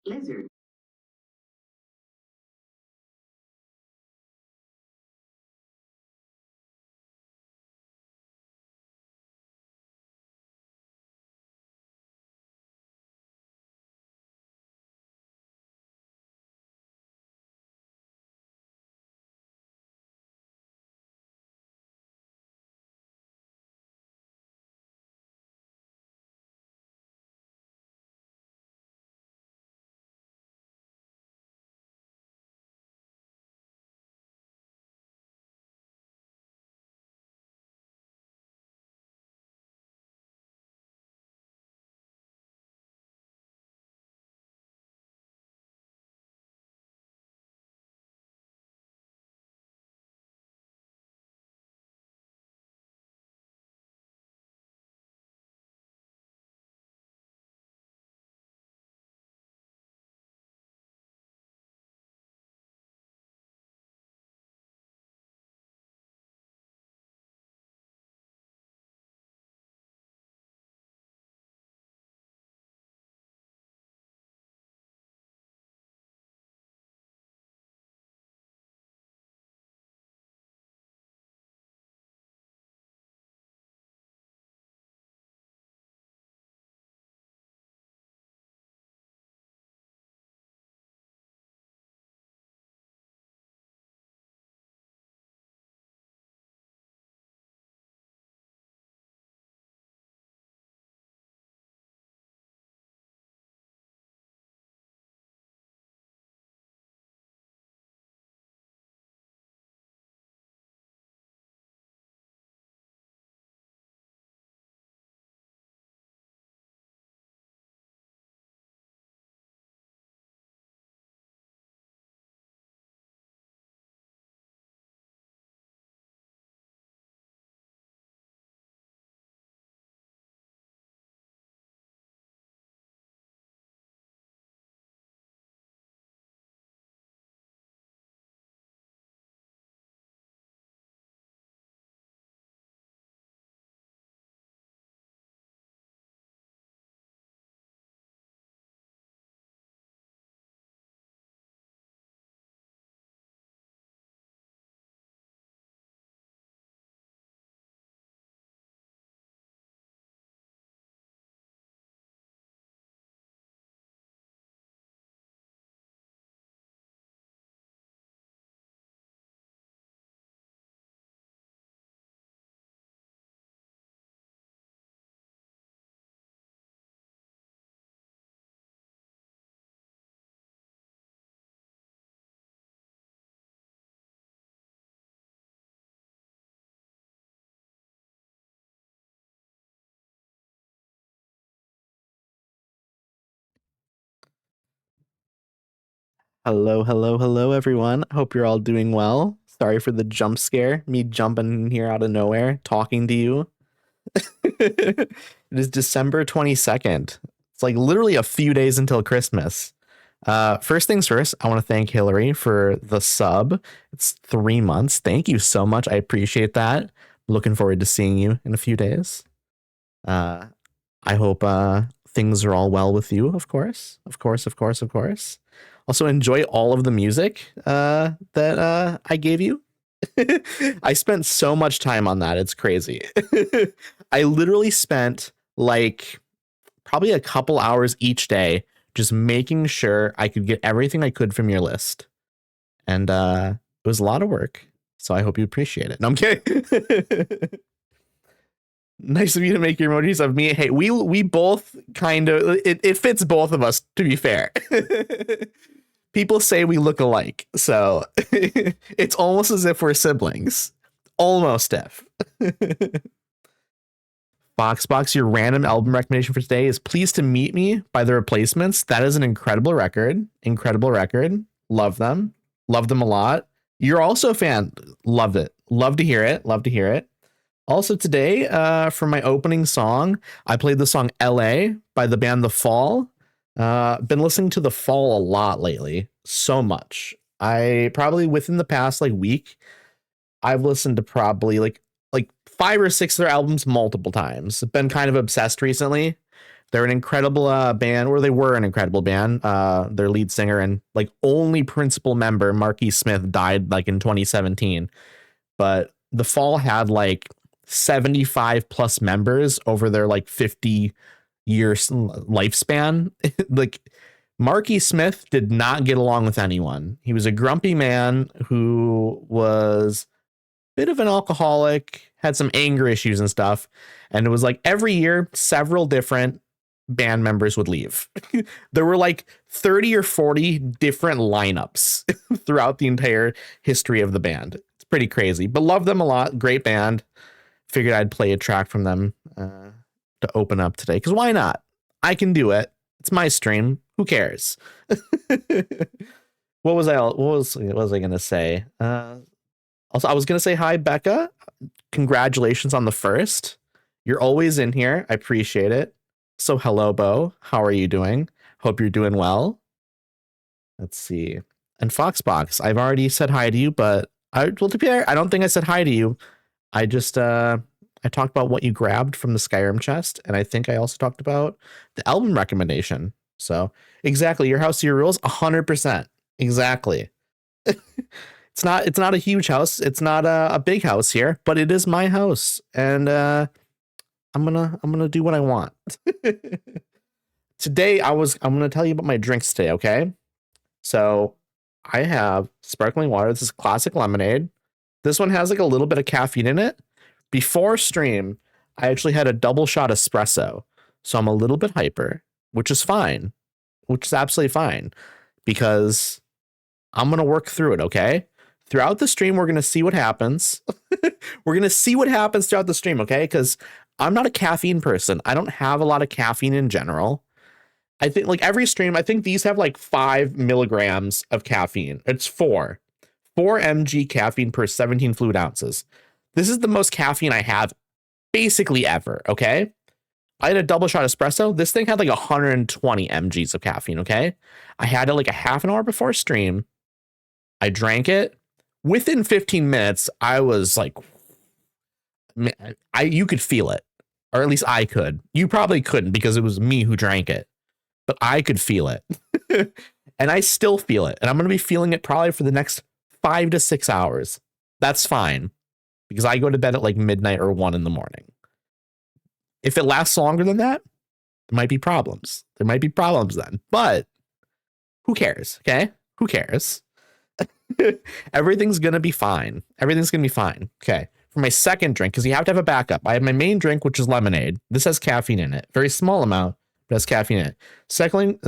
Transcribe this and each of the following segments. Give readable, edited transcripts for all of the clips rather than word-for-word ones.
lizard. Hello, hello, hello, everyone. Hope you're all doing well. Sorry for the jump scare, me jumping in here out of nowhere, talking to you. It is December 22nd. It's like literally a few days until Christmas. First things first, I want to thank Hillary for the sub. It's 3 months. Thank you so much. I appreciate that. Looking forward to seeing you in a few days. Uh, I hope things are all well with you, of course. Of course, of course, of course. Also, enjoy all of the music that I gave you. I spent so much time on that. It's crazy. I literally spent like probably a couple hours each day just making sure I could get everything I could from your list. And it was a lot of work. So I hope you appreciate it. No, I'm kidding. Nice of you to make your emojis of me. Hey, we both kind of it fits both of us, to be fair. People say we look alike, so it's almost as if we're siblings. Almost if. Boxbox, your random album recommendation for today is Pleased to Meet Me by The Replacements. That is an incredible record. Incredible record. Love them. Love them a lot. You're also a fan. Loved it. Love to hear it. Love to hear it. Also today, for my opening song, I played the song LA by the band The Fall. Been listening to The Fall a lot lately. So much. I probably within the past like week, I've listened to probably like 5 or 6 of their albums multiple times. Been kind of obsessed recently. They're an incredible band, or they were an incredible band. Their lead singer and like only principal member, Marky Smith, died like in 2017. But the Fall had like 75 plus members over their like 50 years lifespan. Like Marky Smith did not get along with anyone. He was a grumpy man who was a bit of an alcoholic, had some anger issues and stuff. And it was like every year, several different band members would leave. There were like 30 or 40 different lineups throughout the entire history of the band. It's pretty crazy, but love them a lot. Great band. Figured I'd play a track from them to open up today, because why not? I can do it. It's my stream. Who cares? What was I gonna say? Also, I was gonna say hi, Becca. Congratulations on the first. You're always in here. I appreciate it. So hello, Bo. How are you doing? Hope you're doing well. Let's see. And Foxbox, I've already said hi to you, but to be fair, I don't think I said hi to you. I just I talked about what you grabbed from the Skyrim chest, and I think I also talked about the album recommendation. So exactly, your house, your rules, 100%. Exactly. It's not a huge house. It's not a big house here, but it is my house, and I'm gonna do what I want. Today I'm gonna tell you about my drinks today. Okay, so I have sparkling water. This is classic lemonade. This one has like a little bit of caffeine in it. Before stream, I actually had a double shot espresso, so I'm a little bit hyper, which is fine, which is absolutely fine, because I'm gonna work through it. Okay. Throughout the stream, we're going to see what happens. We're going to see what happens throughout the stream, okay? Because I'm not a caffeine person. I don't have a lot of caffeine in general. I think like every stream, I think these have like 5 milligrams of caffeine. It's 4 mg caffeine per 17 fluid ounces. This is the most caffeine I have basically ever, okay? I had a double shot espresso. This thing had like 120 mgs of caffeine, okay? I had it like a half an hour before stream. I drank it. Within 15 minutes, I was like, you could feel it, or at least I could. You probably couldn't because it was me who drank it, but I could feel it. And I still feel it. And I'm going to be feeling it probably for the next 5 to 6 hours. That's fine, because I go to bed at like midnight or 1 in the morning. If it lasts longer than that, there might be problems. There might be problems then, but who cares? Okay. Who cares? Everything's going to be fine. Everything's going to be fine. Okay. For my second drink, because you have to have a backup, I have my main drink, which is lemonade. This has caffeine in it. Very small amount, but has caffeine in it. Secondly,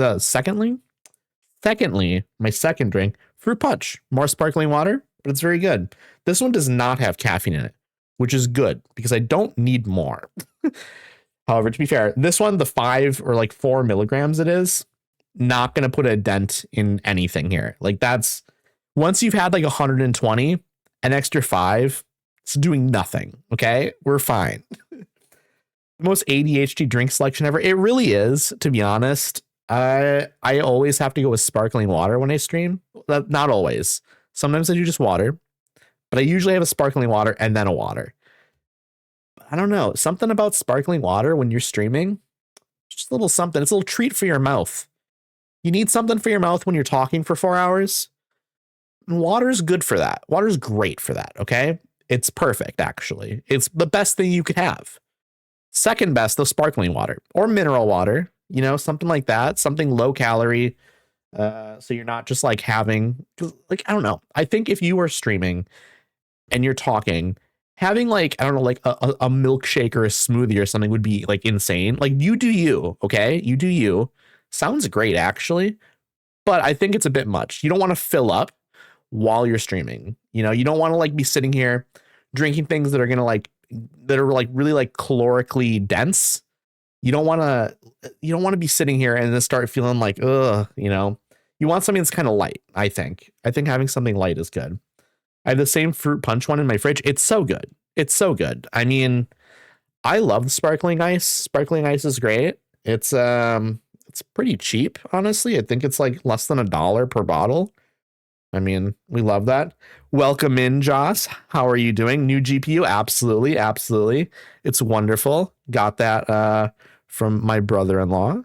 my second drink, fruit punch. More sparkling water, but it's very good. This one does not have caffeine in it, which is good because I don't need more. However, to be fair, this one, the 5 or like 4 milligrams it is, not going to put a dent in anything here. Like that's... Once you've had like 120, an extra 5, it's doing nothing. Okay, we're fine. The most ADHD drink selection ever. It really is, to be honest. I always have to go with sparkling water when I stream. Not always. Sometimes I do just water, but I usually have a sparkling water and then a water. I don't know. Something about sparkling water when you're streaming, just a little something. It's a little treat for your mouth. You need something for your mouth when you're talking for 4 hours. Water's good for that. Water's great for that. Okay. It's perfect. Actually, it's the best thing you could have. Second best, the sparkling water or mineral water, something like that, something low calorie. So you're not just like having, like, I don't know. I think if you are streaming and you're talking, having like, I don't know, like a milkshake or a smoothie or something would be like insane. Like you do you. Okay. You do you. Sounds great, actually. But I think it's a bit much. You don't want to fill up while you're streaming. You don't want to like be sitting here drinking things that are really like calorically dense. You don't want to be sitting here and then start feeling like, you want something that's kind of light. I think having something light is good. I have the same fruit punch one in my fridge. It's so good. It's so good. I mean, I love the sparkling ice. Sparkling ice is great. It's pretty cheap, honestly. I think it's like less than $1 per bottle. I mean, we love that. Welcome in, Joss. How are you doing? New GPU? Absolutely. Absolutely. It's wonderful. Got that from my brother-in-law.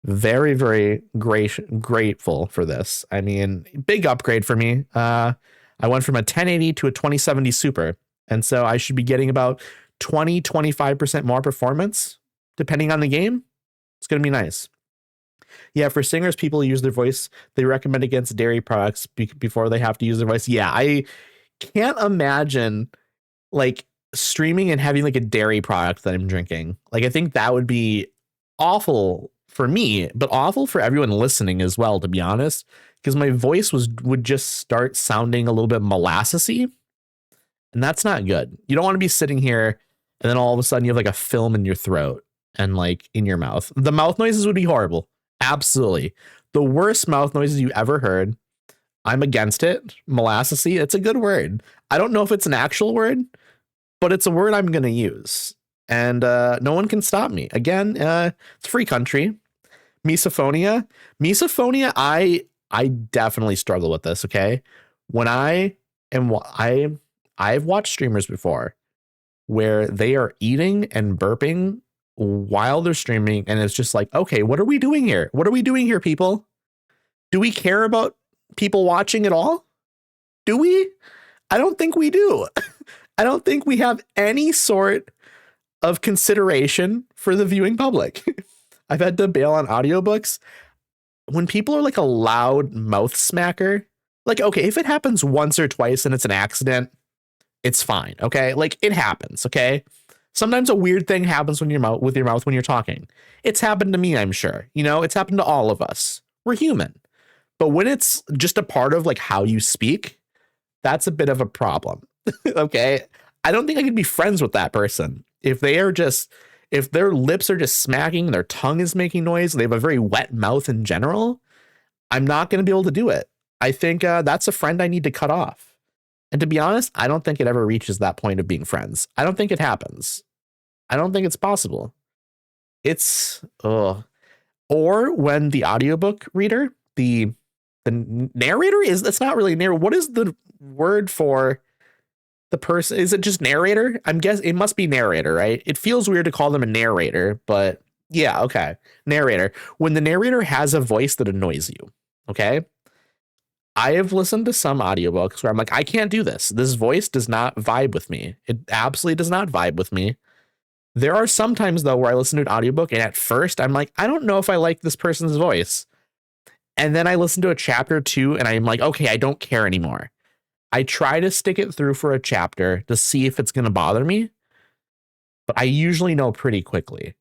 Very, very grateful for this. I mean, big upgrade for me. I went from a 1080 to a 2070 Super. And so I should be getting about 25% more performance, depending on the game. It's going to be nice. Yeah, for singers, people use their voice. They recommend against dairy products before they have to use their voice. Yeah, I can't imagine like streaming and having like a dairy product that I'm drinking. Like, I think that would be awful for me, but awful for everyone listening as well, to be honest, because my voice would just start sounding a little bit molassesy, and that's not good. You don't want to be sitting here and then all of a sudden you have like a film in your throat and like in your mouth. The mouth noises would be horrible. Absolutely. The worst mouth noises you ever heard. I'm against it. Molassesy, it's a good word. I don't know if it's an actual word, but it's a word I'm going to use. And no one can stop me. Again, it's free country. Misophonia. I definitely struggle with this, okay? When I've watched streamers before where they are eating and burping while they're streaming, and it's just like, okay, what are we doing here? What are we doing here, people? Do we care about people watching at all? Do we? I don't think we do. I don't think we have any sort of consideration for the viewing public. I've had to bail on audiobooks. When people are like a loud mouth smacker, like, okay, if it happens once or twice and it's an accident, it's fine. Okay. Like, it happens. Okay. Sometimes a weird thing happens when with your mouth when you're talking. It's happened to me, I'm sure. You know, it's happened to all of us. We're human. But when it's just a part of like how you speak, that's a bit of a problem. Okay. I don't think I could be friends with that person. If their lips are just smacking, their tongue is making noise, they have a very wet mouth in general, I'm not going to be able to do it. I think that's a friend I need to cut off. And to be honest, I don't think it ever reaches that point of being friends. I don't think it happens. I don't think it's possible. It's or when the audiobook reader, the narrator it's not really narrator. What is the word for the person? Is it just narrator? I'm guessing it must be narrator, right? It feels weird to call them a narrator, but yeah, okay. Narrator. When the narrator has a voice that annoys you, okay? I have listened to some audiobooks where I'm like, I can't do this. This voice does not vibe with me. It absolutely does not vibe with me. There are some times, though, where I listen to an audiobook and at first I'm like, I don't know if I like this person's voice. And then I listen to a chapter or two and I'm like, okay, I don't care anymore. I try to stick it through for a chapter to see if it's going to bother me. But I usually know pretty quickly.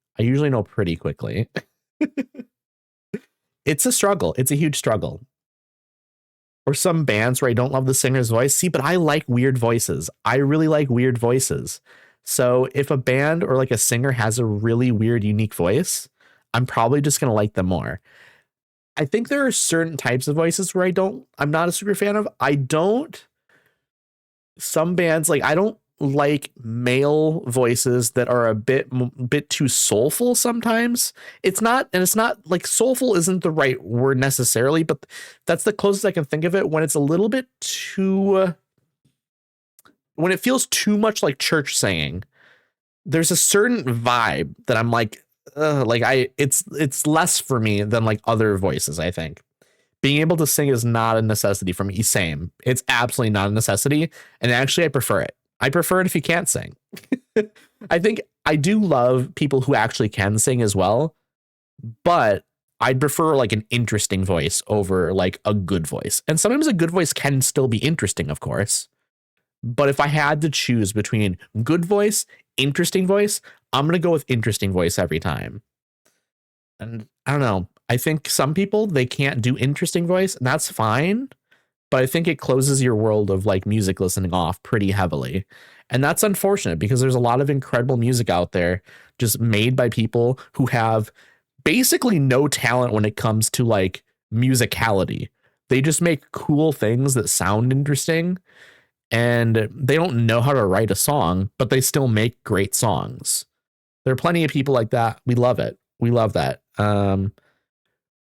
It's a struggle. It's a huge struggle. Or some bands where I don't love the singer's voice. See, but I like weird voices. I really like weird voices. So if a band or like a singer has a really weird, unique voice, I'm probably just going to like them more. I think there are certain types of voices where I'm not a super fan of. Some bands, like, I don't like male voices that are a bit too soulful sometimes. It's not like soulful isn't the right word necessarily, but that's the closest I can think of it when it's a little bit too when it feels too much like church singing. There's a certain vibe that I'm like it's less for me than like other voices. I think being able to sing is not a necessity for me. Same. It's absolutely not a necessity. And actually, I prefer it. I prefer it if you can't sing. I think I do love people who actually can sing as well, but I'd prefer like an interesting voice over like a good voice. And sometimes a good voice can still be interesting, of course. But if I had to choose between good voice, interesting voice, I'm going to go with interesting voice every time. And I don't know. I think some people, they can't do interesting voice, and that's fine. But I think it closes your world of like music listening off pretty heavily. And that's unfortunate because there's a lot of incredible music out there just made by people who have basically no talent when it comes to like musicality. They just make cool things that sound interesting and they don't know how to write a song, but they still make great songs. There are plenty of people like that. We love it. We love that.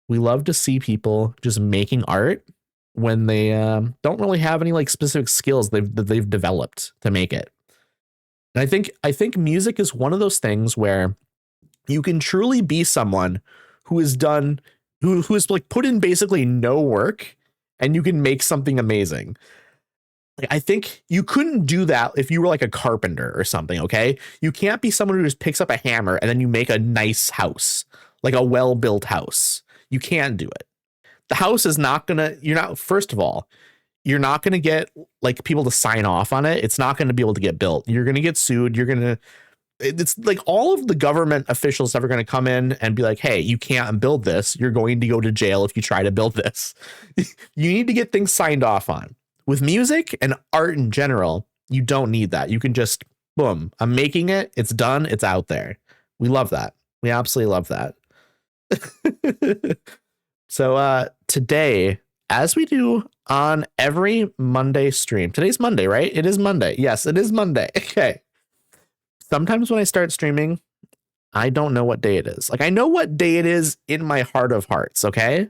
We love to see people just making art when they don't really have any like specific skills they've developed to make it. And I think music is one of those things where You can truly be someone who has done who has like put in basically no work, and you can make something amazing. Like, I think you couldn't do that if you were like a carpenter or something, okay? You can't be someone who just picks up a hammer and then you make a nice house, like a well-built house. You can't do it. The house is not gonna, you're not, first of all, you're not gonna get like people to sign off on it. It's not gonna be able to get built. You're gonna get sued. It's like all of the government officials that are going to come in and be like, hey, you can't build this. You're going to go to jail if you try to build this. You need to get things signed off on. With music and art in general, you don't need that. You can just, boom, I'm making it. It's done. It's out there. We love that. We absolutely love that. So today, as we do on every Monday stream, today's Monday, right? It is Monday. Yes, it is Monday. Okay. Sometimes when I start streaming, I don't know what day it is. Like, I know what day it is in my heart of hearts, okay?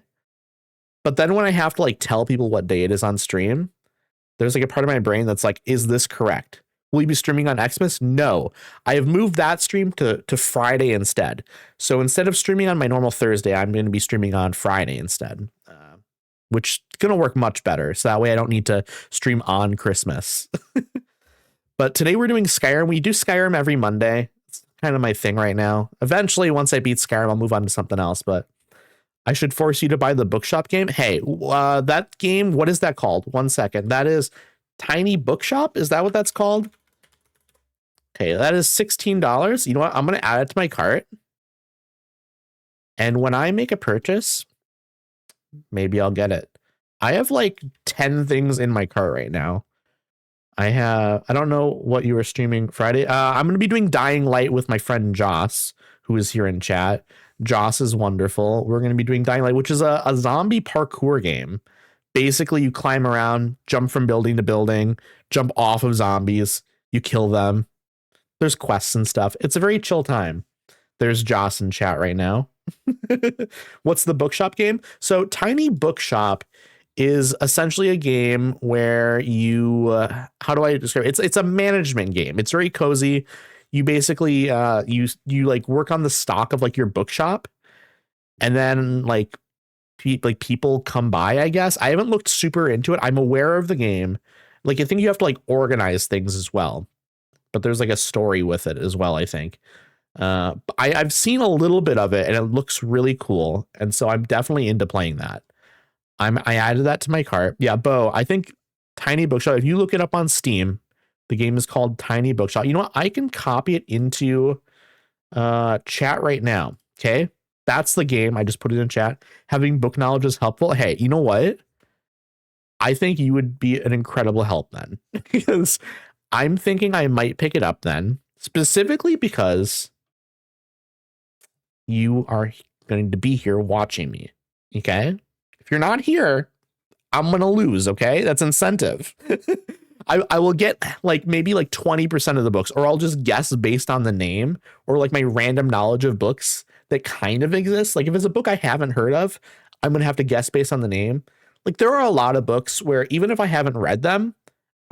But then when I have to like tell people what day it is on stream, there's like a part of my brain that's like, is this correct? Will you be streaming on Xmas? No. I have moved that stream to Friday instead. So instead of streaming on my normal Thursday, I'm going to be streaming on Friday instead, which is going to work much better. So that way I don't need to stream on Christmas. But today we're doing Skyrim. We do Skyrim every Monday. It's kind of my thing right now. Eventually, once I beat Skyrim, I'll move on to something else. But I should force you to buy the bookshop game. Hey, that game, what is that called? 1 second. That is Tiny Bookshop. Is that what that's called? Okay, that is $16. You know what? I'm going to add it to my cart. And when I make a purchase, maybe I'll get it. I have like 10 things in my cart right now. I don't know what you were streaming Friday. I'm going to be doing Dying Light with my friend Joss, who is here in chat. Joss is wonderful. We're going to be doing Dying Light, which is a zombie parkour game. Basically, you climb around, jump from building to building, jump off of zombies. You kill them. There's quests and stuff. It's a very chill time. There's Joss in chat right now. What's the bookshop game? So Tiny Bookshop is essentially a game where you how do I describe it? It's a management game. It's very cozy. You basically you like work on the stock of like your bookshop, and then like people come by, I guess. I haven't looked super into it. I'm aware of the game. Like, I think you have to like organize things as well, but there's like a story with it as well, I think. I've seen a little bit of it and it looks really cool, and so I'm definitely into playing that. I added that to my cart. Yeah, Bo, I think Tiny Bookshop, if you look it up on Steam, the game is called Tiny Bookshop. You know what? I can copy it into chat right now. Okay. That's the game. I just put it in chat. Having book knowledge is helpful. Hey, you know what? I think you would be an incredible help then, because I'm thinking I might pick it up then, specifically because you are going to be here watching me. Okay. If you're not here, I'm going to lose. Okay. That's incentive. I will get like maybe like 20% of the books, or I'll just guess based on the name or like my random knowledge of books that kind of exist. Like if it's a book I haven't heard of, I'm going to have to guess based on the name. Like there are a lot of books where even if I haven't read them,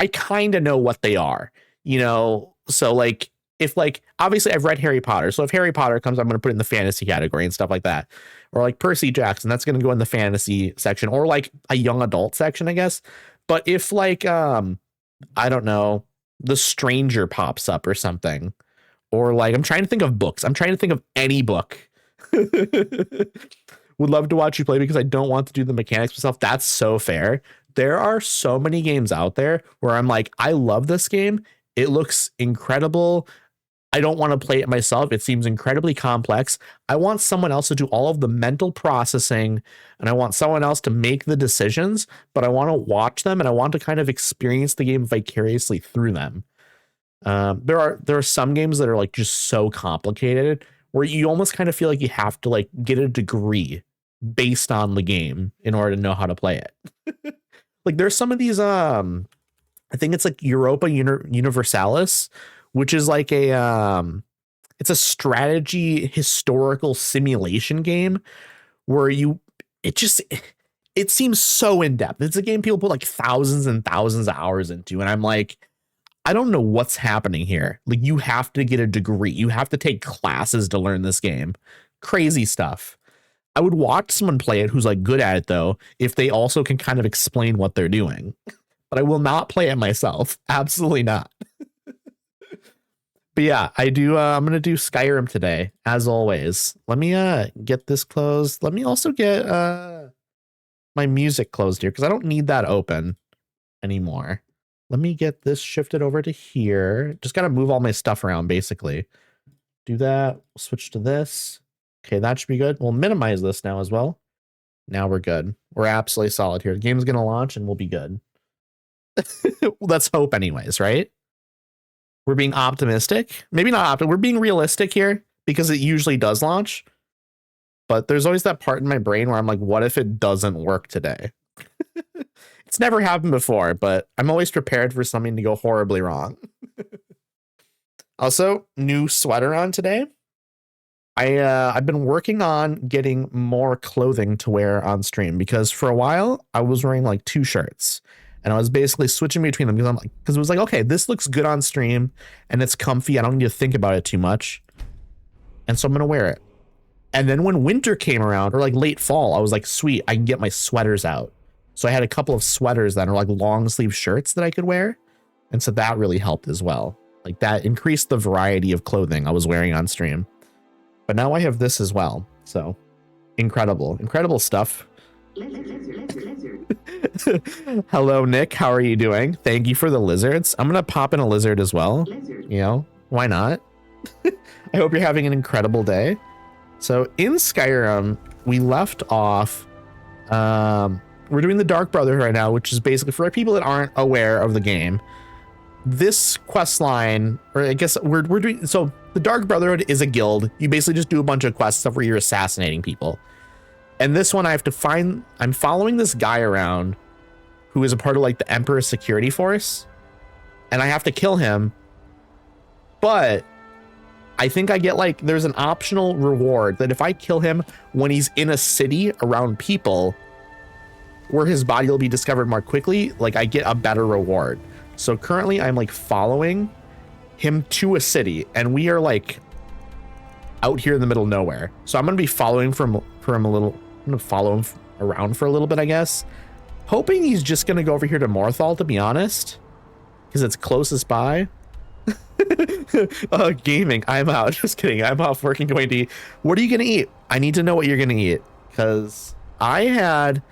I kind of know what they are, you know? So like, if like, obviously I've read Harry Potter. So if Harry Potter comes, I'm going to put it in the fantasy category and stuff like that. Or like Percy Jackson, that's going to go in the fantasy section, or like a young adult section, I guess. But if like, I don't know, The Stranger pops up or something, or like, I'm trying to think of books. I'm trying to think of any book. Would love to watch you play because I don't want to do the mechanics myself. That's so fair. There are so many games out there where I'm like, I love this game. It looks incredible. I don't want to play it myself. It seems incredibly complex. I want someone else to do all of the mental processing, and I want someone else to make the decisions, but I want to watch them and I want to kind of experience the game vicariously through them. There are some games that are like just so complicated where you almost kind of feel like you have to like get a degree based on the game in order to know how to play it. Like there's some of these, I think it's like Europa Universalis, which is like it's a strategy historical simulation game where it seems so in depth. It's a game people put like thousands and thousands of hours into. And I'm like, I don't know what's happening here. Like, you have to get a degree. You have to take classes to learn this game. Crazy stuff. I would watch someone play it who's like good at it, though, if they also can kind of explain what they're doing. But I will not play it myself. Absolutely not. But yeah, I do. I'm going to do Skyrim today, as always. Let me get this closed. Let me also get my music closed here because I don't need that open anymore. Let me get this shifted over to here. Just got to move all my stuff around, basically. Do that. Switch to this. Okay, that should be good. We'll minimize this now as well. Now we're good. We're absolutely solid here. The game's going to launch and we'll be good. Let's hope anyways, right? We're being optimistic. Maybe not optimistic. We're being realistic here because it usually does launch. But there's always that part in my brain where I'm like, what if it doesn't work today? It's never happened before, but I'm always prepared for something to go horribly wrong. Also, new sweater on today. I've been working on getting more clothing to wear on stream because for a while I was wearing like 2 shirts. And I was basically switching between them because it was like, okay, this looks good on stream and it's comfy. I don't need to think about it too much. And so I'm going to wear it. And then when winter came around or like late fall, I was like, sweet, I can get my sweaters out. So I had a couple of sweaters that are like long sleeve shirts that I could wear. And so that really helped as well. Like that increased the variety of clothing I was wearing on stream. But now I have this as well. So incredible, incredible stuff. Hello, Nick. How are you doing? Thank you for the lizards. I'm going to pop in a lizard as well. You know, why not? I hope you're having an incredible day. So in Skyrim, we left off. We're doing the Dark Brotherhood right now, which is basically for people that aren't aware of the game. This quest line, or I guess we're doing. So the Dark Brotherhood is a guild. You basically just do a bunch of quests stuff where you're assassinating people. And this one I have to find, I'm following this guy around who is a part of like the Emperor's security force. And I have to kill him. But I think I get like, there's an optional reward that if I kill him when he's in a city around people where his body will be discovered more quickly, like I get a better reward. So currently I'm like following him to a city and we are like out here in the middle of nowhere. So I'm going to be following from a little, I'm going to follow him around for a little bit, I guess. Hoping he's just going to go over here to Morthal, to be honest, because it's closest by. Gaming. I'm out. Just kidding. I'm off working, going to eat. What are you going to eat? I need to know what you're going to eat because I had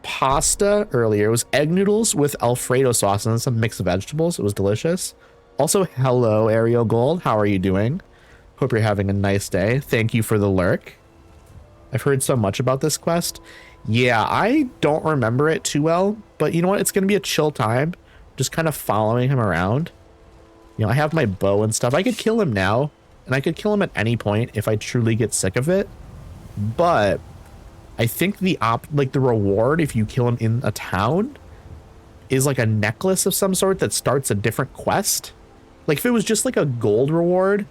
pasta earlier. It was egg noodles with Alfredo sauce and some mix of vegetables. It was delicious. Also, hello, Ariel Gold. How are you doing? Hope you're having a nice day. Thank you for the lurk. I've heard so much about this quest. Yeah, I don't remember it too well, but you know what? It's going to be a chill time. Just kind of following him around. You know, I have my bow and stuff. I could kill him now, and I could kill him at any point if I truly get sick of it. But I think the reward if you kill him in a town is like a necklace of some sort that starts a different quest. Like if it was just like a gold reward,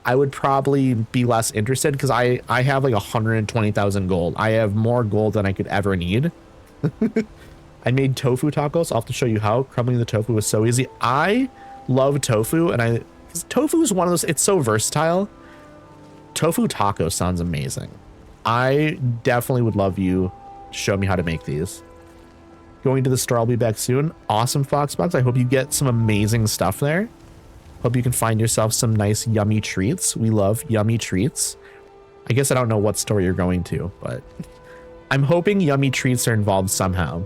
I would probably be less interested because I have like 120,000 gold. I have more gold than I could ever need. I made tofu tacos. I'll have to show you how. Crumbling the tofu was so easy. I love tofu, and tofu is one of those, it's so versatile. Tofu taco sounds amazing. I definitely would love you to show me how to make these. Going to the store, I'll be back soon. Awesome, Foxbox. I hope you get some amazing stuff there. Hope you can find yourself some nice yummy treats. We love yummy treats. I guess I don't know what store you're going to, but I'm hoping yummy treats are involved somehow.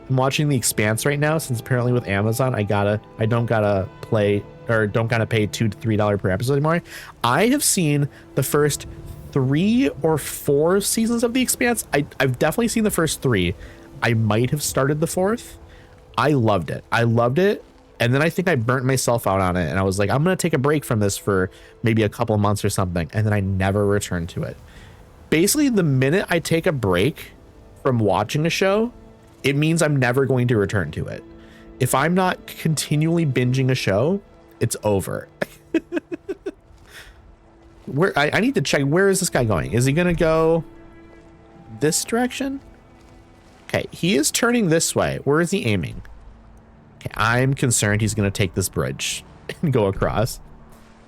I'm watching The Expanse right now since apparently with Amazon I don't gotta pay $2 to $3 per episode anymore. I have seen the first 3 or 4 seasons of The Expanse. I've definitely seen the first 3. I might have started the 4th. I loved it. And then I think I burnt myself out on it and I was like, I'm gonna take a break from this for maybe a couple months or something, and then I never returned to it. Basically, the minute I take a break from watching a show, it means I'm never going to return to it. If I'm not continually binging a show, it's over. I need to check, where is this guy going? Is he gonna go this direction? Okay, he is turning this way. Where is he aiming? I'm concerned he's going to take this bridge and go across.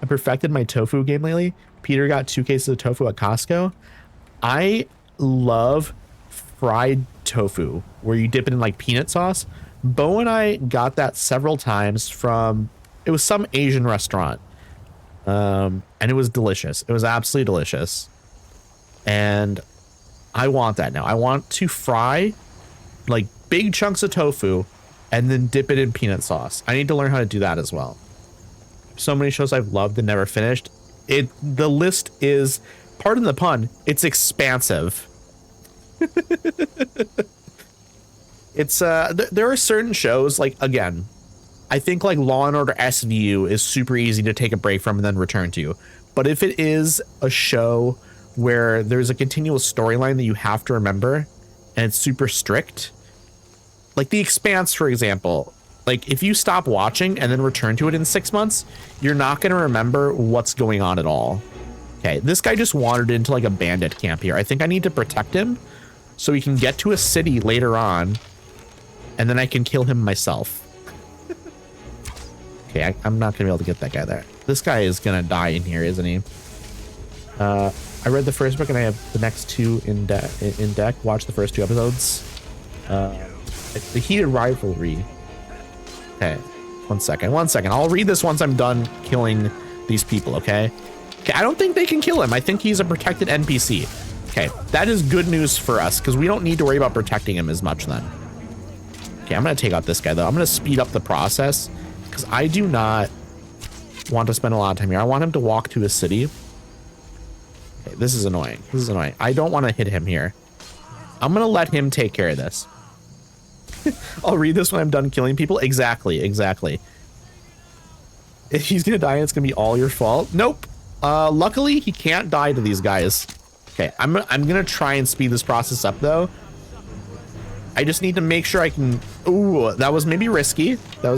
I perfected my tofu game lately. Peter got 2 cases of tofu at Costco. I love fried tofu where you dip it in like peanut sauce. Bo and I got that several times from, it was some Asian restaurant. And it was delicious. It was absolutely delicious. And I want that now. I want to fry like big chunks of tofu and then dip it in peanut sauce. I need to learn how to do that as well. So many shows I've loved and never finished. The list is, pardon the pun, it's expansive. It's there are certain shows, like, again, I think like Law and Order SVU is super easy to take a break from and then return to. But if it is a show where there's a continual storyline that you have to remember and it's super strict, like The Expanse, for example, like if you stop watching and then return to it in 6 months, you're not going to remember what's going on at all. Okay, this guy just wandered into like a bandit camp here. I think I need to protect him so he can get to a city later on, and then I can kill him myself. Okay, I'm not gonna be able to get that guy there. This guy is gonna die in here, isn't he? I read the first book and I have the next 2 in deck. Watch the first 2 episodes. The Heated Rivalry. Okay, one second. I'll read this once I'm done killing these people, okay? Okay, I don't think they can kill him. I think he's a protected NPC. Okay, that is good news for us because we don't need to worry about protecting him as much then. Okay, I'm gonna take out this guy though. I'm gonna speed up the process because I do not want to spend a lot of time here. I want him to walk to a city. Okay, this is annoying. I don't want to hit him here. I'm gonna let him take care of this. I'll read this when I'm done killing people. Exactly. If he's gonna die, it's gonna be all your fault. Nope. Luckily, he can't die to these guys. Okay, I'm gonna try and speed this process up though. I just need to make sure I can. Ooh, that was maybe risky. But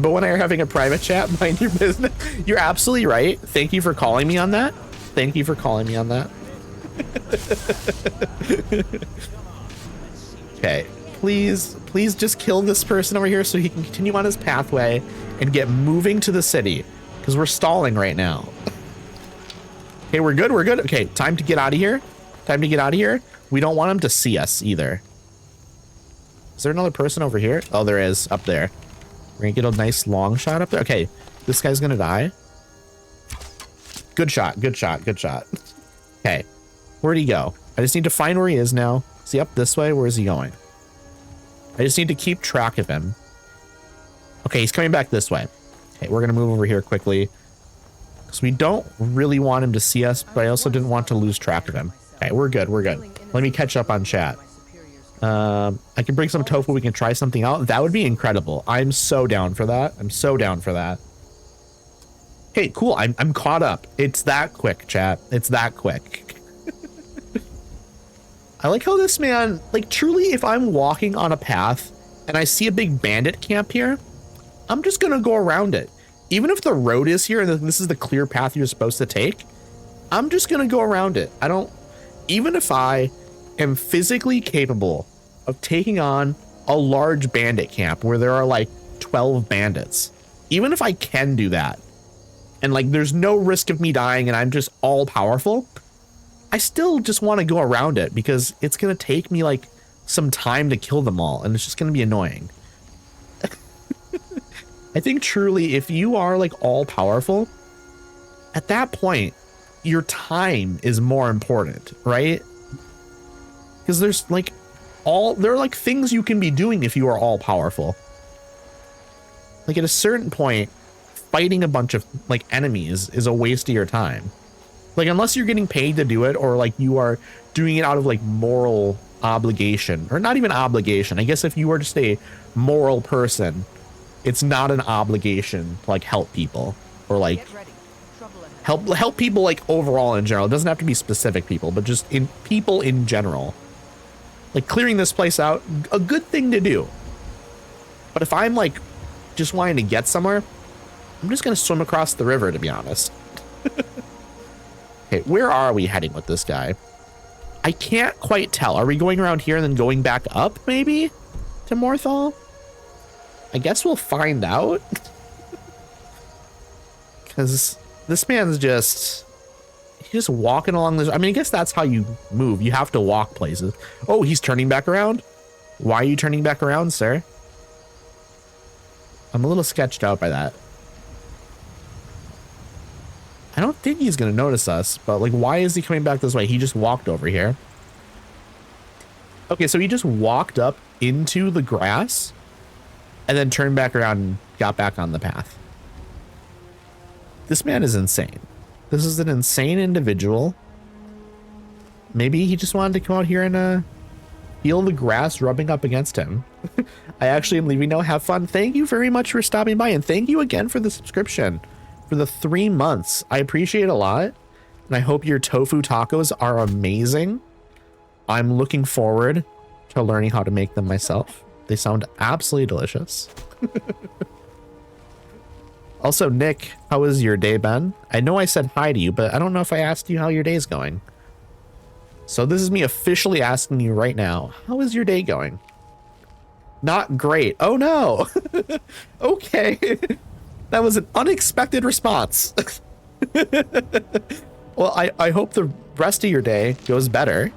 when I are having a private chat, mind your business. You're absolutely right. Thank you for calling me on that. Okay, please just kill this person over here so he can continue on his pathway and get moving to the city because we're stalling right now. Okay, we're good. Okay, time to get out of here. We don't want him to see us either. Is there another person over here? Oh, there is, up there. We're gonna get a nice long shot up there. Okay, this guy's gonna die. Good shot. Okay, where'd he go? I just need to find where he is now. Is he up this way? Where is he going? I just need to keep track of him. Okay, he's coming back this way. Okay, we're gonna move over here quickly because we don't really want him to see us, but I also didn't want to lose track of him. Okay, we're good. Let me catch up on chat. I can bring some tofu. We can try something out. That would be incredible. I'm so down for that. Okay, cool. I'm caught up. It's that quick, chat. It's that quick. I like how this man, like, truly, if I'm walking on a path and I see a big bandit camp here, I'm just gonna go around it. Even if the road is here and this is the clear path you're supposed to take, I'm just gonna go around it. Even if I am physically capable of taking on a large bandit camp where there are like 12 bandits, even if I can do that, and like there's no risk of me dying and I'm just all powerful, I still just want to go around it because it's going to take me like some time to kill them all and it's just going to be annoying. I think truly if you are like all powerful, at that point, your time is more important, right? Because there are like things you can be doing if you are all powerful. Like at a certain point, fighting a bunch of like enemies is a waste of your time. Like unless you're getting paid to do it or like you are doing it out of like moral obligation, or not even obligation. I guess if you are just a moral person, it's not an obligation to like help people or like help people like overall in general. It doesn't have to be specific people, but just in people in general. Like clearing this place out, a good thing to do. But if I'm like just wanting to get somewhere, I'm just gonna swim across the river, to be honest. Okay, where are we heading with this guy? I can't quite tell. Are we going around here and then going back up maybe to Morthal? I guess we'll find out. Because this man's just... He's just walking along this... I mean, I guess that's how you move. You have to walk places. Oh, he's turning back around? Why are you turning back around, sir? I'm a little sketched out by that. I don't think he's going to notice us, but like, why is he coming back this way? He just walked over here. Okay, so he just walked up into the grass and then turned back around and got back on the path. This man is insane. This is an insane individual. Maybe he just wanted to come out here and feel the grass rubbing up against him. I actually am leaving now. Have fun. Thank you very much for stopping by, and thank you again for the subscription for the 3 months. I appreciate it a lot, and I hope your tofu tacos are amazing. I'm looking forward to learning how to make them myself. They sound absolutely delicious. Also, Nick, how has your day been? I know I said hi to you, but I don't know if I asked you how your day's going. So this is me officially asking you right now, how is your day going? Not great. Oh no. Okay. That was an unexpected response. Well, I hope the rest of your day goes better.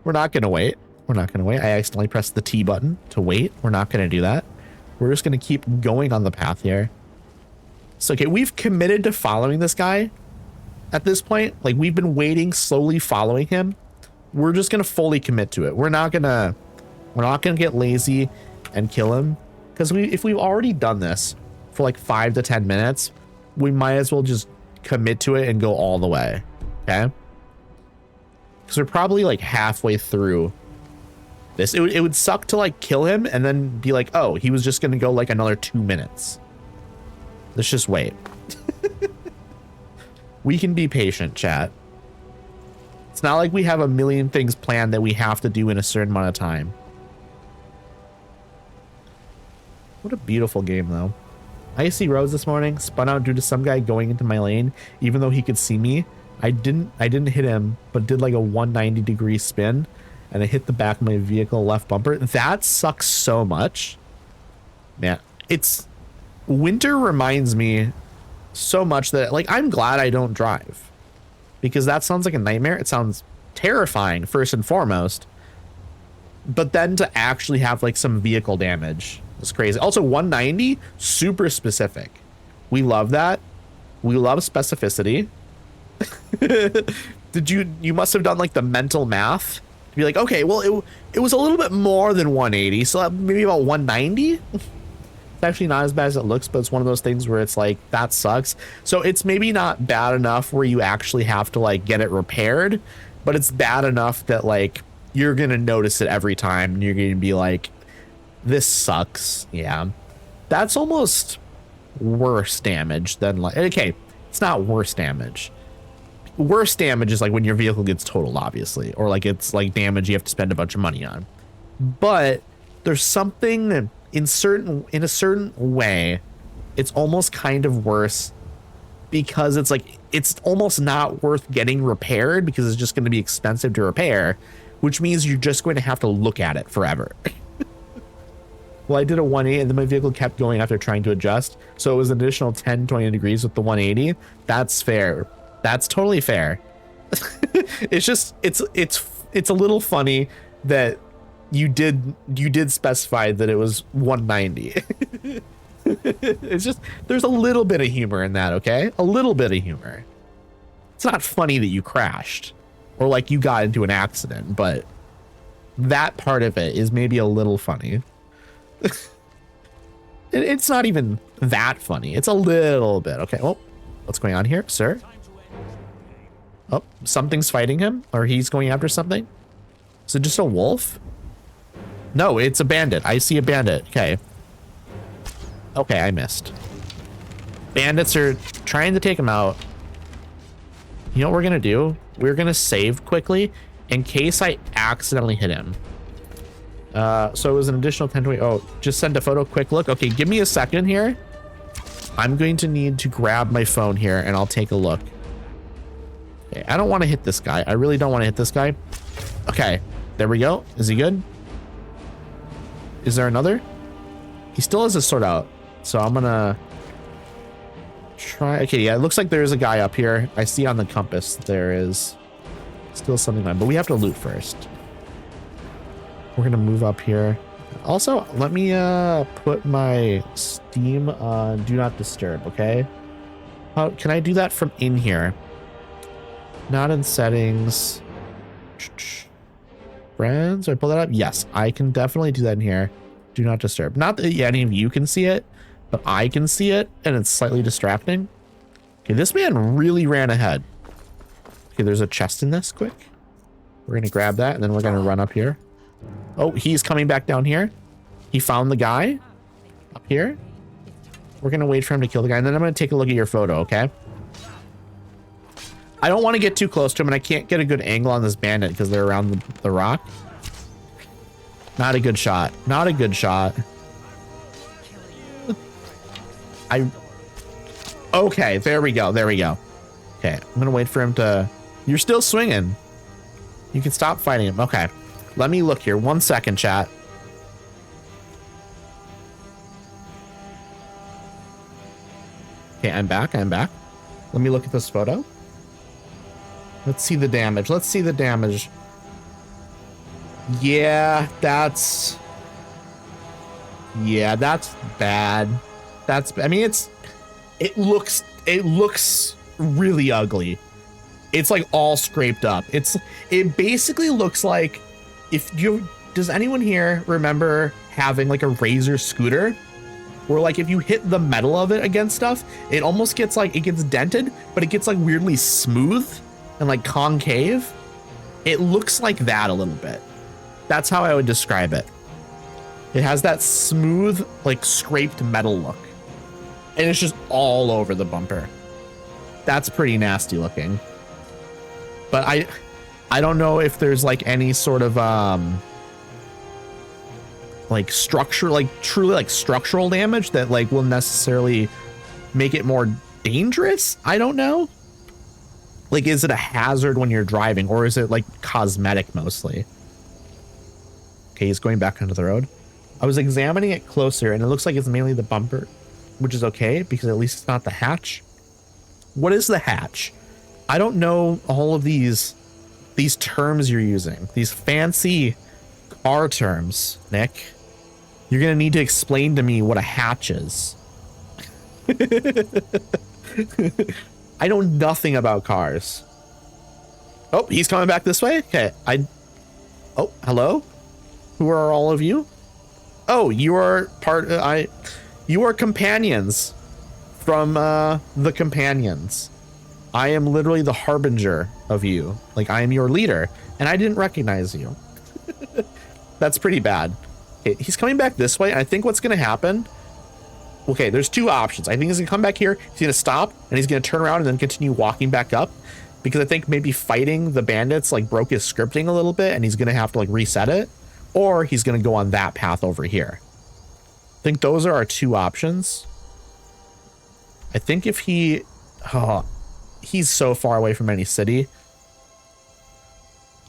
We're not going to wait. We're not going to wait. I accidentally pressed the T button to wait. We're not going to do that. We're just going to keep going on the path here. So, okay, we've committed to following this guy at this point. Like, we've been waiting, slowly following him. We're just going to fully commit to it. We're not going to get lazy and kill him. Because if we've already done this for like 5 to 10 minutes, we might as well just commit to it and go all the way. Okay? Because we're probably like halfway through this. It would suck to like kill him and then be like, oh, he was just going to go like another 2 minutes. Let's just wait. We can be patient, chat. It's not like we have a million things planned that we have to do in a certain amount of time. What a beautiful game, though. Icy Rose this morning spun out due to some guy going into my lane, even though he could see me. I didn't hit him, but did like a 190-degree spin, and I hit the back of my vehicle left bumper. That sucks so much. Man, winter reminds me so much that like I'm glad I don't drive, because that sounds like a nightmare. It sounds terrifying first and foremost, but then to actually have like some vehicle damage is crazy. Also 190, super specific. We love that. We love specificity. You must have done like the mental math to be like, okay, well it was a little bit more than 180, so maybe about 190. It's actually not as bad as it looks, but it's one of those things where it's like, that sucks. So it's maybe not bad enough where you actually have to like get it repaired, but it's bad enough that like you're gonna notice it every time and you're gonna be like, this sucks. Yeah, that's almost worse damage than like, okay, it's not worse damage. Worse damage is like when your vehicle gets totaled, obviously, or like it's like damage you have to spend a bunch of money on. But there's something in a certain way, it's almost kind of worse, because it's like it's almost not worth getting repaired because it's just going to be expensive to repair, which means you're just going to have to look at it forever. Well, I did a 180 and then my vehicle kept going after trying to adjust, so it was an additional 10-20 degrees with the 180. That's fair. That's totally fair. It's just it's a little funny that you did specify that it was 190. It's just, there's a little bit of humor in that, okay? A little bit of humor. It's not funny that you crashed or like you got into an accident, but that part of it is maybe a little funny. It's not even that funny. It's a little bit. Okay, well, what's going on here, sir? Oh, something's fighting him, or he's going after something. Is it just a wolf? No, it's a bandit. I see a bandit. Okay. Okay, I missed. Bandits are trying to take him out. You know what we're gonna do? We're gonna save quickly in case I accidentally hit him. So it was an additional 10-20. Oh, just send a photo. Quick look. Okay, give me a second here. I'm going to need to grab my phone here and I'll take a look. Okay, I don't want to hit this guy. I really don't want to hit this guy. Okay, there we go. Is he good? Is there another? He still has his sword out. So I'm gonna try. Okay, yeah, it looks like there is a guy up here. I see on the compass there is still something on, but we have to loot first. We're gonna move up here. Also, let me put my Steam on Do Not Disturb, okay? How can I do that from in here? Not in settings. Friends, do I pull that up? Yes, I can definitely do that in here. Do Not Disturb. Not that any of you can see it, but I can see it, and it's slightly distracting. Okay, this man really ran ahead. Okay, there's a chest in this, quick. We're gonna grab that, and then we're gonna run up here. Oh, he's coming back down here. He found the guy up here. We're gonna wait for him to kill the guy, and then I'm gonna take a look at your photo, okay? I don't want to get too close to him, and I can't get a good angle on this bandit because they're around the rock. Not a good shot. Not a good shot. Okay, there we go. There we go. Okay, I'm gonna wait for him to... You're still swinging. You can stop fighting him. Okay, let me look here. 1 second, chat. Okay, I'm back. I'm back. Let me look at this photo. Let's see the damage. Let's see the damage. Yeah, that's bad. I mean, it looks really ugly. It's like all scraped up. It basically looks like does anyone here remember having like a Razor scooter? Where like if you hit the metal of it against stuff, it almost gets like, it gets dented, but it gets like weirdly smooth and like concave. It looks like that a little bit. That's how I would describe it. It has that smooth, like scraped metal look. And it's just all over the bumper. That's pretty nasty looking. But I don't know if there's like any sort of like structure, like truly like structural damage that like will necessarily make it more dangerous. I don't know. Like, is it a hazard when you're driving, or is it like cosmetic mostly? Okay, he's going back onto the road. I was examining it closer, and it looks like it's mainly the bumper, which is okay because at least it's not the hatch. What is the hatch? I don't know all of these terms you're using, these fancy car terms, Nick. You're gonna need to explain to me what a hatch is. I know nothing about cars. Oh, he's coming back this way? Okay, oh, hello? Who are all of you? Oh, you are you are companions from the companions. I am literally the harbinger of you. Like, I am your leader, and I didn't recognize you. That's pretty bad. Okay, he's coming back this way. I think what's gonna happen, okay, there's two options. I think he's gonna come back here, he's gonna stop, and he's gonna turn around and then continue walking back up, because I think maybe fighting the bandits like broke his scripting a little bit, and he's gonna have to like reset it, or he's gonna go on that path over here. I think those are our two options. I think if he's so far away from any city,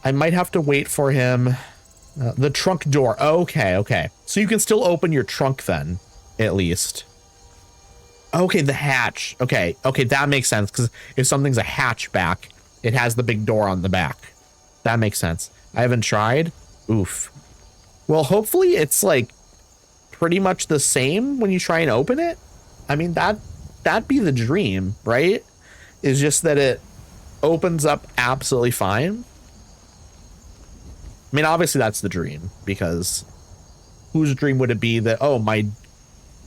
I might have to wait for him. The trunk door. Okay. So you can still open your trunk then, at least. Okay, the hatch. Okay, that makes sense, because if something's a hatchback, it has the big door on the back. That makes sense. I haven't tried. Oof. Well, hopefully it's like pretty much the same when you try and open it. I mean, that'd be the dream, right? Is just that it opens up absolutely fine. I mean, obviously that's the dream, because whose dream would it be that, oh, my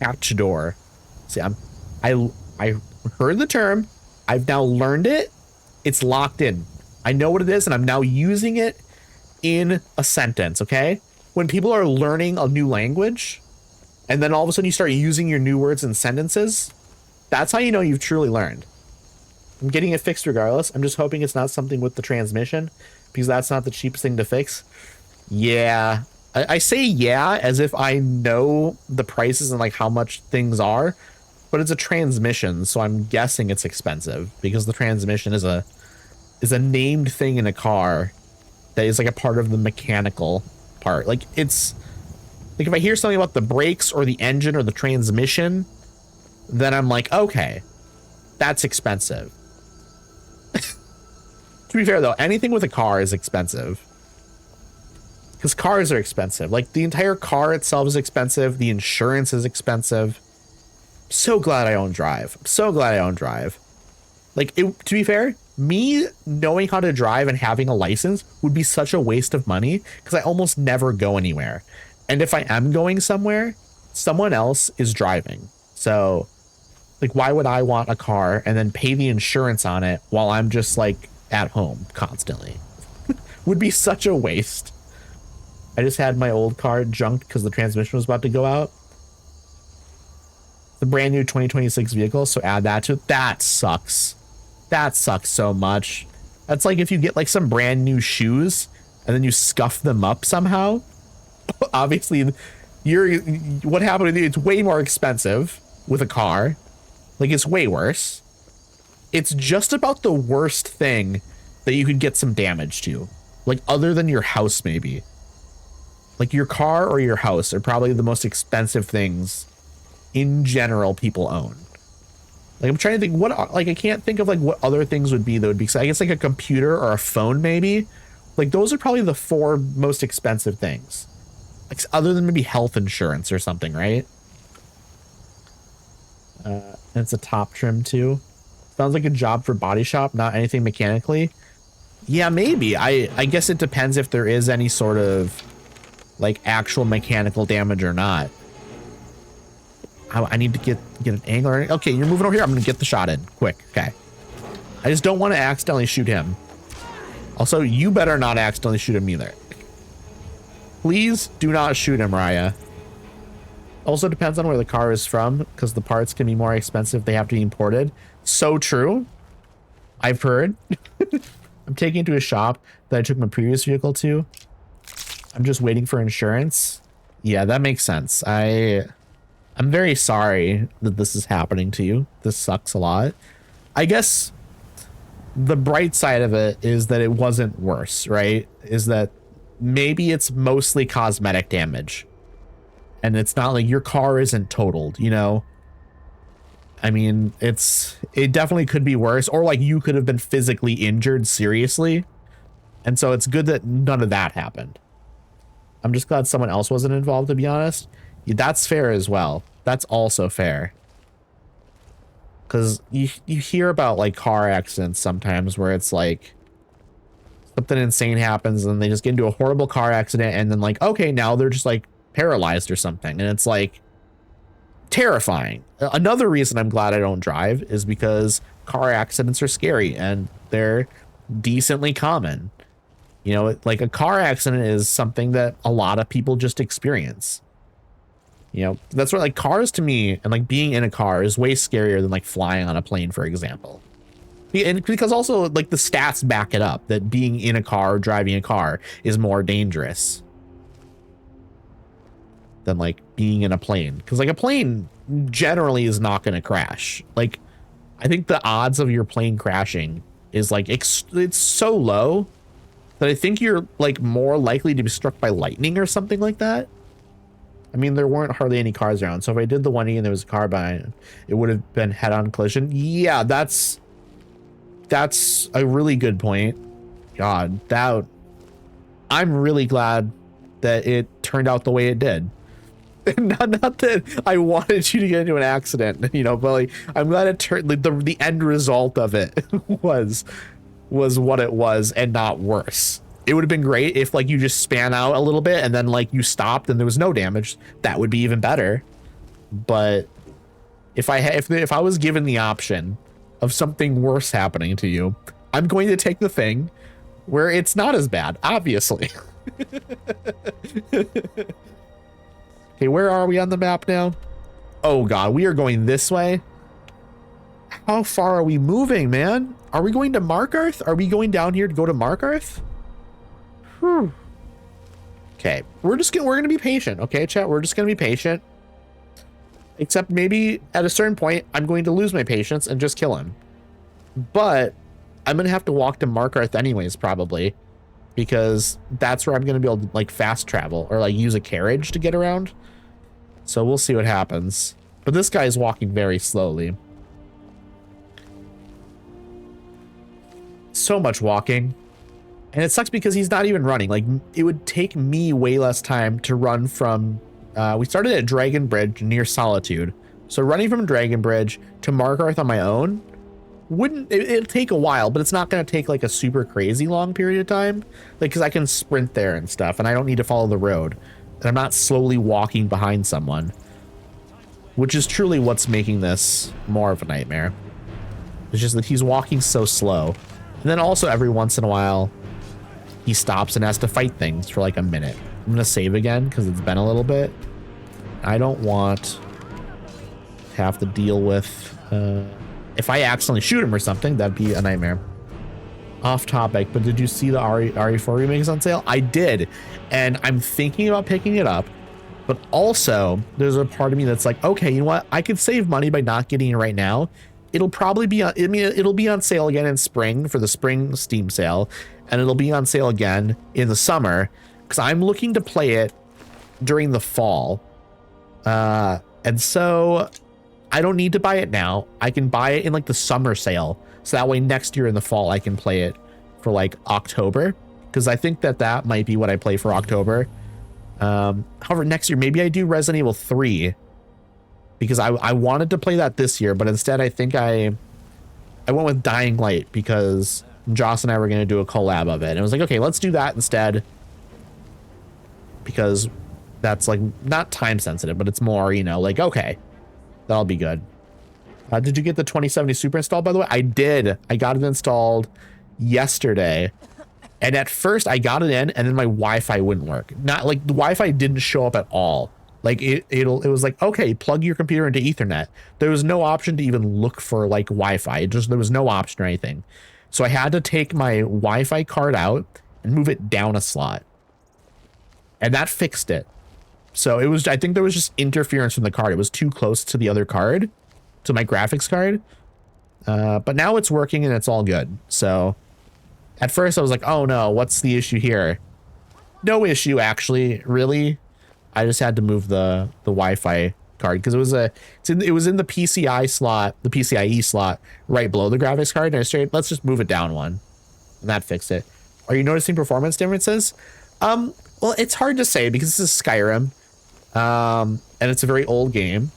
hatch door. See, I heard the term. I've now learned it. It's locked in. I know what it is, and I'm now using it in a sentence, okay? When people are learning a new language, and then all of a sudden you start using your new words in sentences, that's how you know you've truly learned. I'm getting it fixed regardless. I'm just hoping it's not something with the transmission, because that's not the cheapest thing to fix. Yeah. I say yeah as if I know the prices and like how much things are, but it's a transmission, so I'm guessing it's expensive, because the transmission is a named thing in a car that is like a part of the mechanical part. Like, it's Like if I hear something about the brakes or the engine or the transmission, then I'm like, okay, that's expensive. To be fair though, anything with a car is expensive. Because cars are expensive. Like the entire car itself is expensive. The insurance is expensive. So glad I own Drive. I'm so glad I own Drive. Like, to be fair, me knowing how to drive and having a license would be such a waste of money because I almost never go anywhere. And if I am going somewhere, someone else is driving. So, like, why would I want a car and then pay the insurance on it while I'm just, like, at home constantly? Would be such a waste. I just had my old car junked because the transmission was about to go out. The brand new 2026 vehicle, so add that to it. That sucks. That sucks so much. That's like if you get like some brand new shoes and then you scuff them up somehow. Obviously, what happened with you, it's way more expensive with a car. Like it's way worse. It's just about the worst thing that you could get some damage to. Like other than your house, maybe. Like your car or your house are probably the most expensive things in general people own. Like I'm trying to think what, like I can't think of like what other things would be that would be, I guess like a computer or a phone maybe. Like those are probably the 4 most expensive things. Like other than maybe health insurance or something, right? And it's a top trim too. Sounds like a job for body shop, not anything mechanically. Yeah, maybe. I guess it depends if there is any sort of like actual mechanical damage or not. I need to get an angle. Okay, you're moving over here. I'm gonna get the shot in quick. Okay. I just don't want to accidentally shoot him. Also, you better not accidentally shoot him either. Please do not shoot him, Raya. Also depends on where the car is from, because the parts can be more expensive if they have to be imported. So true. I've heard. I'm taking it to a shop that I took my previous vehicle to. I'm just waiting for insurance. Yeah, that makes sense. I'm very sorry that this is happening to you. This sucks a lot. I guess the bright side of it is that it wasn't worse, right? Is that maybe it's mostly cosmetic damage. And it's not like your car isn't totaled, you know? I mean, it definitely could be worse, or like you could have been physically injured seriously. And so it's good that none of that happened. I'm just glad someone else wasn't involved, to be honest. Yeah, that's fair as well. That's also fair. Because you hear about like car accidents sometimes where it's like something insane happens and they just get into a horrible car accident and then like, okay, now they're just like paralyzed or something. And it's like terrifying. Another reason I'm glad I don't drive is because car accidents are scary and they're decently common. You know, like a car accident is something that a lot of people just experience. You know, that's what like cars to me and like being in a car is way scarier than like flying on a plane, for example. And because also like the stats back it up that being in a car, driving a car is more dangerous than like being in a plane. Because like a plane generally is not going to crash. Like I think the odds of your plane crashing is like it's so low that I think you're like more likely to be struck by lightning or something like that. I mean, there weren't hardly any cars around. So if I did the 180 and there was a car behind, it would have been head-on collision. Yeah, that's a really good point. God, I'm really glad that it turned out the way it did. not that I wanted you to get into an accident, you know, but like I'm glad it turned like the end result of it was what it was and not worse. It would have been great if like you just span out a little bit and then like you stopped and there was no damage. That would be even better. But if I was given the option of something worse happening to you, I'm going to take the thing where it's not as bad, obviously. Okay, where are we on the map now? Oh God, we are going this way. How far are we moving, man? Are we going to Markarth? Are we going down here to go to Markarth? Okay, we're gonna be patient, okay, chat? We're just gonna be patient. Except maybe at a certain point, I'm going to lose my patience and just kill him. But I'm gonna have to walk to Markarth anyways, probably. because that's where I'm going to be able to like fast travel or like use a carriage to get around. So we'll see what happens. But this guy is walking very slowly. So much walking. And it sucks because he's not even running. Like, it would take me way less time to run from... we started at Dragon Bridge near Solitude. So running from Dragon Bridge to Markarth on my own wouldn't... It'll take a while, but it's not going to take, like, a super crazy long period of time. Like, because I can sprint there and stuff, and I don't need to follow the road. And I'm not slowly walking behind someone. Which is truly what's making this more of a nightmare. It's just that he's walking so slow. And then also every once in a while... he stops and has to fight things for like a minute. I'm gonna save again because it's been a little bit. I don't want to have to deal with if I accidentally shoot him or something, that'd be a nightmare. Off topic, but did you see the RE4 remake is on sale? I did, and I'm thinking about picking it up, but also there's a part of me that's like, okay, you know what, I could save money by not getting it right now. It'll probably be on, I mean, it'll be on sale again in spring for the spring Steam sale, and it'll be on sale again in the summer because I'm looking to play it during the fall. And so I don't need to buy it now. I can buy it in like the summer sale. So that way next year in the fall, I can play it for like October, because I think that that might be what I play for October. However, next year, maybe I do Resident Evil 3 because I wanted to play that this year, but instead I think I went with Dying Light because Joss and I were going to do a collab of it. And I was like, okay, let's do that instead, because that's like not time sensitive, but it's more, you know, like, okay, that'll be good. Did you get the 2070 Super installed, by the way? I did. I got it installed yesterday. And at first I got it in and then my Wi-Fi wouldn't work. Not like the Wi-Fi didn't show up at all. Like it was like, okay, plug your computer into Ethernet. There was no option to even look for like Wi-Fi. There was no option or anything. So I had to take my Wi-Fi card out and move it down a slot. And that fixed it. So it was, I think there was just interference from the card. It was too close to the other card, to my graphics card. But now it's working and it's all good. So at first I was like, oh no, what's the issue here? No issue, actually, really. I just had to move the Wi-Fi card because it was in the PCI slot, the PCIe slot right below the graphics card. And I said, let's just move it down one, and that fixed it. Are you noticing performance differences? Well, it's hard to say because this is Skyrim, and it's a very old game.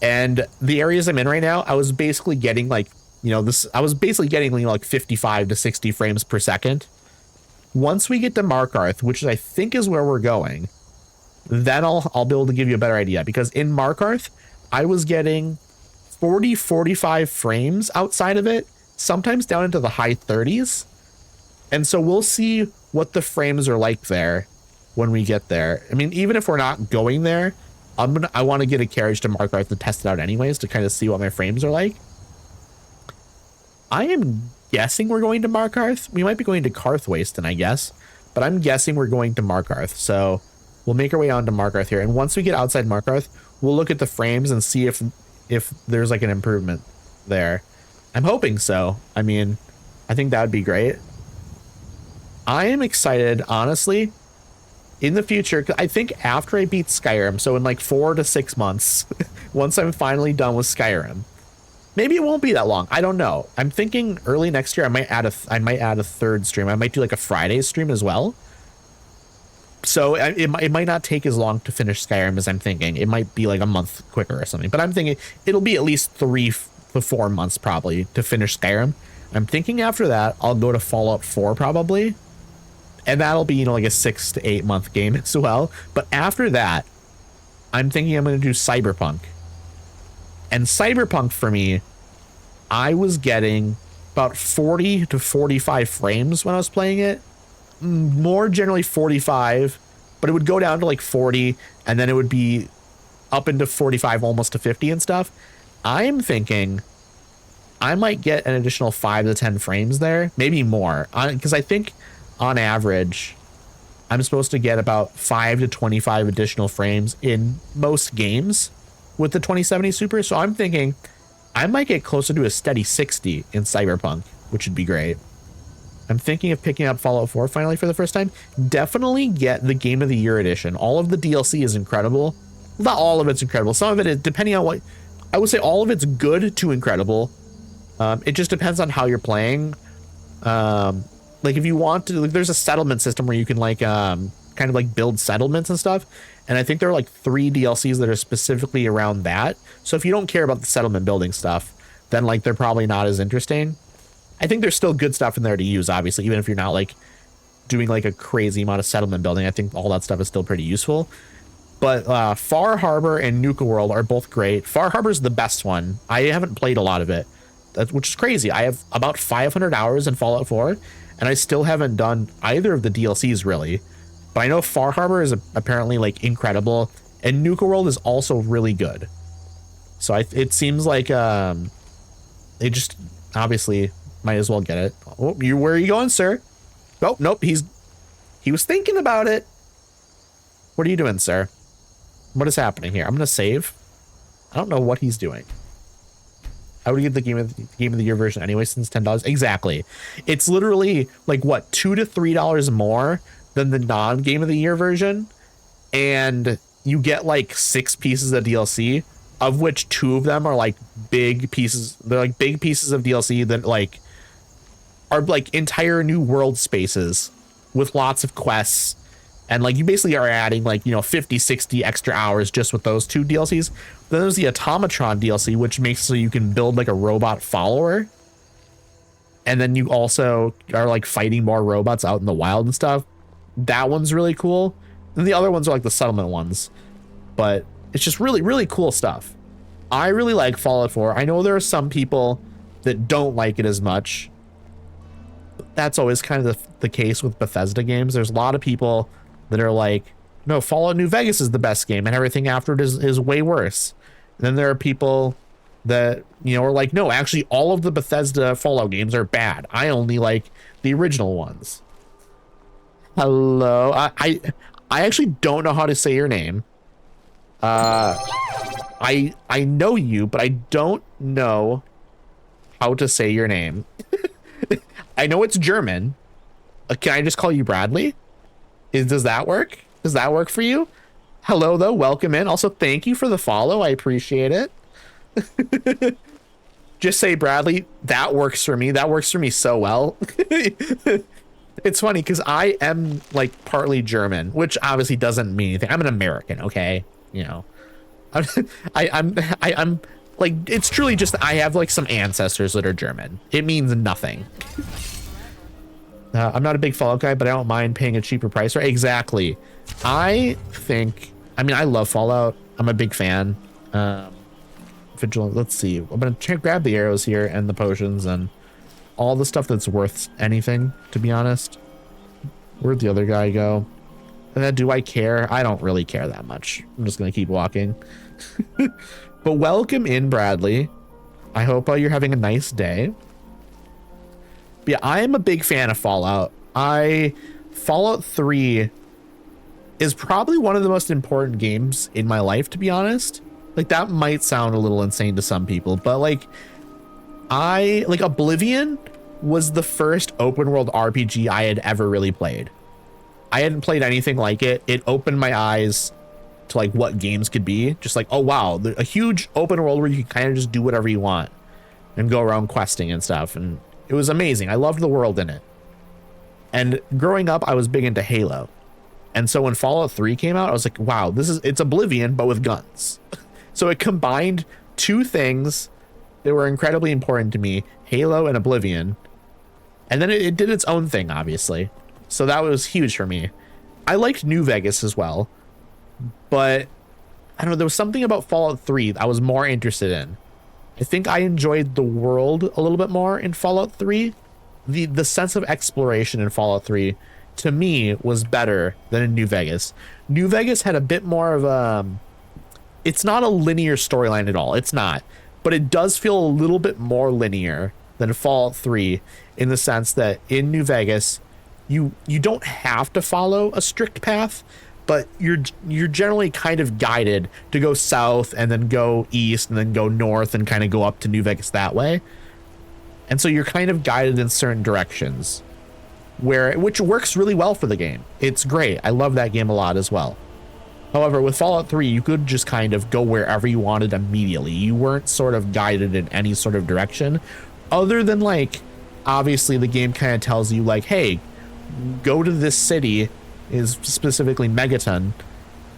And the areas I'm in right now, I was basically getting like, you know, I was basically getting, you know, like 55 to 60 frames per second. Once we get to Markarth, which I think is where we're going, then I'll be able to give you a better idea, because in Markarth, I was getting 40, 45 frames outside of it, sometimes down into the high 30s. And so we'll see what the frames are like there when we get there. I mean, even if we're not going there, I want to get a carriage to Markarth to test it out anyways, to kind of see what my frames are like. I am guessing we're going to Markarth. We might be going to Karthwasten, I guess, but I'm guessing we're going to Markarth. So we'll make our way on to Markarth here. And once we get outside Markarth, we'll look at the frames and see if there's like an improvement there. I'm hoping so. I mean, I think that would be great. I am excited, honestly, in the future. I think after I beat Skyrim, so in like 4 to 6 months, once I'm finally done with Skyrim, maybe it won't be that long. I don't know. I'm thinking early next year I might add a third stream. I might do like a Friday stream as well. So it might not take as long to finish Skyrim as I'm thinking. It might be like a month quicker or something. But I'm thinking it'll be at least 3 to 4 months probably to finish Skyrim. I'm thinking after that I'll go to Fallout 4 probably. And that'll be, you know, like a 6 to 8 month game as well. But after that, I'm thinking I'm going to do Cyberpunk. And Cyberpunk for me, I was getting about 40 to 45 frames when I was playing it. More generally 45, but it would go down to like 40, and then it would be up into 45, almost to 50 and stuff. I'm thinking I might get an additional 5 to 10 frames there, maybe more, because I think on average, I'm supposed to get about 5 to 25 additional frames in most games with the 2070 Super. So I'm thinking I might get closer to a steady 60 in Cyberpunk, which would be great. I'm thinking of picking up Fallout 4 finally for the first time. Definitely get the Game of the Year edition. All of the DLC is incredible. Not all of it's incredible. Some of it is, depending on what, I would say all of it's good to incredible. It just depends on how you're playing. Like if you want to, like, there's a settlement system where you can like kind of like build settlements and stuff. And I think there are like 3 DLCs that are specifically around that. So if you don't care about the settlement building stuff, then like they're probably not as interesting. I think there's still good stuff in there to use, obviously, even if you're not like doing like a crazy amount of settlement building. I think all that stuff is still pretty useful. But Far Harbor and Nuka World are both great. Far Harbor is the best one. I haven't played a lot of it, which is crazy. I have about 500 hours in Fallout 4, and I still haven't done either of the DLCs really. But I know Far Harbor is apparently like incredible, and Nuka World is also really good. So it seems like they just obviously might as well get it. Oh, where are you going, sir? Oh, nope. He was thinking about it. What are you doing, sir? What is happening here? I'm going to save. I don't know what he's doing. I would get the Game of the Year version anyway, since $10. Exactly. It's literally like what, $2 to $3 more than the non-Game of the Year version. And you get like 6 pieces of DLC, of which 2 of them are like big pieces. They're like big pieces of DLC that like are like entire new world spaces with lots of quests. And like you basically are adding like, you know, 50, 60 extra hours just with those 2 DLCs. Then there's the Automatron DLC, which makes so you can build like a robot follower. And then you also are like fighting more robots out in the wild and stuff. That one's really cool. And the other ones are like the settlement ones. But it's just really, really cool stuff. I really like Fallout 4. I know there are some people that don't like it as much. That's always kind of the case with Bethesda games. There's a lot of people that are like, no, Fallout New Vegas is the best game and everything after it is way worse. And then there are people that, you know, are like, no, actually all of the Bethesda Fallout games are bad. I only like the original ones. Hello. I actually don't know how to say your name. I know you, but I don't know how to say your name. I know it's German. Can I just call you Bradley? Does that work? Does that work for you? Hello, though. Welcome in. Also, thank you for the follow. I appreciate it. Just say Bradley. That works for me. That works for me so well. It's funny because I am like partly German, which obviously doesn't mean anything. I'm an American, okay? You know, I'm like, it's truly just I have like some ancestors that are German. It means nothing. I'm not a big Fallout guy, but I don't mind paying a cheaper price. Right? Exactly. I mean, I love Fallout. I'm a big fan. Vigilant. Let's see. I'm gonna grab the arrows here and the potions and all the stuff that's worth anything, to be honest. Where'd the other guy go? And then, do I care? I don't really care that much. I'm just gonna keep walking. But welcome in, Bradley. I hope you're having a nice day. But yeah, I am a big fan of Fallout. Fallout 3 is probably one of the most important games in my life, to be honest. Like, that might sound a little insane to some people, but like Oblivion was the first open world RPG I had ever really played. I hadn't played anything like it. It opened my eyes to like what games could be. Just like, oh wow, a huge open world where you can kind of just do whatever you want and go around questing and stuff. And it was amazing. I loved the world in it. And growing up, I was big into Halo. And so when Fallout 3 came out, I was like, wow, it's Oblivion, but with guns. So it combined 2 things that were incredibly important to me, Halo and Oblivion. And then it did its own thing, obviously. So that was huge for me. I liked New Vegas as well, but I don't know, there was something about Fallout 3 I was more interested in. I think I enjoyed the world a little bit more in Fallout 3. The sense of exploration in Fallout 3 to me was better than in New Vegas. New Vegas had a bit more of it's not a linear storyline at all. It's not, but it does feel a little bit more linear than Fallout 3 in the sense that in New Vegas, you don't have to follow a strict path, but you're generally kind of guided to go south and then go east and then go north and kind of go up to New Vegas that way. And so you're kind of guided in certain directions. which works really well for the game. It's great. I love that game a lot as well. However, with Fallout 3, you could just kind of go wherever you wanted immediately. You weren't sort of guided in any sort of direction other than, like, obviously the game kind of tells you, like, hey, go to this city, is specifically Megaton,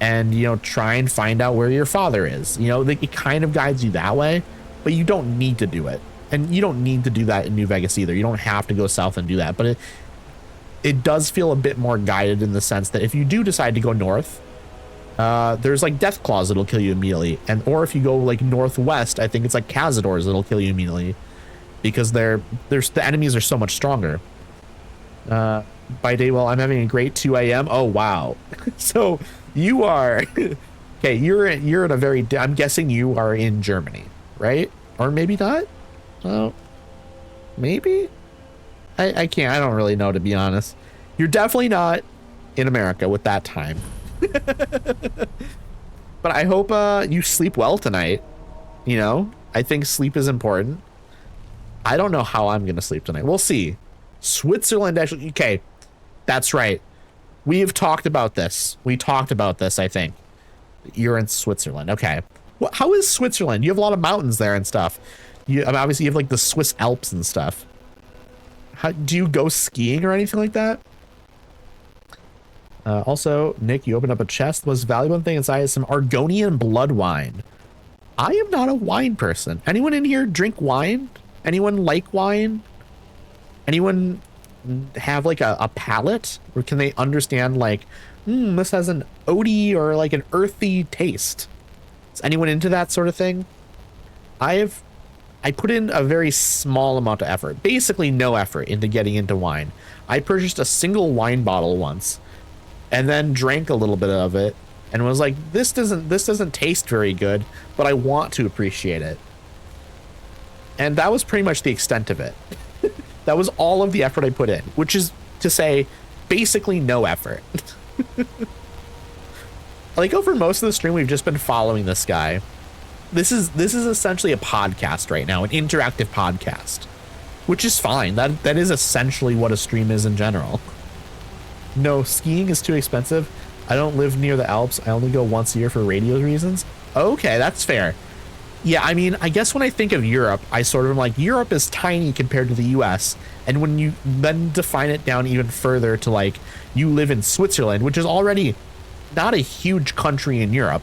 and, you know, try and find out where your father is. You know, it kind of guides you that way, but you don't need to do it. And you don't need to do that in New Vegas either. You don't have to go south and do that, but it does feel a bit more guided in the sense that if you do decide to go north, there's like death claws that'll kill you immediately, or if you go like northwest, I think it's like cazadors that'll kill you immediately because the enemies are so much stronger. By day, well, I'm having a great 2 a.m. Oh wow. So you are okay. You're in a very. I'm guessing you are in Germany, right? Or maybe not. Oh, maybe. I can't. I don't really know, to be honest. You're definitely not in America with that time. But I hope you sleep well tonight. You know, I think sleep is important. I don't know how I'm gonna sleep tonight. We'll see. Switzerland, actually. Okay, that's right. We have talked about this. We talked about this, I think. You're in Switzerland. Okay. Well, how is Switzerland? You have a lot of mountains there and stuff. I mean, obviously you have like the Swiss Alps and stuff. How do you go skiing or anything like that? Also, Nick, you opened up a chest. The most valuable thing inside is some Argonian blood wine. I am not a wine person. Anyone in here drink wine? Anyone like wine? Anyone have like a palate? Or can they understand like, this has an oaty or like an earthy taste? Is anyone into that sort of thing? I put in a very small amount of effort, basically no effort into getting into wine. I purchased a single wine bottle once and then drank a little bit of it and was like, this doesn't taste very good, but I want to appreciate it. And that was pretty much the extent of it. That was all of the effort I put in, which is to say basically no effort. Like over most of the stream, we've just been following this guy. This is essentially a podcast right now, an interactive podcast, which is fine. That is essentially what a stream is in general. No, skiing is too expensive. I don't live near the Alps. I only go once a year for radio reasons. Okay, that's fair. Yeah, I mean, I guess when I think of Europe, I sort of am like, Europe is tiny compared to the US. And when you then define it down even further to like, you live in Switzerland, which is already not a huge country in Europe.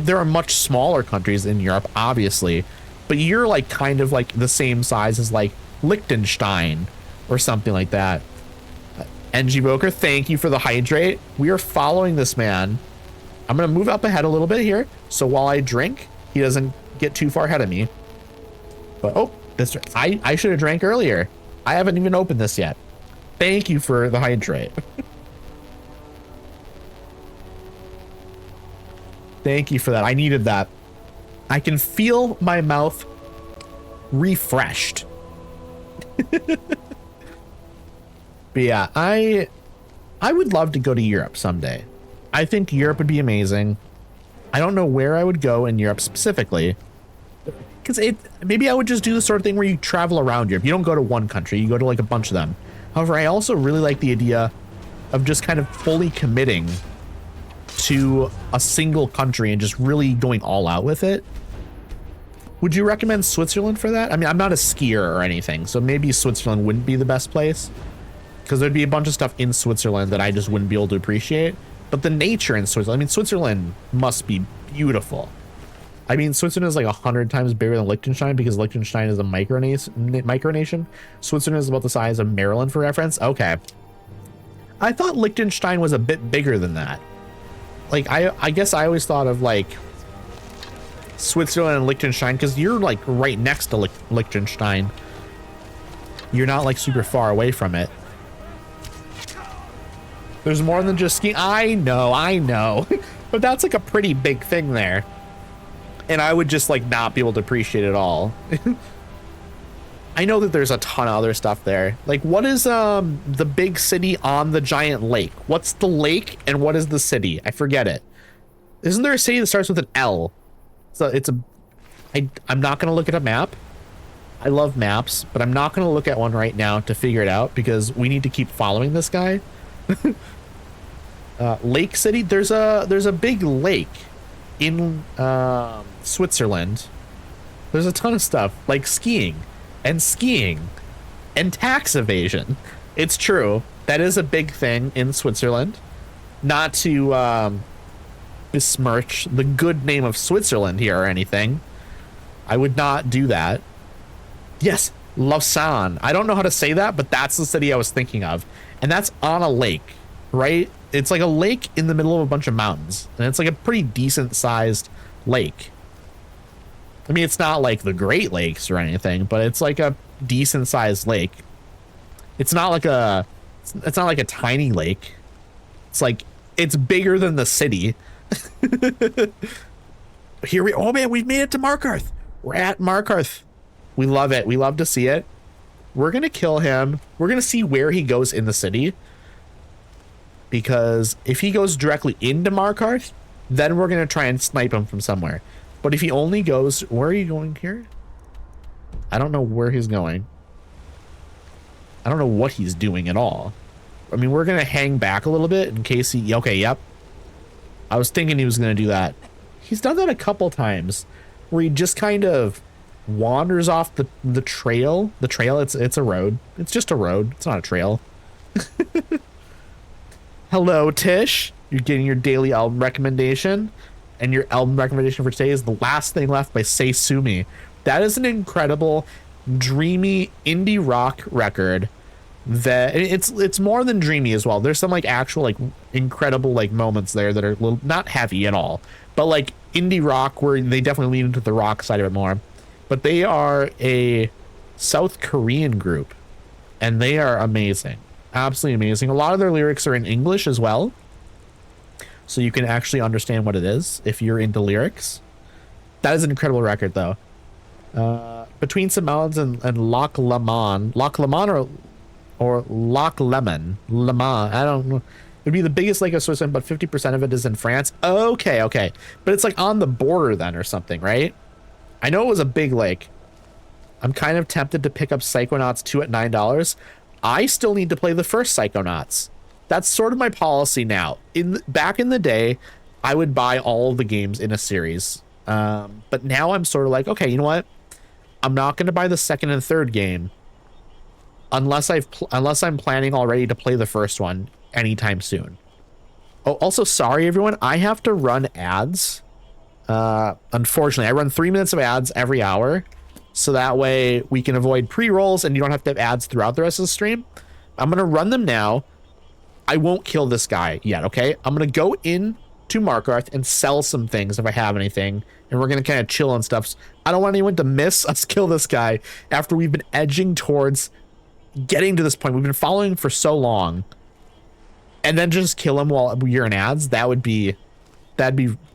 There are much smaller countries in Europe, obviously, but you're like kind of like the same size as like Liechtenstein or something like that. NG Boker, thank you for the hydrate. We are following this man. I'm going to move up ahead a little bit here. So while I drink, he doesn't get too far ahead of me. But, oh, I should have drank earlier. I haven't even opened this yet. Thank you for the hydrate. Thank you for that. I needed that. I can feel my mouth refreshed. But yeah, I would love to go to Europe someday. I think Europe would be amazing. I don't know where I would go in Europe specifically, because maybe I would just do the sort of thing where you travel around Europe. You don't go to one country, you go to like a bunch of them. However, I also really like the idea of just kind of fully committing to a single country and just really going all out with it. Would you recommend Switzerland for that? I mean, I'm not a skier or anything, so maybe Switzerland wouldn't be the best place, because there'd be a bunch of stuff in Switzerland that I just wouldn't be able to appreciate. But the nature in Switzerland, I mean, Switzerland must be beautiful. I mean, Switzerland is like 100 times bigger than Liechtenstein because Liechtenstein is a micronation. Switzerland is about the size of Maryland, for reference. Okay. I thought Liechtenstein was a bit bigger than that. Like, I guess I always thought of like Switzerland and Liechtenstein because you're like right next to Liechtenstein. You're not like super far away from it. There's more than just skiing. I know. But that's like a pretty big thing there. And I would just like not be able to appreciate it all. I know that there's a ton of other stuff there. Like, what is the big city on the giant lake? What's the lake and what is the city? I forget it. Isn't there a city that starts with an L? So I'm not gonna look at a map. I love maps, but I'm not going to look at one right now to figure it out because we need to keep following this guy. Lake City. There's a big lake in Switzerland. There's a ton of stuff like skiing and tax evasion. It's true. That is a big thing in Switzerland. Not to besmirch the good name of Switzerland here or anything. I would not do that. Yes, Lausanne. I don't know how to say that, but that's the city I was thinking of. And that's on a lake, right? It's like a lake in the middle of a bunch of mountains. And it's like a pretty decent sized lake. I mean, it's not like the Great Lakes or anything, but it's like a decent sized lake. It's not like a tiny lake. It's like, it's bigger than the city. Oh man, we've made it to Markarth. We're at Markarth. We love it. We love to see it. We're going to kill him. We're going to see where he goes in the city. Because if he goes directly into Markarth, then we're going to try and snipe him from somewhere. But if he only goes... Where are you going here? I don't know where he's going. I don't know what he's doing at all. I mean, we're going to hang back a little bit in case he... Okay, yep. I was thinking he was going to do that. He's done that a couple times where he just kind of wanders off the trail. The trail, it's a road. It's just a road. It's not a trail. Hello, Tish. You're getting your daily album recommendation. And your album recommendation for today is The Last Thing Left by Say Sumi. That is an incredible, dreamy indie rock record. That it's more than dreamy as well. There's some like actual like incredible like moments there that are a little, not heavy at all, but like indie rock where they definitely lean into the rock side of it more. But they are a South Korean group and they are amazing. Absolutely amazing. A lot of their lyrics are in English as well. So you can actually understand what it is if you're into lyrics. That is an incredible record though. Between Some Mountains and Loch Lomond or Loch Lemon. I don't know. It'd be the biggest lake of Switzerland, but 50% of it is in France. Okay. But it's like on the border then or something, right? I know it was a big lake. I'm kind of tempted to pick up Psychonauts 2 at $9. I still need to play the first Psychonauts. That's sort of my policy now. Back in the day, I would buy all of the games in a series. But now I'm sort of like, okay, you know what? I'm not going to buy the second and third game unless I'm planning already to play the first one anytime soon. Oh, also, sorry everyone, I have to run ads. Unfortunately, I run 3 minutes of ads every hour, so that way we can avoid pre-rolls and you don't have to have ads throughout the rest of the stream. I'm gonna run them now. I won't kill this guy yet, okay? I'm gonna go in to Markarth and sell some things if I have anything, and we're gonna kind of chill and stuff. I don't want anyone to miss us kill this guy after we've been edging towards getting to this point. We've been following for so long, and then just kill him while you're in ads. That'd be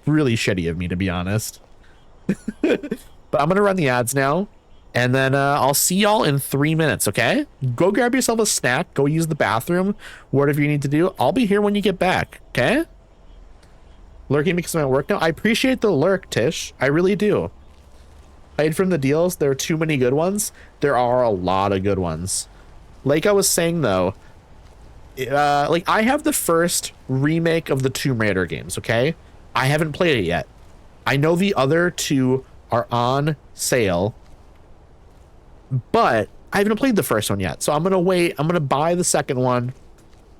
really shitty of me, to be honest. But I'm gonna run the ads now, and then I'll see y'all in 3 minutes, okay? Go grab yourself a snack, go use the bathroom, whatever you need to do. I'll be here when you get back, okay? Lurking because I'm at work now. I appreciate the lurk, Tish. I really do. Hide from the deals. There are too many good ones. There are a lot of good ones. Like I was saying, though, like I have the first remake of the Tomb Raider games, okay? I haven't played it yet. I know the other two are on sale, but I haven't played the first one yet. So I'm going to wait. I'm going to buy the second one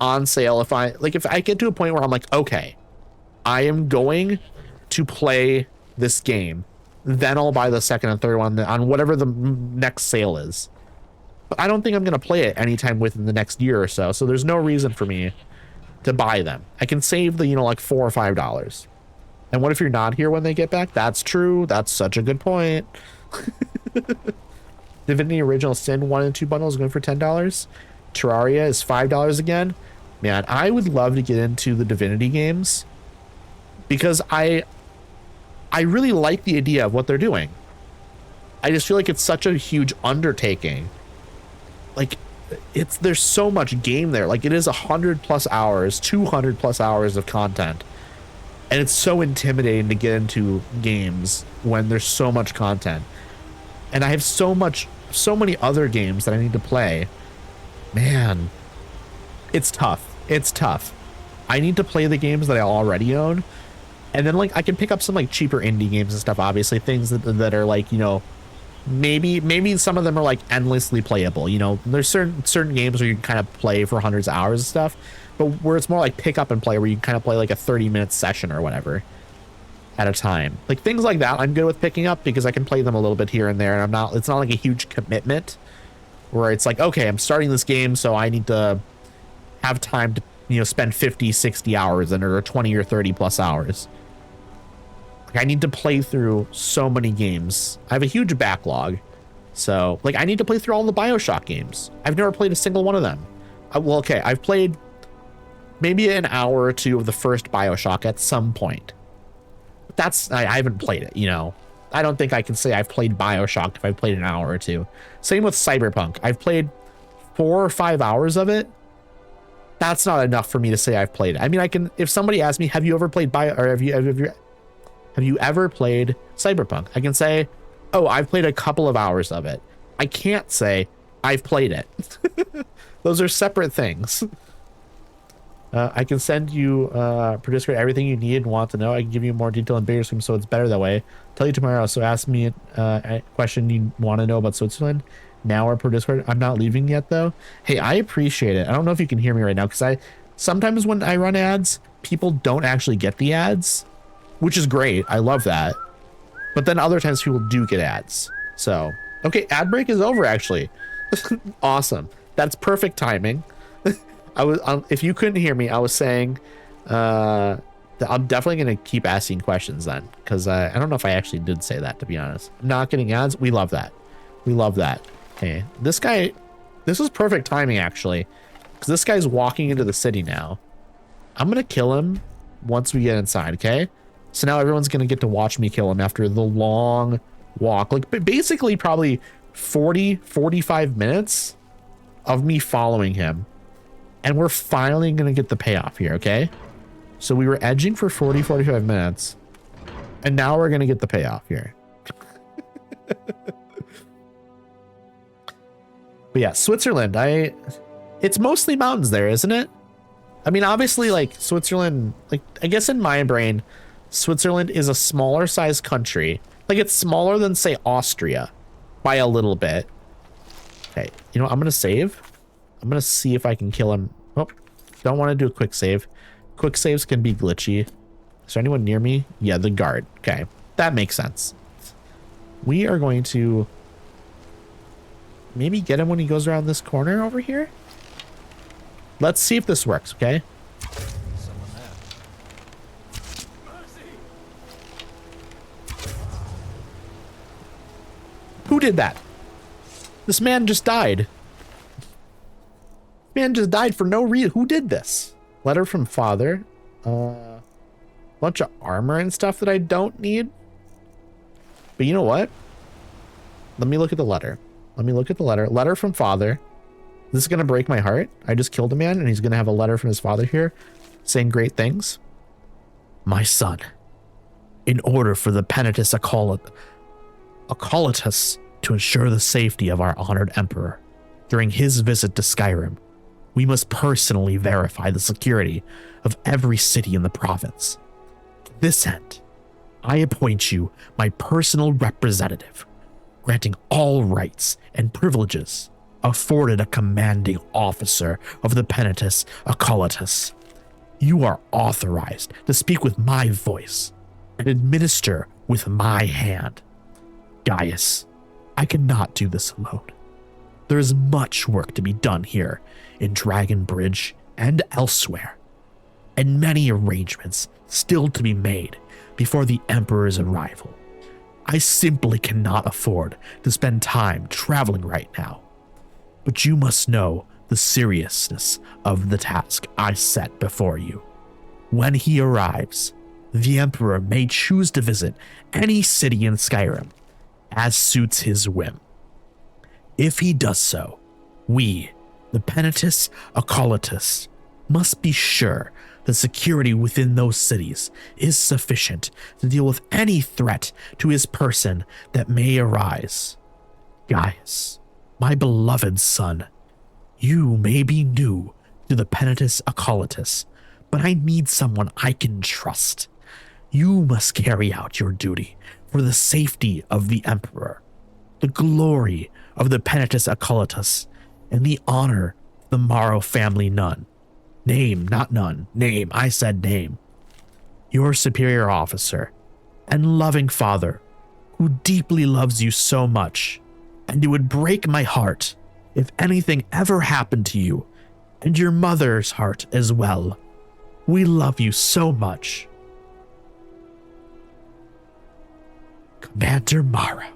on sale. If I get to a point where I'm like, okay, I am going to play this game, then I'll buy the second and third one on whatever the next sale is. But I don't think I'm going to play it anytime within the next year or so. So there's no reason for me to buy them. I can save the, like $4 or $5. And what if you're not here when they get back? That's true. That's such a good point. Divinity Original Sin 1 and 2 bundles going for $10. Terraria is $5 again. Man, I would love to get into the Divinity games because I really like the idea of what they're doing. I just feel like it's such a huge undertaking. Like there's so much game there. Like it is 100+ hours, 200+ hours of content. And it's so intimidating to get into games when there's so much content. And I have so much so many other games that I need to play. Man, it's tough. It's tough. I need to play the games that I already own. And then like I can pick up some like cheaper indie games and stuff, obviously things that are like, you know, maybe some of them are like endlessly playable. You know, there's certain games where you can kind of play for hundreds of hours and stuff, but where it's more like pick up and play, where you can kind of play like a 30-minute session or whatever at a time. Like things like that I'm good with picking up because I can play them a little bit here and there, and it's not like a huge commitment where it's like, okay, I'm starting this game, so I need to have time to, you know, spend 50, 60 hours in it, or 20 or 30 plus hours. Like I need to play through so many games. I have a huge backlog. So like I need to play through all the BioShock games. I've never played a single one of them. Well, okay, I've played maybe an hour or two of the first BioShock at some point. I haven't played it, you know. I don't think I can say I've played BioShock if I've played an hour or two. Same with Cyberpunk. I've played 4 or 5 hours of it. That's not enough for me to say I've played it. I mean, I can, if somebody asks me, have you ever played have you ever played Cyberpunk? I can say, oh, I've played a couple of hours of it. I can't say I've played it. Those are separate things. I can send you per Discord everything you need and want to know. I can give you more detail and bigger swim, so it's better that way. Tell you tomorrow. So ask me a question you want to know about Switzerland now or per Discord. I'm not leaving yet though. Hey, I appreciate it. I don't know if you can hear me right now because sometimes when I run ads, people don't actually get the ads, which is great. I love that. But then other times people do get ads. So, okay, ad break is over actually. Awesome. That's perfect timing. I was, if you couldn't hear me, I was saying, that I'm definitely going to keep asking questions then. Cause I don't know if I actually did say that, to be honest. I'm not getting ads. We love that. We love that. Okay. This was perfect timing actually. Cause this guy's walking into the city now. I'm going to kill him once we get inside. Okay. So now everyone's going to get to watch me kill him after the long walk. Like basically probably 45 minutes of me following him. And we're finally going to get the payoff here, okay? So we were edging for 45 minutes. And now we're going to get the payoff here. But yeah, Switzerland, it's mostly mountains there, isn't it? I mean, obviously, like, Switzerland, like, I guess in my brain, Switzerland is a smaller size country. Like, it's smaller than, say, Austria by a little bit. Okay, you know, I'm going to save. I'm going to see if I can kill him. Oh, don't want to do a quick save. Quick saves can be glitchy. Is there anyone near me? Yeah, the guard. Okay, that makes sense. We are going to maybe get him when he goes around this corner over here. Let's see if this works, okay? Who did that? This man just died. Man just died for no reason. Who did this? Letter from father. Bunch of armor and stuff that I don't need. But you know what? Let me look at the letter. Let me look at the letter. Letter from father. This is going to break my heart. I just killed a man and he's going to have a letter from his father here saying great things. My son, in order for the Penitus Acolytus to ensure the safety of our honored emperor during his visit to Skyrim, we must personally verify the security of every city in the province. To this end, I appoint you my personal representative, granting all rights and privileges afforded a commanding officer of the Penitus Acolytus. You are authorized to speak with my voice and administer with my hand. Gaius, I cannot do this alone. There is much work to be done here in Dragon Bridge and elsewhere, and many arrangements still to be made before the Emperor's arrival. I simply cannot afford to spend time traveling right now, but you must know the seriousness of the task I set before you. When he arrives, the Emperor may choose to visit any city in Skyrim as suits his whim. If he does so, we, the Penitus Acolytus, must be sure the security within those cities is sufficient to deal with any threat to his person that may arise. Gaius, My beloved son, you may be new to the Penitus Occultus, but I need someone I can trust. You must carry out your duty for the safety of the Emperor, the glory of the Penitus Occultus, and the honor of the Morrow family nun. Name, not nun. Name, I said name. Your superior officer and loving father, who deeply loves you so much, and it would break my heart if anything ever happened to you, and your mother's heart as well. We love you so much. Commander Morrow,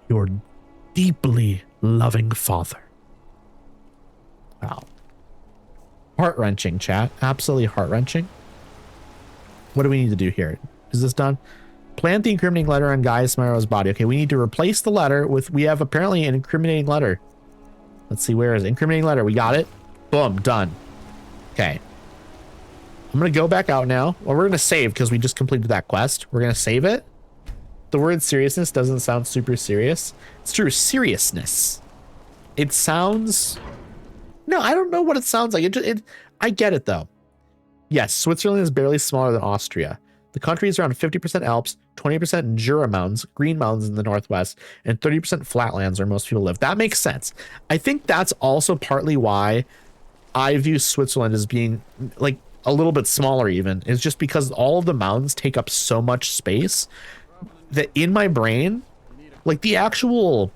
your deeply loving father. Wow. Heart-wrenching, chat. Absolutely heart-wrenching. What do we need to do here? Is this done? Plant the incriminating letter on Gaius Morrow's body. Okay, we need to replace the letter with, we have apparently an incriminating letter. Let's see, where is it? Incriminating letter. We got it. Boom, done. Okay. I'm going to go back out now. Well, we're going to save because we just completed that quest. We're going to save it. The word seriousness doesn't sound super serious. It's true, seriousness. It sounds... No, I don't know what it sounds like. I get it, though. Yes, Switzerland is barely smaller than Austria. The country is around 50% Alps, 20% Jura Mountains, Green Mountains in the northwest, and 30% flatlands where most people live. That makes sense. I think that's also partly why I view Switzerland as being like a little bit smaller even. It's just because all of the mountains take up so much space that in my brain, like the actual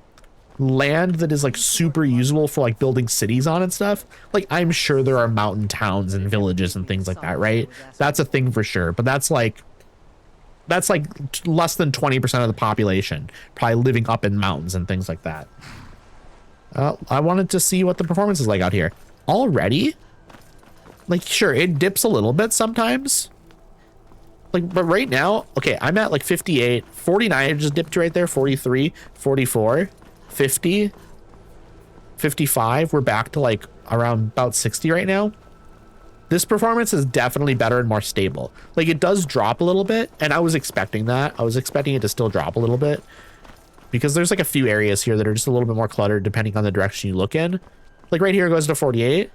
land that is like super usable for like building cities on and stuff, like I'm sure there are mountain towns and villages and things like that, right? That's a thing for sure, but that's like less than 20% of the population probably living up in mountains and things like that. I wanted to see what the performance is like out here already. Like, sure, it dips a little bit sometimes, like, but right now, okay, I'm at like 58, 49, it just dipped right there, 43, 44, 50, 55. We're back to like around about 60 right now. This performance is definitely better and more stable. Like, it does drop a little bit, and I was expecting that. I was expecting it to still drop a little bit because there's like a few areas here that are just a little bit more cluttered depending on the direction you look in. Like right here it goes to 48,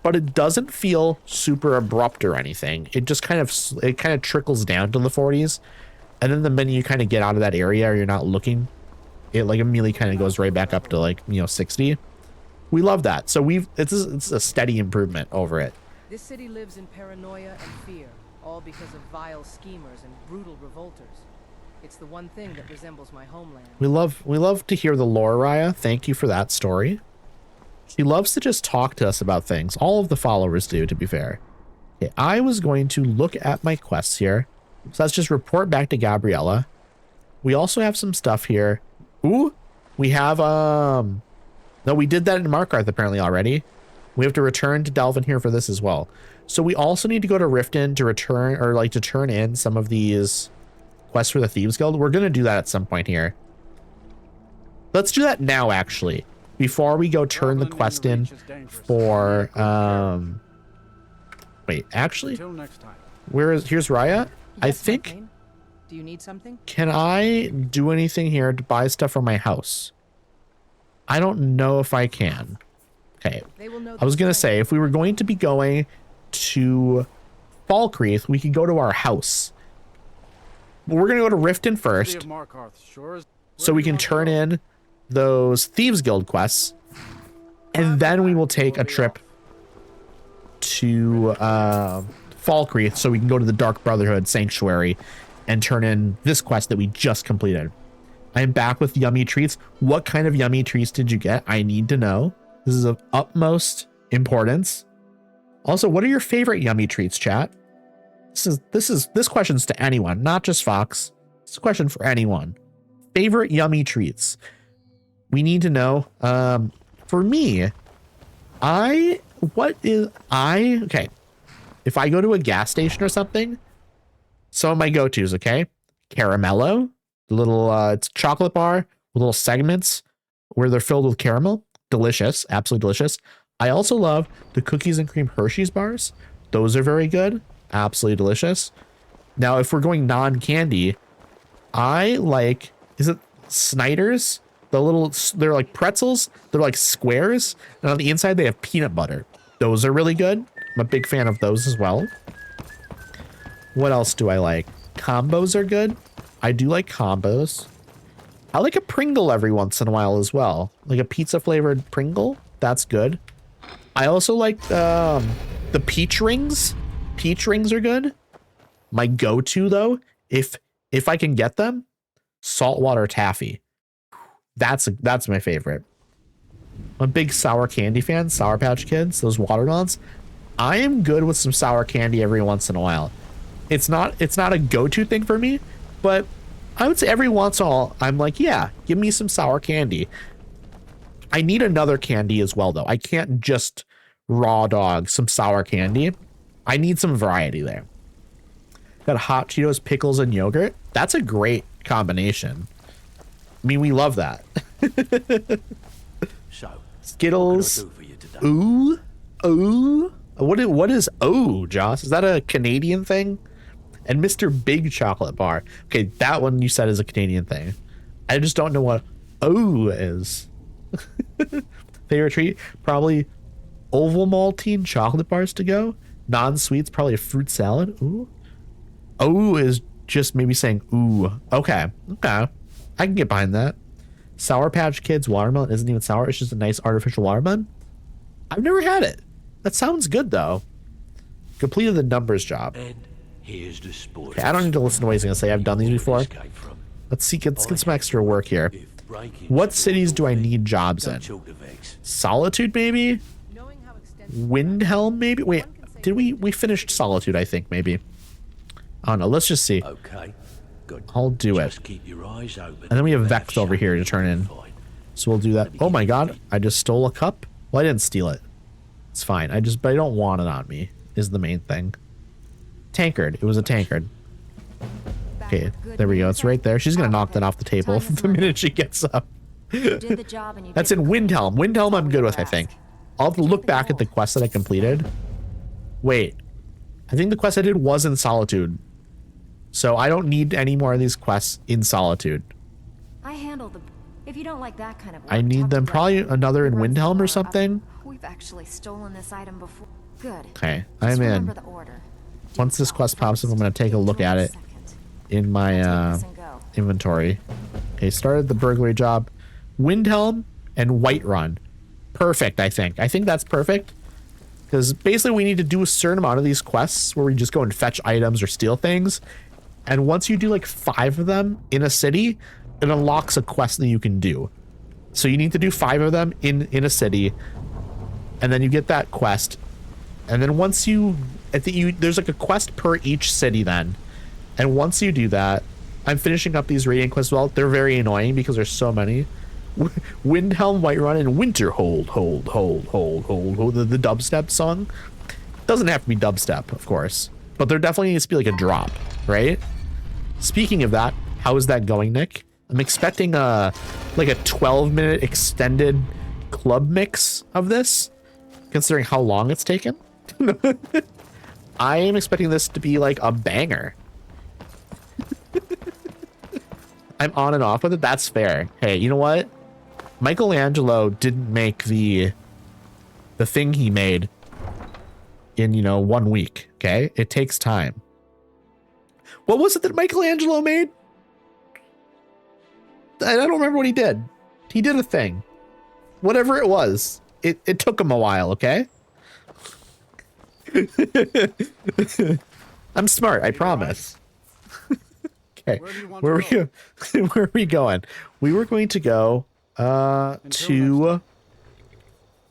but it doesn't feel super abrupt or anything. It just kind of trickles down to the 40s, and then the minute you kind of get out of that area or you're not looking, it like immediately kind of goes right back up to like, you know, 60. We love that. So it's a steady improvement over it. This city lives in paranoia and fear, all because of vile schemers and brutal revolters. It's the one thing that resembles my homeland. We love to hear the lore, Raya. Thank you for that story. She loves to just talk to us about things. All of the followers do, to be fair. Okay, I was going to look at my quests here. So let's just report back to Gabriella. We also have some stuff here. Ooh, we have, no, we did that in Markarth apparently already. We have to return to Delvin here for this as well. So we also need to go to Riften to return, or like to turn in some of these quests for the Thieves Guild. We're going to do that at some point here. Let's do that now, actually, before we go turn the quest in for, wait, actually, here's Raya. Yes, I think, do you need something? can I do anything here to buy stuff for my house? I don't know if I can. Okay, I was going to say, if we were going to be going to Falkreath, we could go to our house. But we're going to go to Riften first, so we can turn in those Thieves Guild quests, and then we will take a trip to Falkreath, so we can go to the Dark Brotherhood Sanctuary and turn in this quest that we just completed. I'm back with yummy treats. What kind of yummy treats did you get? I need to know. This is of utmost importance. Also, what are your favorite yummy treats, chat? This question's to anyone, not just Fox. It's a question for anyone. Favorite yummy treats. We need to know. For me, okay. If I go to a gas station or something, some of my go-tos, okay? Caramello, the little it's a chocolate bar with little segments where they're filled with caramel. Delicious, absolutely delicious. I also love the cookies and cream Hershey's bars. Those are very good, absolutely delicious. Now, if we're going non-candy, I like, is it Snyder's? They're like pretzels. They're like squares. And on the inside, they have peanut butter. Those are really good. I'm a big fan of those as well. What else do I like? Combos are good. I do like combos. I like a Pringle every once in a while as well. Like a pizza flavored Pringle. That's good. I also like the peach rings. Peach rings are good. My go-to though, if I can get them, saltwater taffy. That's my favorite. I'm a big sour candy fan. Sour Patch Kids, those watermelons. I am good with some sour candy every once in a while. It's not a go-to thing for me, but I would say every once in a while, I'm like, yeah, give me some sour candy. I need another candy as well, though. I can't just raw dog some sour candy. I need some variety there. Got hot Cheetos, pickles, and yogurt. That's a great combination. I mean, we love that. So, Skittles. Ooh. Ooh. What is ooh, Joss? Is that a Canadian thing? And Mr. Big Chocolate Bar. Okay, that one you said is a Canadian thing. I just don't know what ooh is. Favorite treat? Probably oval maltine chocolate bars to go. Non-sweets, probably a fruit salad. Ooh. Ooh is just maybe saying ooh. Okay. Okay. I can get behind that. Sour Patch Kids watermelon isn't even sour. It's just a nice artificial watermelon. I've never had it. That sounds good though. Completed the numbers job. and here's the sport. Okay, I don't need to listen to what he's gonna say. I've done these before. Let's get some extra work here. What cities do I need jobs in? Solitude, maybe? Windhelm, maybe? Wait, did we finished Solitude, I think, maybe. Oh no, let's just see. Okay. Good. I'll do it. Just keep your eyes open. And then we have Vex over here to turn in. So we'll do that. Oh my god, I just stole a cup? Well, I didn't steal it. It's fine. But I don't want it on me, is the main thing. Tankard. It was a tankard. Okay, there we go. It's right there. She's gonna knock that off the table the minute she gets up. That's in Windhelm. Windhelm I'm good with, I think. I'll have to look back at the quest that I completed. Wait. I think the quest I did was in Solitude. So I don't need any more of these quests in Solitude. I handled the. If you don't like that kind of work, I need talk them to probably Brett. another in He runs the Windhelm or bar. something. We've actually stolen this item before. Good. Okay, Just I'm in. remember the order. Do Once this well quest pops up, I'm first. gonna take a look at it Second. in my Take this and go. inventory. Okay, started the burglary job. Windhelm and Whiterun. Perfect, I think. I think that's perfect. Because basically we need to do a certain amount of these quests where we just go and fetch items or steal things. And once you do like 5 of them in a city, it unlocks a quest that you can do. So you need to do 5 of them in a city. And then you get that quest. And then once there's like a quest per each city then. And once you do that, I'm finishing up these radiant quests. Well, they're very annoying because there's so many. Windhelm, Whiterun, and Winterhold, hold, the dubstep song. Doesn't have to be dubstep, of course, but there definitely needs to be like a drop, right? Speaking of that, how is that going, Nick? I'm expecting like a 12-minute extended club mix of this, considering how long it's taken. I am expecting this to be like a banger. I'm on and off with it. That's fair. Hey, you know what? Michelangelo didn't make the thing he made in, 1 week. Okay. It takes time. What was it that Michelangelo made? I don't remember what he did. He did a thing. Whatever it was. It took him a while. Okay. I'm smart. I promise. Okay. Where are we going? We were going to go to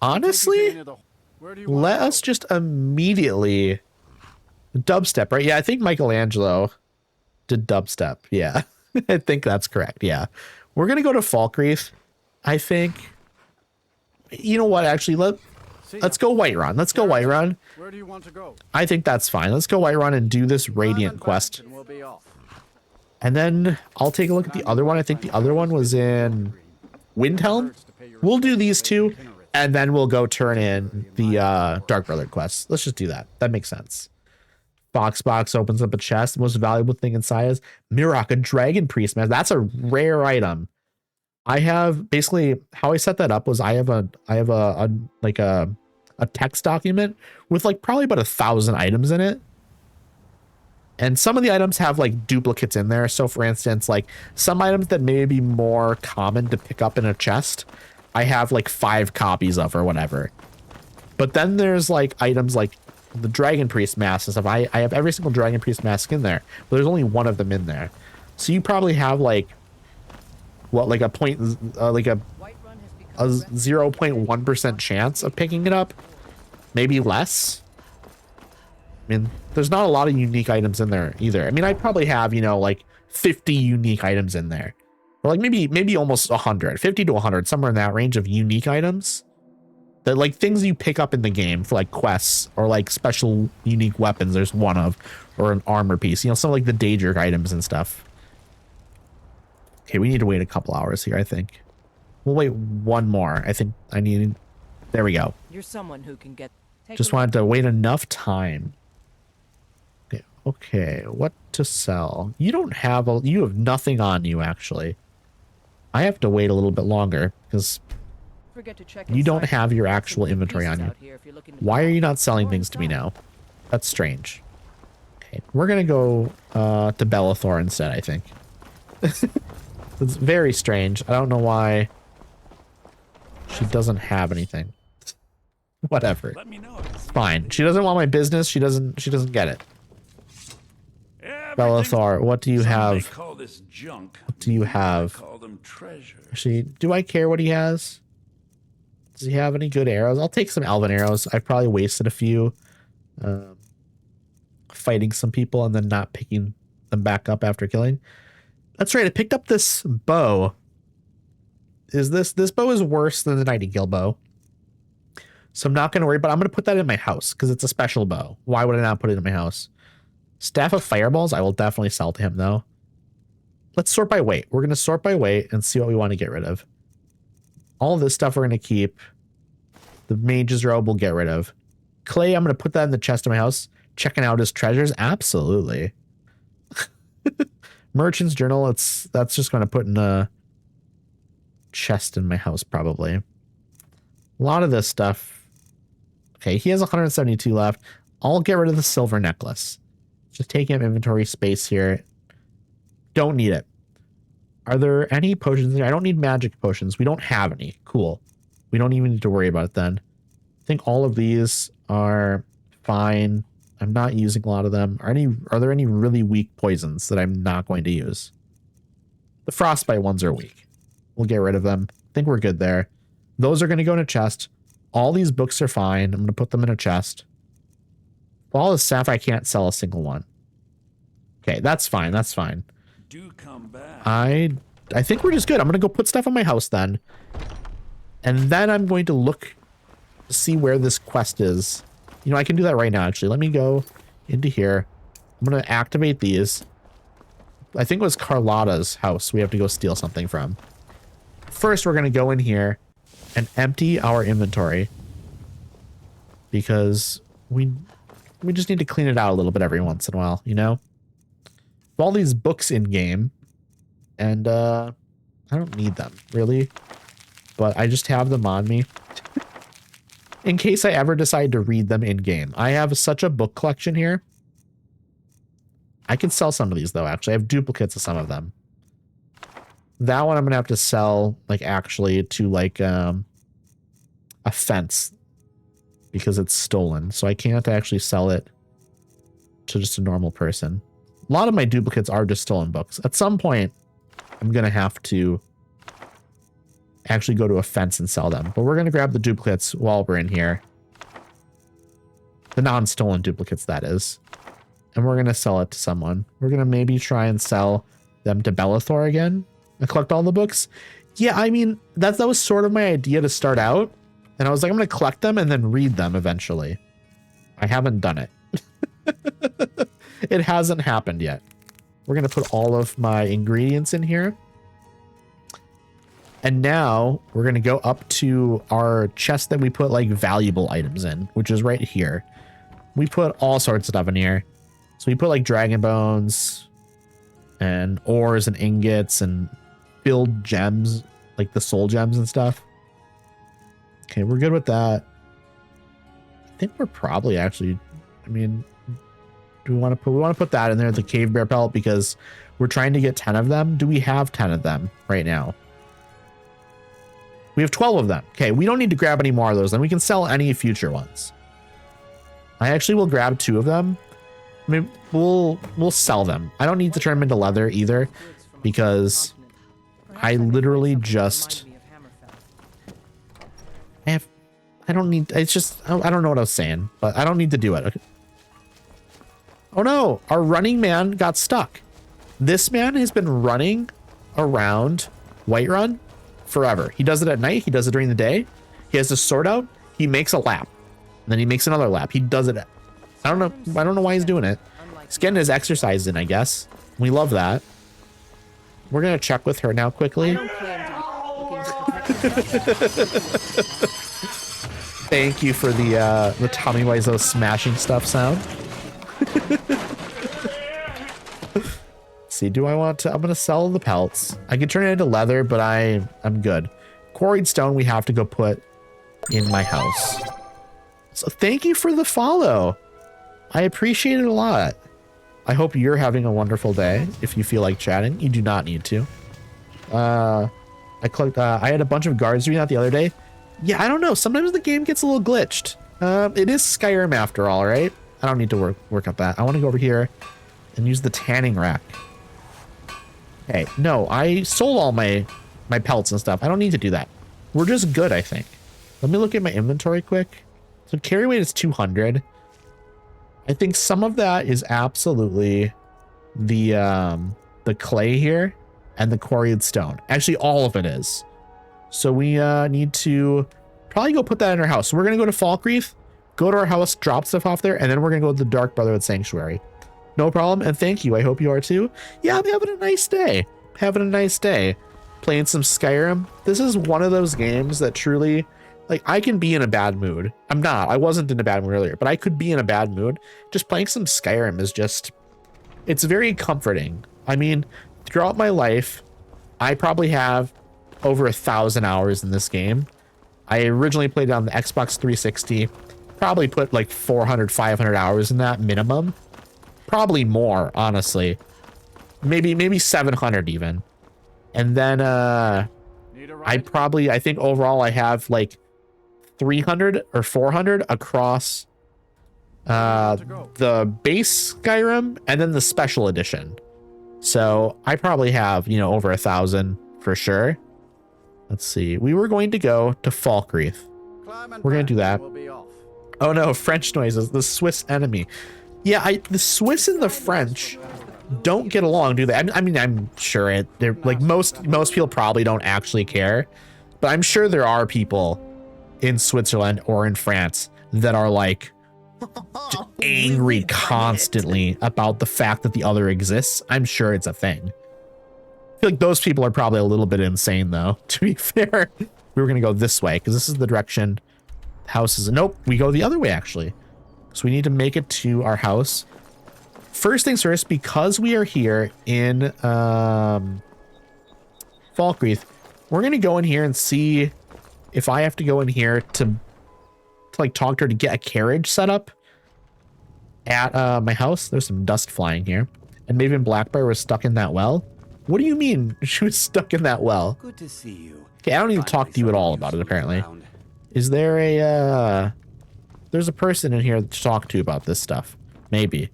honestly let us just immediately dubstep, right? Yeah, I think Michelangelo did dubstep. Yeah. I think that's correct. Yeah. We're gonna go to Falkreath, I think. You know what, actually let's go Whiterun. Let's go Whiterun. Where do you want to go? I think that's fine. Let's go Whiterun and do this Radiant quest. We'll be off. And then I'll take a look at the other one. I think the other one was in Windhelm. We'll do these two, and then we'll go turn in the Dark Brotherhood quest. Let's just do that. That makes sense. Box opens up a chest. The most valuable thing inside is Mirok, a dragon priest. Man, that's a rare item. I have basically how I set that up was I have a like a text document with like probably about 1,000 items in it. And some of the items have like duplicates in there. So for instance, like some items that may be more common to pick up in a chest, I have like 5 copies of or whatever. But then there's like items like the Dragon Priest mask and stuff. I have every single Dragon Priest mask in there, but there's only one of them in there. So you probably have like what, like a point, like a 0.1% chance of picking it up, maybe less. I mean, there's not a lot of unique items in there either. I mean, I probably have, you know, like 50 unique items in there, or like maybe almost 100, 50 to 100, somewhere in that range of unique items. That like things you pick up in the game for like quests or like special unique weapons. There's one of, or an armor piece, you know, some like the Daedric items and stuff. Okay, we need to wait a couple hours here, I think. We'll wait one more. I think I need. There we go. You're someone who can get. Just wanted to wait enough time. Okay, what to sell? You don't have you have nothing on you actually. I have to wait a little bit longer because you don't have your actual inventory on you. Why are you not selling things to me now? That's strange. Okay, we're gonna go to Bellathor instead, I think. It's very strange. I don't know why she doesn't have anything. Whatever. It's fine. She doesn't want my business. She doesn't get it. Bellathor, what do you have? What do you have? Actually, do I care what he has? Does he have any good arrows? I'll take some elven arrows. I've probably wasted a few fighting some people and then not picking them back up after killing. That's right. I picked up this bow. This bow is worse than the Nightingale bow. So I'm not going to worry, but I'm going to put that in my house because it's a special bow. Why would I not put it in my house? Staff of Fireballs, I will definitely sell to him, though. Let's sort by weight. We're going to sort by weight and see what we want to get rid of. All of this stuff we're going to keep. The Mage's Robe we'll get rid of. Clay, I'm going to put that in the chest of my house. Checking out his treasures? Absolutely. Merchant's Journal, that's just going to put in a chest in my house, probably. A lot of this stuff. Okay, he has 172 left. I'll get rid of the silver necklace. Just taking up inventory space here. Don't need it. Are there any potions there? I don't need magic potions. We don't have any. Cool. We don't even need to worry about it then. I think all of these are fine. I'm not using a lot of them. Are there any really weak poisons that I'm not going to use? The frostbite ones are weak. We'll get rid of them. I think we're good there. Those are going to go in a chest. All these books are fine. I'm going to put them in a chest. All the staff, I can't sell a single one. Okay, that's fine. That's fine. Do come back. I think we're just good. I'm going to go put stuff in my house then. And then I'm going to look to see where this quest is. You know, I can do that right now, actually. Let me go into here. I'm going to activate these. I think it was Carlotta's house we have to go steal something from. First, we're going to go in here and empty our inventory. Because we just need to clean it out a little bit every once in a while, you know? All these books in game, and I don't need them, really. But I just have them on me. In case I ever decide to read them in game. I have such a book collection here. I can sell some of these, though, actually. I have duplicates of some of them. That one I'm going to have to sell, like, actually to, like, a fence. Because it's stolen. So I can't actually sell it to just a normal person. A lot of my duplicates are just stolen books. At some point, I'm going to have to actually go to a fence and sell them. But we're going to grab the duplicates while we're in here. The non-stolen duplicates, that is. And we're going to sell it to someone. We're going to maybe try and sell them to Bellathor again. And collect all the books. Yeah, I mean, that was sort of my idea to start out. And I was like, I'm going to collect them and then read them eventually. I haven't done it. It hasn't happened yet. We're going to put all of my ingredients in here. And now we're going to go up to our chest that we put like valuable items in, which is right here. We put all sorts of stuff in here. So we put like dragon bones and ores and ingots and filled gems like the soul gems and stuff. Okay, we're good with that. I think we're probably actually, I mean, do we want to put that in there, the cave bear pelt, because we're trying to get 10 of them. Do we have 10 of them right now? We have 12 of them. Okay, we don't need to grab any more of those. Then we can sell any future ones. I actually will grab 2 of them. I mean, we'll sell them. I don't need to turn them into leather either, because I literally just I don't need, it's just, I don't know what I was saying, but I don't need to do it. Okay. Oh no, our running man got stuck. This man has been running around Whiterun forever. He does it at night. He does it during the day. He has his sword out. He makes a lap. And then he makes another lap. He does it. I don't know why he's doing it. He's getting his exercise in, I guess. We love that. We're going to check with her now quickly. Thank you for the Tommy Wiseau smashing stuff sound. See, do I want to? I'm going to sell the pelts. I could turn it into leather, but I'm good. Quarried stone we have to go put in my house. So thank you for the follow. I appreciate it a lot. I hope you're having a wonderful day. If you feel like chatting, you do not need to. I had a bunch of guards doing that the other day. Yeah, I don't know. Sometimes the game gets a little glitched. It is Skyrim after all, right? I don't need to work up that. I want to go over here and use the tanning rack. Hey, no, I sold all my pelts and stuff. I don't need to do that. We're just good, I think. Let me look at my inventory quick. So carry weight is 200. I think some of that is absolutely the clay here and the quarried stone. Actually, all of it is. So we need to probably go put that in our house. So we're going to go to Falkreath, go to our house, drop stuff off there, and then we're going to go to the Dark Brotherhood Sanctuary. No problem, and thank you. I hope you are too. Yeah, I'm having a nice day. Having a nice day. Playing some Skyrim. This is one of those games that truly, like, I can be in a bad mood. I'm not. I wasn't in a bad mood earlier, but I could be in a bad mood. Just playing some Skyrim is just, it's very comforting. I mean, throughout my life, I probably have over 1,000 hours in this game. I originally played it on the Xbox 360. Probably put like 400, 500 hours in that minimum. Probably more, honestly. Maybe 700 even. And then I think overall I have like 300 or 400 across the base Skyrim and then the special edition. So I probably have, over 1,000 for sure. Let's see. We were going to go to Falkreath. We're going to do that. Oh no, French noises, the Swiss enemy. Yeah, the Swiss and the French don't get along, do they? I mean, I'm sure they're like most people probably don't actually care, but I'm sure there are people in Switzerland or in France that are like angry constantly about the fact that the other exists. I'm sure it's a thing. I feel like those people are probably a little bit insane though, to be fair. We were going to go this way because this is the direction houses. Nope, we go the other way actually. So we need to make it to our house. First things first, because we are here in Falkreath, we're going to go in here and see if I have to go in here to like talk to her to get a carriage set up at my house. There's some dust flying here. And Maven Blackbear was stuck in that well. What do you mean she was stuck in that well? Good to see you. Okay, I don't need to talk to you at all about it, apparently. Is there a there's a person in here to talk to about this stuff? Maybe.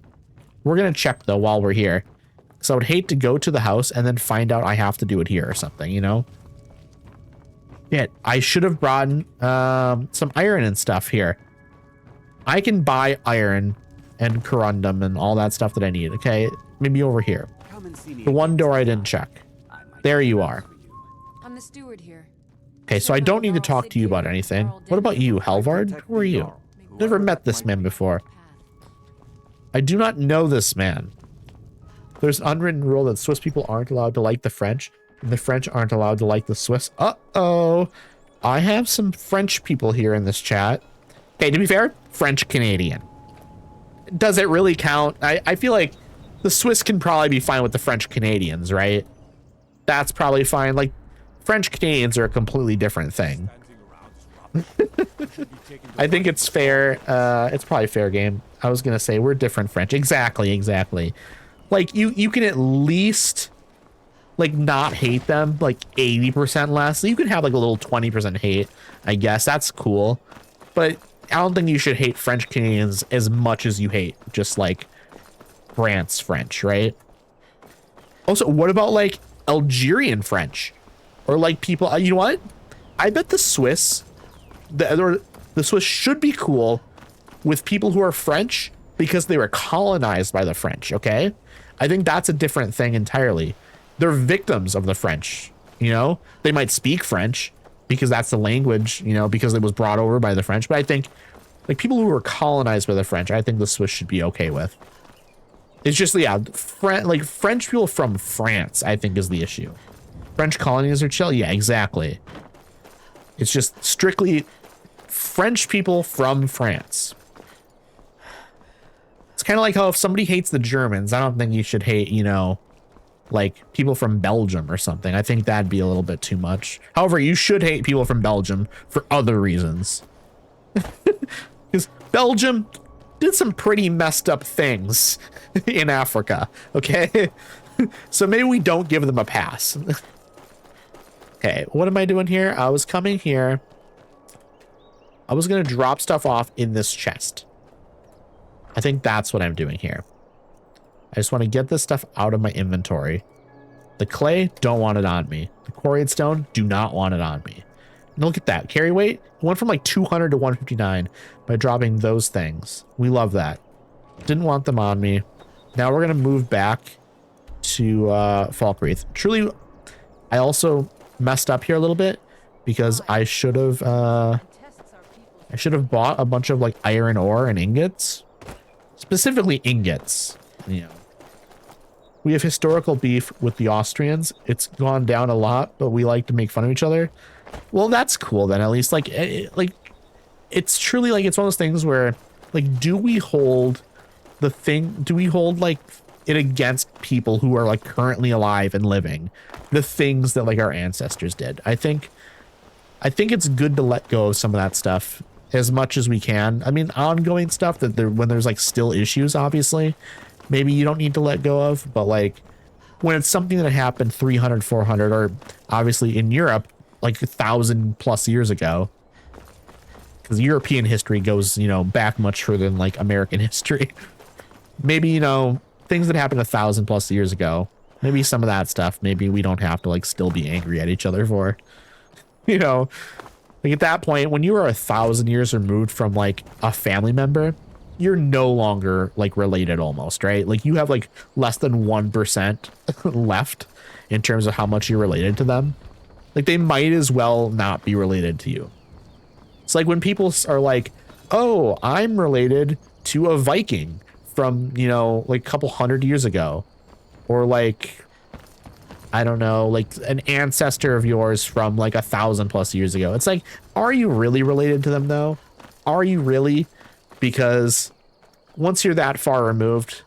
We're gonna check though while we're here, because I would hate to go to the house and then find out I have to do it here or something, Yeah, I should have brought some iron and stuff here. I can buy iron and corundum and all that stuff that I need. Okay, maybe over here. The one door I didn't check. There you are. I'm the steward here. Okay, so I don't need to talk to you about anything. What about you, Halvard? Who are you? Never met this man before. I do not know this man. There's an unwritten rule that Swiss people aren't allowed to like the French, and the French aren't allowed to like the Swiss. Uh-oh. I have some French people here in this chat. Okay, to be fair, French Canadian. Does it really count? I feel like the Swiss can probably be fine with the French Canadians, right? That's probably fine. Like, French Canadians are a completely different thing. I think it's fair. It's probably fair game. I was gonna say we're different French. Exactly. Like you can at least like not hate them like 80% less. You can have like a little 20% hate, I guess. That's cool. But I don't think you should hate French Canadians as much as you hate just like France French, right? Also, what about like Algerian French? Or like people, you know what? I bet the Swiss, the Swiss should be cool with people who are French because they were colonized by the French, okay? I think that's a different thing entirely. They're victims of the French, you know? They might speak French because that's the language, you know, because it was brought over by the French. But I think like people who were colonized by the French, I think the Swiss should be okay with. It's just, yeah, like French people from France, I think is the issue. French colonies are chill. Yeah, exactly. It's just strictly French people from France. It's kind of like how if somebody hates the Germans, I don't think you should hate, you know, like people from Belgium or something. I think that'd be a little bit too much. However, you should hate people from Belgium for other reasons. Because Belgium did some pretty messed up things in Africa, okay? So maybe we don't give them a pass. Okay, what am I doing here? I was coming here. I was going to drop stuff off in this chest. I think that's what I'm doing here. I just want to get this stuff out of my inventory. The clay, don't want it on me. The quarried stone, do not want it on me. And look at that. Carry weight went from like 200 to 159 by dropping those things. We love that. Didn't want them on me. Now we're going to move back to Falkreath. Truly, I also messed up here a little bit because I should have bought a bunch of like iron ore and ingots, specifically ingots. You know, we have historical beef with the Austrians. It's gone down a lot, but we like to make fun of each other. Well, that's cool then. At least like it's truly like it's one of those things where like do we hold like it against people who are like currently alive and living the things that like our ancestors did. I think it's good to let go of some of that stuff as much as we can. I mean, ongoing stuff that when there's like still issues, obviously maybe you don't need to let go of, but like when it's something that happened 300, 400, or obviously in Europe like 1,000+ years ago, because European history goes, you know, back much further than like American history. Maybe, you know, things that happened 1,000+ years ago, maybe some of that stuff, maybe we don't have to like still be angry at each other for, you know, like at that point, when you are 1,000 years removed from like a family member, you're no longer like related almost, right? Like you have like less than 1% left in terms of how much you're related to them. Like they might as well not be related to you. It's like when people are like, oh, I'm related to a Viking from, you know, like a couple hundred years ago, or like, I don't know, like an ancestor of yours from like 1,000+ years ago. It's like, are you really related to them though? Are you really? Because once you're that far removed,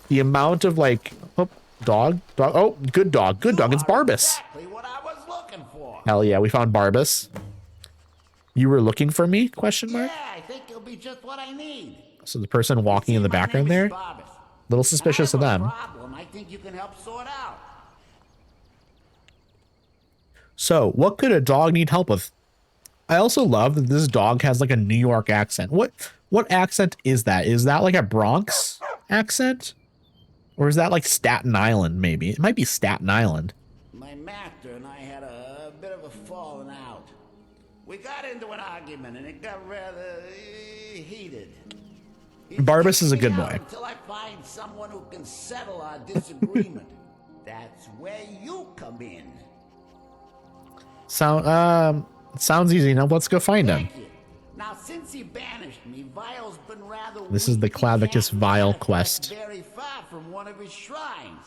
the amount of like, oh, dog, oh, good dog, it's Barbas. Exactly what I was looking for. Hell yeah, we found Barbas. You were looking for me? Question mark. Yeah, I think you'll be just what I need. So the person walking in the background there, little suspicious of them. Problem I think you can help sort out. So what could a dog need help with? I also love that this dog has like a New York accent. What accent is that? Is that like a Bronx accent? Or is that like Staten Island maybe? It might be Staten Island. My master and I had a bit of a falling out. We got into an argument and it got rather heated. Barbas is a good boy. Until I find someone who can settle our disagreement. That's where you come in. Sounds easy enough. Let's go find him. Thank you. Now, since he banished me, Vile's been rather This is the weak. He Clavicus can't Vile manifest quest. Very far from one of his shrines.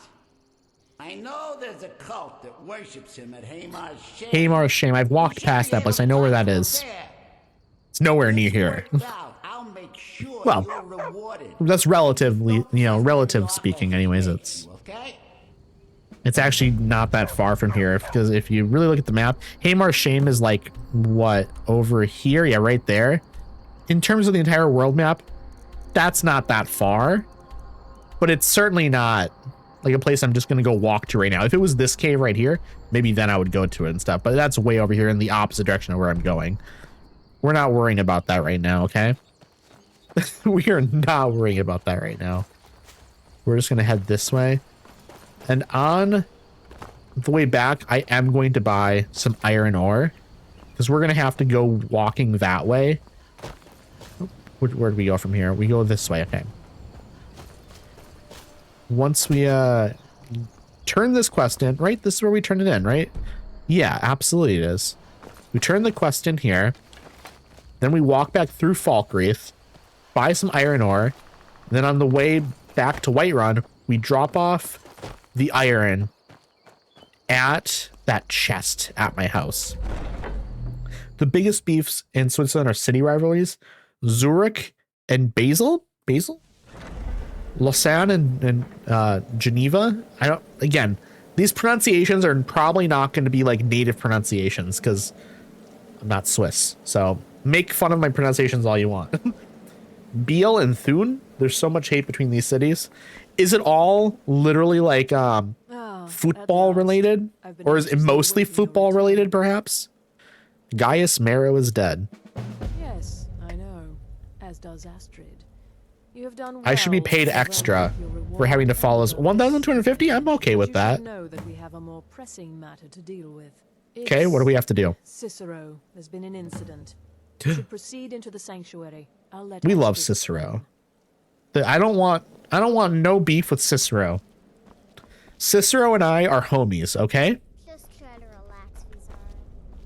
I know there's a cult that worships him at Hamar's Shame. Hamar's Shame. I've walked past that place. I know where that is. It's nowhere near here. I'll make sure Well, you're rewarded. that's relatively, you know, relative speaking anyways. It's Okay? It's actually not that far from here, because if you really look at the map, Hamar's Shame is like, what, over here? Yeah, right there. In terms of the entire world map, that's not that far, but it's certainly not like a place I'm just going to go walk to right now. If it was this cave right here, maybe then I would go to it and stuff, but that's way over here in the opposite direction of where I'm going. We're not worrying about that right now, okay? We are not worrying about that right now. We're just going to head this way. And on the way back, I am going to buy some iron ore, because we're going to have to go walking that way. Where do we go from here? We go this way, okay. Once we turn this quest in, right? This is where we turn it in, right? Yeah, absolutely it is. We turn the quest in here. Then we walk back through Falkreath, buy some iron ore. Then on the way back to Whiterun, we drop off the iron at that chest at my house. The biggest beefs in Switzerland are city rivalries. Zurich and Basel? Lausanne and Geneva. Again, these pronunciations are probably not going to be like native pronunciations because I'm not Swiss. So make fun of my pronunciations all you want. Biel and Thun. There's so much hate between these cities. Is it all literally like football related? Or is it mostly football related perhaps? Gaius Mero is dead. Yes, I know. As does Astrid. You have done well. I should be paid extra for having to follow 1,250. I'm okay with that. Know that we have a more pressing matter to deal with. Okay, what do we have to do? Cicero, there's been an incident. You should proceed into the sanctuary. I'll let We love Astrid Cicero. I don't want no beef with Cicero. Cicero and I are homies, okay? Just try to relax, Vizara.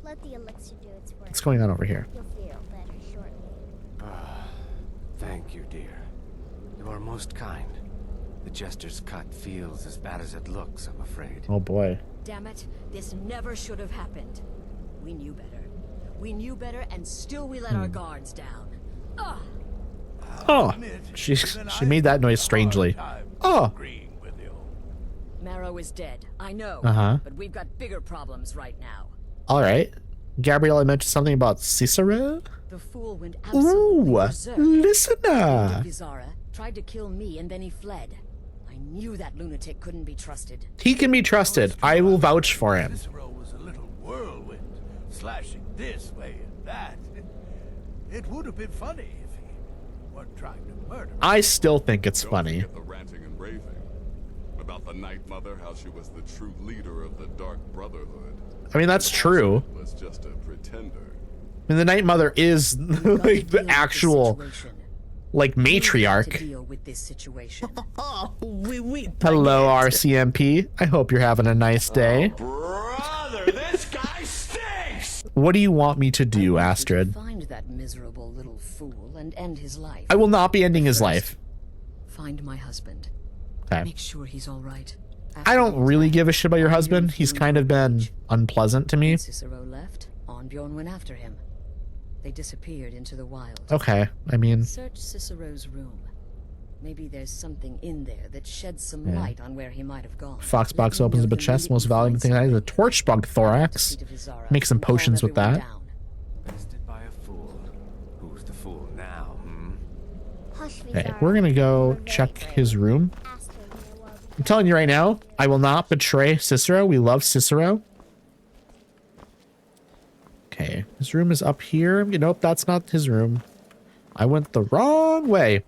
Let the elixir do its work. What's going on over here? You'll feel better shortly. Thank you, dear. You are most kind. The Jester's cut feels as bad as it looks, I'm afraid. Oh boy. Damn it, this never should have happened. We knew better. We knew better, and still we let our guards down. Ugh. Oh, she made that noise strangely. Oh. Marrow is dead, I know. But we've got bigger problems right now. All right. Gabriella mentioned something about Cicero. The fool went absolutely berserk. Listener. Vizara tried to kill me, and then he fled. I knew that lunatic couldn't be trusted. He can be trusted. I will vouch for him. Cicero was a little whirlwind, slashing this way and that. It would have been funny if he weren't trying to murder me. I still think it's funny. The ranting and raving about the Night Mother, how she was the true leader of the Dark Brotherhood. I mean, that's true. Was just a pretender. I mean, the Night Mother is like the actual, like, matriarch. Deal with this situation. Hello, RCMP. I hope you're having a nice day. Brother, this guy stinks! What do you want me to do, Astrid? Find that miserable little fool and end his life. I will not be ending his life. Find my husband. Okay. Make sure he's all right. I don't really give a shit about your husband. He's kind of been unpleasant to me. When Cicero left, Arnbjorn went after him. They disappeared into the wild. Okay, I mean... Search Cicero's room. Maybe there's something in there that sheds some light on where he might have gone. Foxbox opens up a chest. Most valuable thing I have is a torch bug thorax. Make some potions with that. Bested by a fool. Who's the fool now, Hush, Okay, Vizara. we're gonna go We're very check brave. his room. Astrid may well be I'm telling you right now, I will not betray Cicero. We love Cicero. Okay, his room is up here. Nope, that's not his room. I went the wrong way.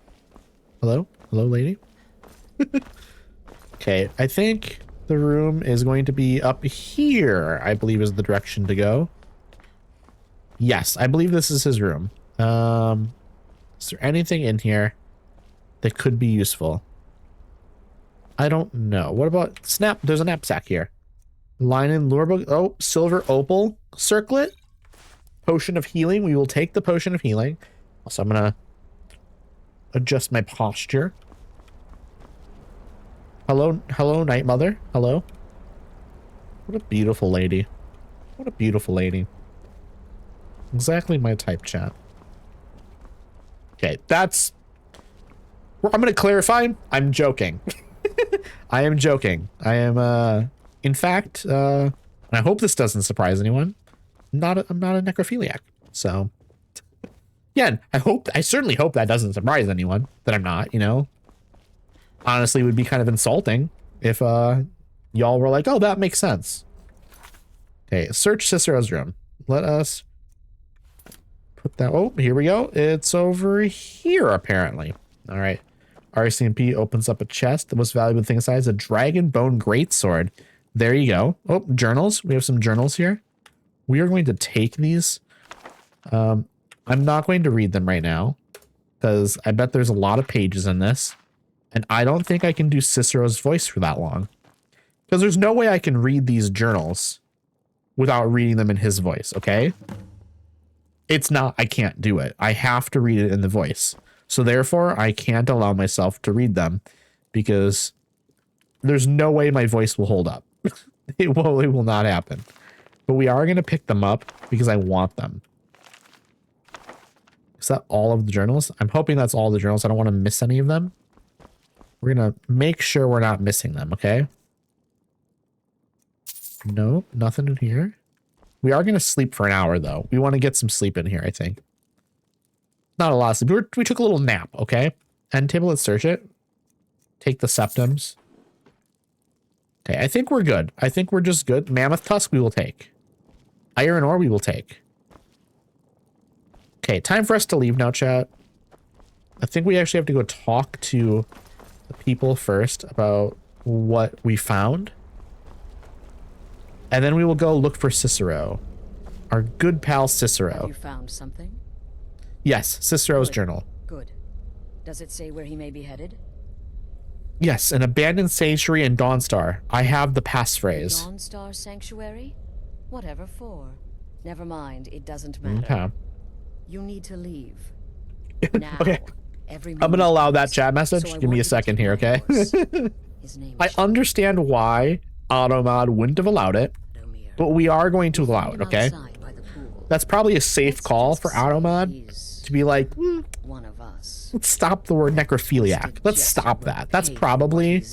Hello? Hello, lady? Okay, I think the room is going to be up here, I believe is the direction to go. Yes, I believe this is his room. Is there anything in here that could be useful? I don't know. What about snap? There's a knapsack here. Linen lure book. Oh, silver opal circlet. Potion of healing. We will take the potion of healing. Also, I'm gonna adjust my posture. Hello, hello, Night Mother. Hello. What a beautiful lady. What a beautiful lady. Exactly my type, chat. Okay, that's... I'm gonna clarify. I'm joking. I am joking. I am In fact, and I hope this doesn't surprise anyone, I'm not a necrophiliac. So, yeah, I certainly hope that doesn't surprise anyone that I'm not, you know. Honestly, it would be kind of insulting if y'all were like, oh, that makes sense. Okay, search Cicero's room. Let us put that. Oh, here we go. It's over here, apparently. All right. RCMP opens up a chest. The most valuable thing inside is a dragon bone greatsword. There you go. Oh, journals. We have some journals here. We are going to take these. I'm not going to read them right now because I bet there's a lot of pages in this. And I don't think I can do Cicero's voice for that long because there's no way I can read these journals without reading them in his voice. Okay. It's not, I can't do it. I have to read it in the voice. So therefore I can't allow myself to read them because there's no way my voice will hold up. It will not happen. But we are going to pick them up because I want them. Is that all of the journals? I'm hoping that's all the journals. I don't want to miss any of them. We're going to make sure we're not missing them, okay? No, nothing in here. We are going to sleep for an hour, though. We want to get some sleep in here, I think. Not a lot of sleep. We took a little nap, okay? End table, let's search it. Take the septums. Okay, I think we're good. I think we're just good. Mammoth tusk, we will take. Iron ore, we will take. Okay, time for us to leave now, chat. I think we actually have to go talk to the people first about what we found. And then we will go look for Cicero. Our good pal Cicero. Have you found something? Yes, Cicero's Good. journal. Good. Does it say where he may be headed? Yes, an abandoned sanctuary in Dawnstar. I have the passphrase. Dawnstar Sanctuary? Whatever for. Never mind, it doesn't matter. Okay. You need to leave. Now. Okay. Every I'm going to minute allow that counts, chat message. so I Give me a want you to second keep here, my okay? horse. His name I is understand why Automod wouldn't have allowed it, Shadomir. but we are going to allow it, Find him okay? outside by the pool. That's probably a safe Let's call just for say Automod he's to be like, one of us. let's stop the word necrophiliac. Let's stop that. That's probably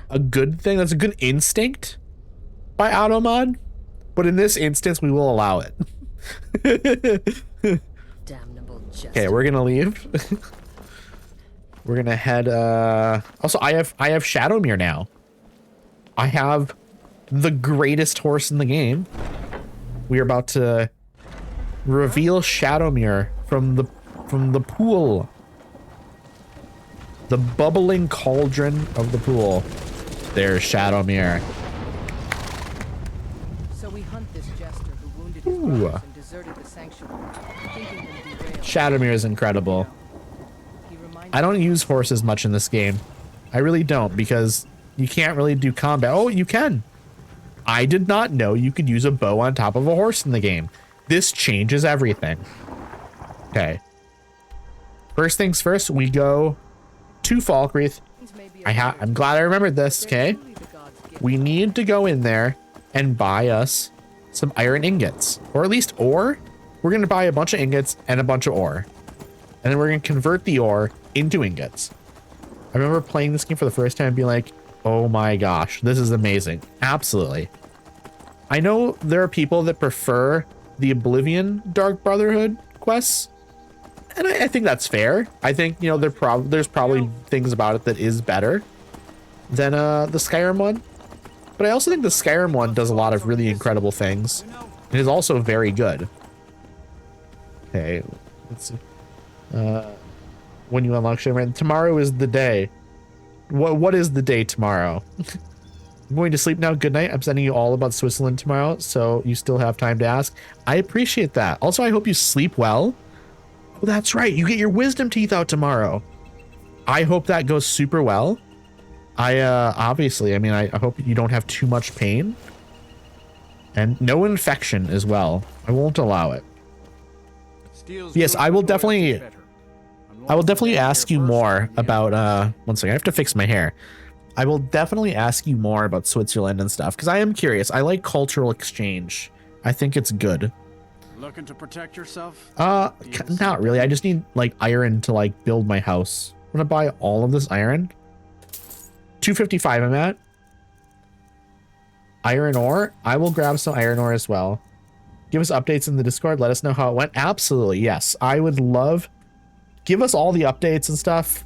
a good thing. That's a good instinct by Automod, but in this instance, we will allow it. Damnable jester. Okay, we're gonna leave. We're gonna head. Also, I have Shadowmere now. I have the greatest horse in the game. We are about to reveal Shadowmere from the pool. The bubbling cauldron of the pool. There's Shadowmere. So we hunt this jester who wounded his Ooh. brothers and deserted the sanctuary, thinking them derailed. Shadowmere is incredible. He reminded I don't use horses much in this game. I really don't because you can't really do combat. Oh, you can. I did not know you could use a bow on top of a horse in the game. This changes everything. Okay. First things first, we go to Falkreath. I'm glad I remembered this, okay? We need to go in there and buy us some iron ingots. Or at least ore. We're going to buy a bunch of ingots and a bunch of ore. And then we're going to convert the ore into ingots. I remember playing this game for the first time and being like, oh my gosh, this is amazing. Absolutely. I know there are people that prefer the Oblivion Dark Brotherhood quests. And I think that's fair. I think, you know, there's probably things about it that is better than the Skyrim one. But I also think the Skyrim one does a lot of really incredible things. It is also very good. Okay, let's see. When you unlock Shadowmere, tomorrow is the day. What is the day tomorrow? I'm going to sleep now. Good night. I'm sending you all about Switzerland tomorrow, so you still have time to ask. I appreciate that. Also, I hope you sleep well. Oh, that's right. You get your wisdom teeth out tomorrow. I hope that goes super well. Obviously, I mean, I hope you don't have too much pain. And no infection as well. I won't allow it. Yes, I will definitely ask you more about, one second, I have to fix my hair. I will definitely ask you more about Switzerland and stuff, because I am curious. I like cultural exchange. I think it's good. Looking to protect yourself? Not really. I just need, like, iron to, like, build my house. I'm gonna buy all of this iron. 255 I'm at. Iron ore. I will grab some iron ore as well. Give us updates in the Discord. Let us know how it went. Absolutely, yes. I would love. Give us all the updates and stuff,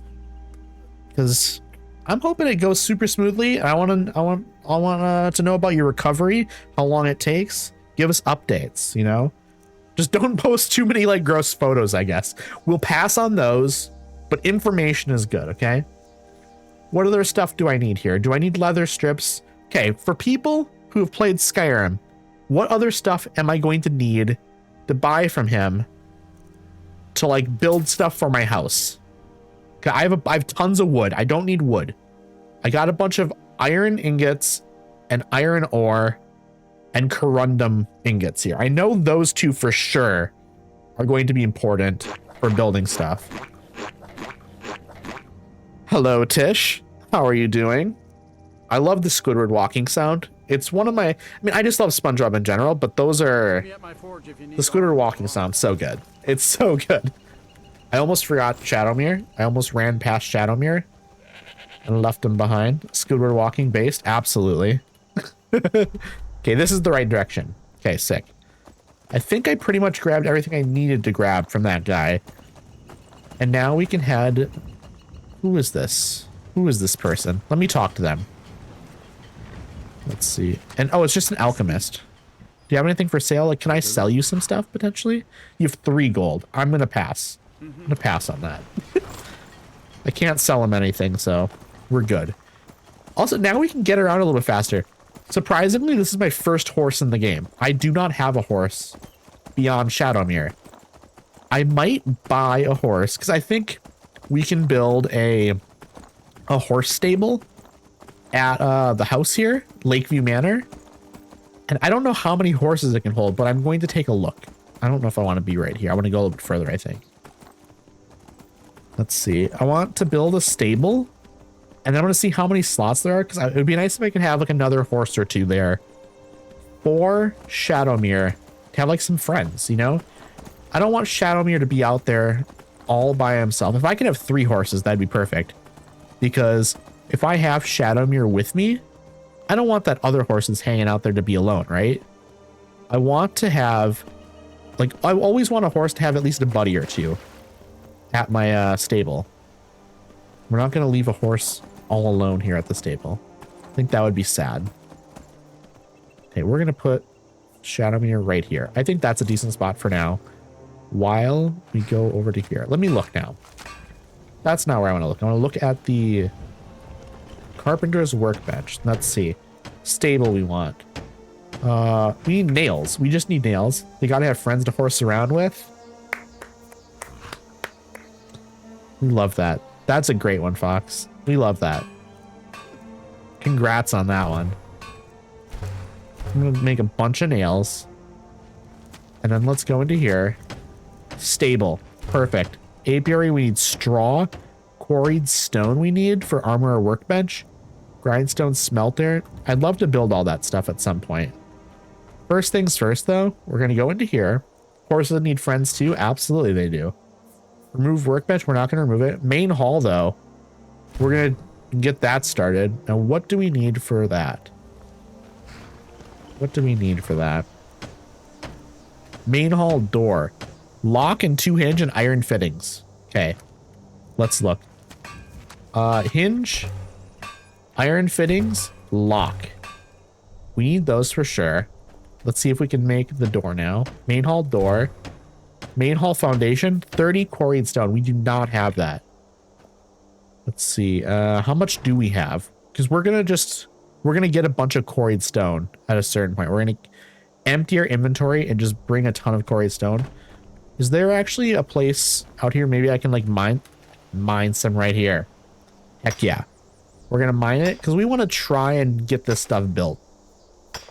because I'm hoping it goes super smoothly. I want to know about your recovery, how long it takes. Give us updates. You know, just don't post too many like gross photos. I guess we'll pass on those, but information is good. Okay. What other stuff do I need here? Do I need leather strips? Okay, for people who have played Skyrim, what other stuff am I going to need to buy from him to like build stuff for my house? Okay, I have tons of wood. I don't need wood. I got a bunch of iron ingots and iron ore and corundum ingots here. I know those two for sure are going to be important for building stuff. Hello, Tish. How are you doing? I love the Squidward walking sound. It's one of my, I mean, I just love SpongeBob in general, but those are, the Squidward walking sound, so good. It's so good. I almost forgot Shadowmere. I almost ran past Shadowmere and left him behind. Squidward walking based, absolutely. Okay, this is the right direction. Okay, sick. I think I pretty much grabbed everything I needed to grab from that guy. And now we can head, who is this? Who is this person? Let me talk to them. Let's see. And oh, it's just an alchemist. Do you have anything for sale? Like, can I sell you some stuff potentially? You have 3 gold. I'm gonna pass. I'm gonna pass on that. I can't sell him anything, so we're good. Also, now we can get around a little bit faster. Surprisingly, this is my first horse in the game. I do not have a horse beyond Shadowmere. I might buy a horse because I think we can build a horse stable at the house here, Lakeview Manor. And I don't know how many horses it can hold, but I'm going to take a look. I don't know if I want to be right here. I want to go a little bit further, I think. Let's see. I want to build a stable, and then I want to see how many slots there are, because it would be nice if I could have like another horse or two there for Shadowmere to have like some friends, you know? I don't want Shadowmere to be out there all by himself. If I could have 3 horses, that'd be perfect. Because if I have Shadowmere with me, I don't want that other horse that's hanging out there to be alone, right? I want to have, like, I always want a horse to have at least a buddy or two at my stable. We're not going to leave a horse all alone here at the stable. I think that would be sad. Okay, we're going to put Shadowmere right here. I think that's a decent spot for now. While we go over to here. Let me look now. That's not where I want to look. I want to look at the carpenter's workbench. Let's see. Stable we want. We need nails. We just need nails. They got to have friends to horse around with. We love that. That's a great one, Fox. We love that. Congrats on that one. I'm going to make a bunch of nails. And then let's go into here. Stable. Perfect. Apiary, we need straw. Quarried stone we need for armor or workbench. Grindstone smelter. I'd love to build all that stuff at some point. First things first, though, we're going to go into here. Horses need friends too. Absolutely they do. Remove workbench. We're not going to remove it. Main hall, though. We're going to get that started. Now, what do we need for that? What do we need for that? Main hall door. Lock and 2 hinge and iron fittings. Okay. Let's look. Hinge. Iron fittings. Lock. We need those for sure. Let's see if we can make the door now. Main hall door. Main hall foundation. 30 quarried stone. We do not have that. Let's see. How much do we have? Because we're going to get a bunch of quarried stone at a certain point. We're going to empty our inventory and just bring a ton of quarried stone. Is there actually a place out here? Maybe I can like mine some right here. Heck yeah. We're going to mine it because we want to try and get this stuff built.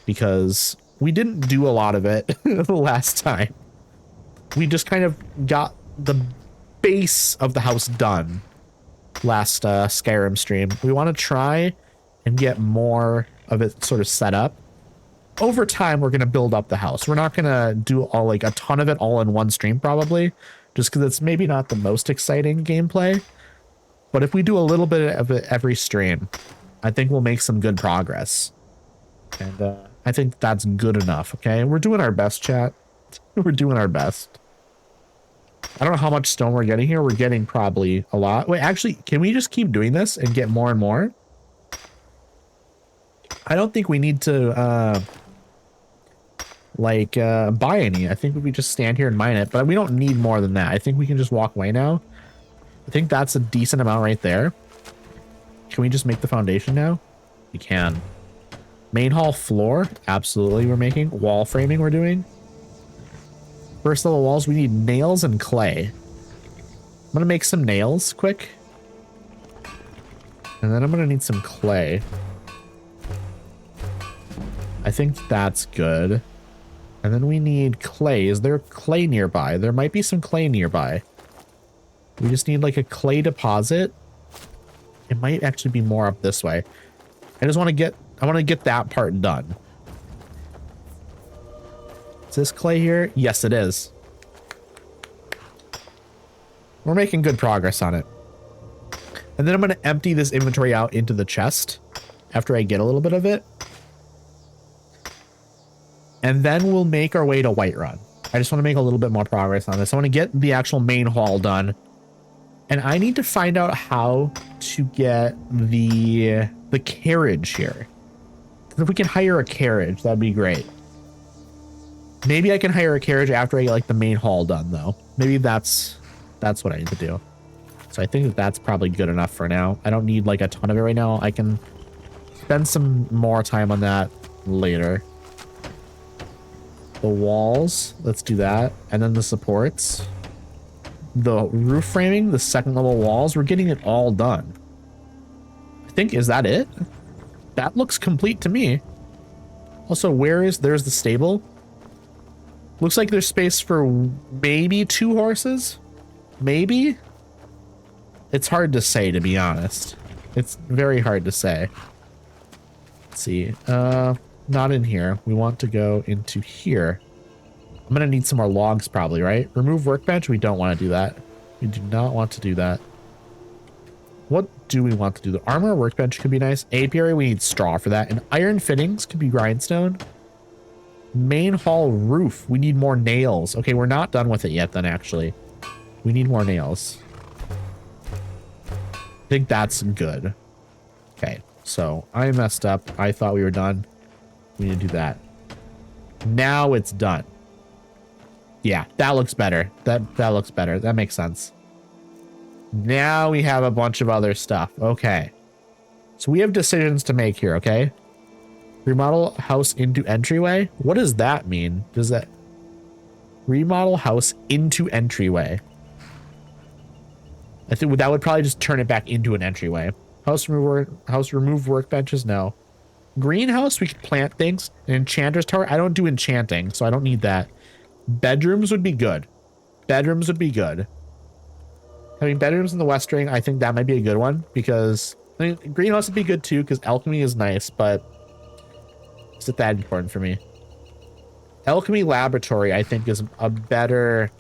Because we didn't do a lot of it the last time. We just kind of got the base of the house done last Skyrim stream. We want to try and get more of it sort of set up. Over time, we're going to build up the house. We're not going to do all like a ton of it all in one stream, probably, just because it's maybe not the most exciting gameplay. But if we do a little bit of it every stream, I think we'll make some good progress. And I think that's good enough, okay? We're doing our best, chat. We're doing our best. I don't know how much stone we're getting here. We're getting probably a lot. Wait, actually, can we just keep doing this and get more and more? I don't think we need to, buy any. I think we just stand here and mine it, but we don't need more than that. I think we can just walk away now. I think that's a decent amount right there. Can we just make the foundation now? We can. Main hall floor. Absolutely. We're making wall framing. We're doing first level walls. We need nails and clay. I'm going to make some nails quick. And then I'm going to need some clay. I think that's good. And then we need clay. Is there clay nearby? There might be some clay nearby. We just need like a clay deposit. It might actually be more up this way. I want to get that part done. Is this clay here? Yes, it is. We're making good progress on it. And then I'm going to empty this inventory out into the chest after I get a little bit of it. And then we'll make our way to Whiterun. I just want to make a little bit more progress on this. I want to get the actual main hall done. And I need to find out how to get the carriage here. If we can hire a carriage, that'd be great. Maybe I can hire a carriage after I get like the main hall done though. Maybe that's what I need to do. So I think that's probably good enough for now. I don't need like a ton of it right now. I can spend some more time on that later. The walls, let's do that. And then the supports. The roof framing, the second level walls, we're getting it all done. I think, is that it? That looks complete to me. Also, there's the stable. Looks like there's space for maybe 2 horses. Maybe? It's hard to say, to be honest. It's very hard to say. Let's see. Not in here. We want to go into here. I'm going to need some more logs probably, right? Remove workbench. We don't want to do that. We do not want to do that. What do we want to do? The armor workbench could be nice. Apiary, we need straw for that. And iron fittings could be grindstone. Main hall roof. We need more nails. Okay, we're not done with it yet then, actually. We need more nails. I think that's good. Okay, so I messed up. I thought we were done. We need to do that. Now it's done. Yeah, that looks better. That looks better. That makes sense. Now we have a bunch of other stuff. Okay. So we have decisions to make here, okay? Remodel house into entryway. What does that mean? Does that remodel house into entryway? I think that would probably just turn it back into an entryway. House remove workbenches. No. Greenhouse, we could plant things. An enchanter's tower. I don't do enchanting, so I don't need that. Bedrooms would be good. Bedrooms would be good. Having bedrooms in the West Ring, I think that might be a good one because I mean, greenhouse would be good too because alchemy is nice, but is it that important for me? Alchemy laboratory, I think, is a better.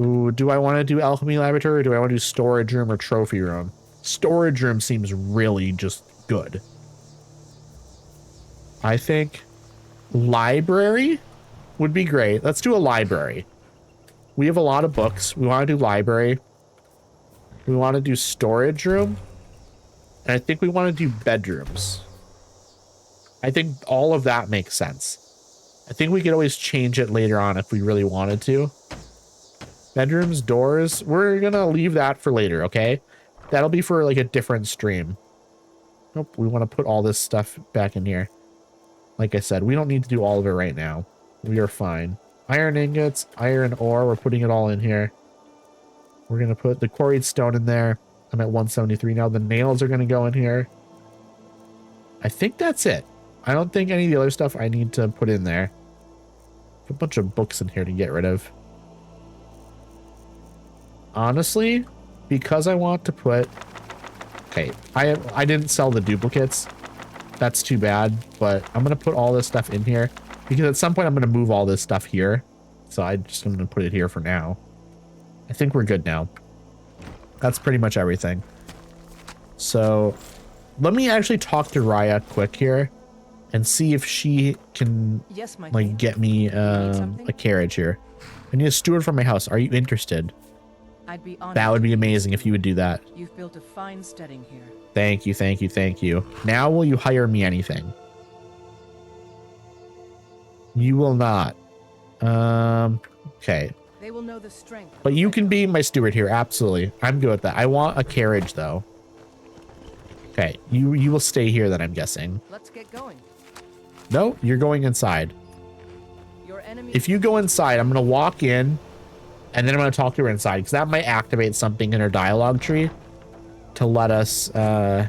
Ooh, do I want to do alchemy laboratory or do I want to do storage room or trophy room? Storage room seems really just good. I think library would be great. Let's do a library. We have a lot of books. We want to do library. We want to do storage room. And I think we want to do bedrooms. I think all of that makes sense. I think we could always change it later on if we really wanted to. Bedrooms, doors. We're going to leave that for later, okay? That'll be for like a different stream. Nope, we want to put all this stuff back in here. Like I said, we don't need to do all of it right now. We are fine. Iron ingots, iron ore, we're putting it all in here. We're going to put the quarried stone in there. I'm at 173 now. The nails are going to go in here. I think that's it. I don't think any of the other stuff I need to put in there. A bunch of books in here to get rid of. Honestly, because I want to put... Okay, I didn't sell the duplicates. That's too bad, but I'm going to put all this stuff in here. Because at some point I'm going to move all this stuff here. So I'm just going to put it here for now. I think we're good now. That's pretty much everything. So Let me actually talk to Raya quick here and see if she can Yes, my like queen. get me something? a carriage here. I need a steward for my house. Are you interested? I'd be honored. That would be to amazing if you would do that. You've built a fine steading here. Thank you, thank you, thank you. Now will you hire me anything? You will not. Okay. They will know the strength. But you can be my steward here, absolutely. I'm good with that. I want a carriage though. Okay, you will stay here then, I'm guessing. Let's get going. No, you're going inside. Your enemy. If you go inside, I'm gonna walk in and then I'm gonna talk to her inside because that might activate something in her dialogue tree to let us like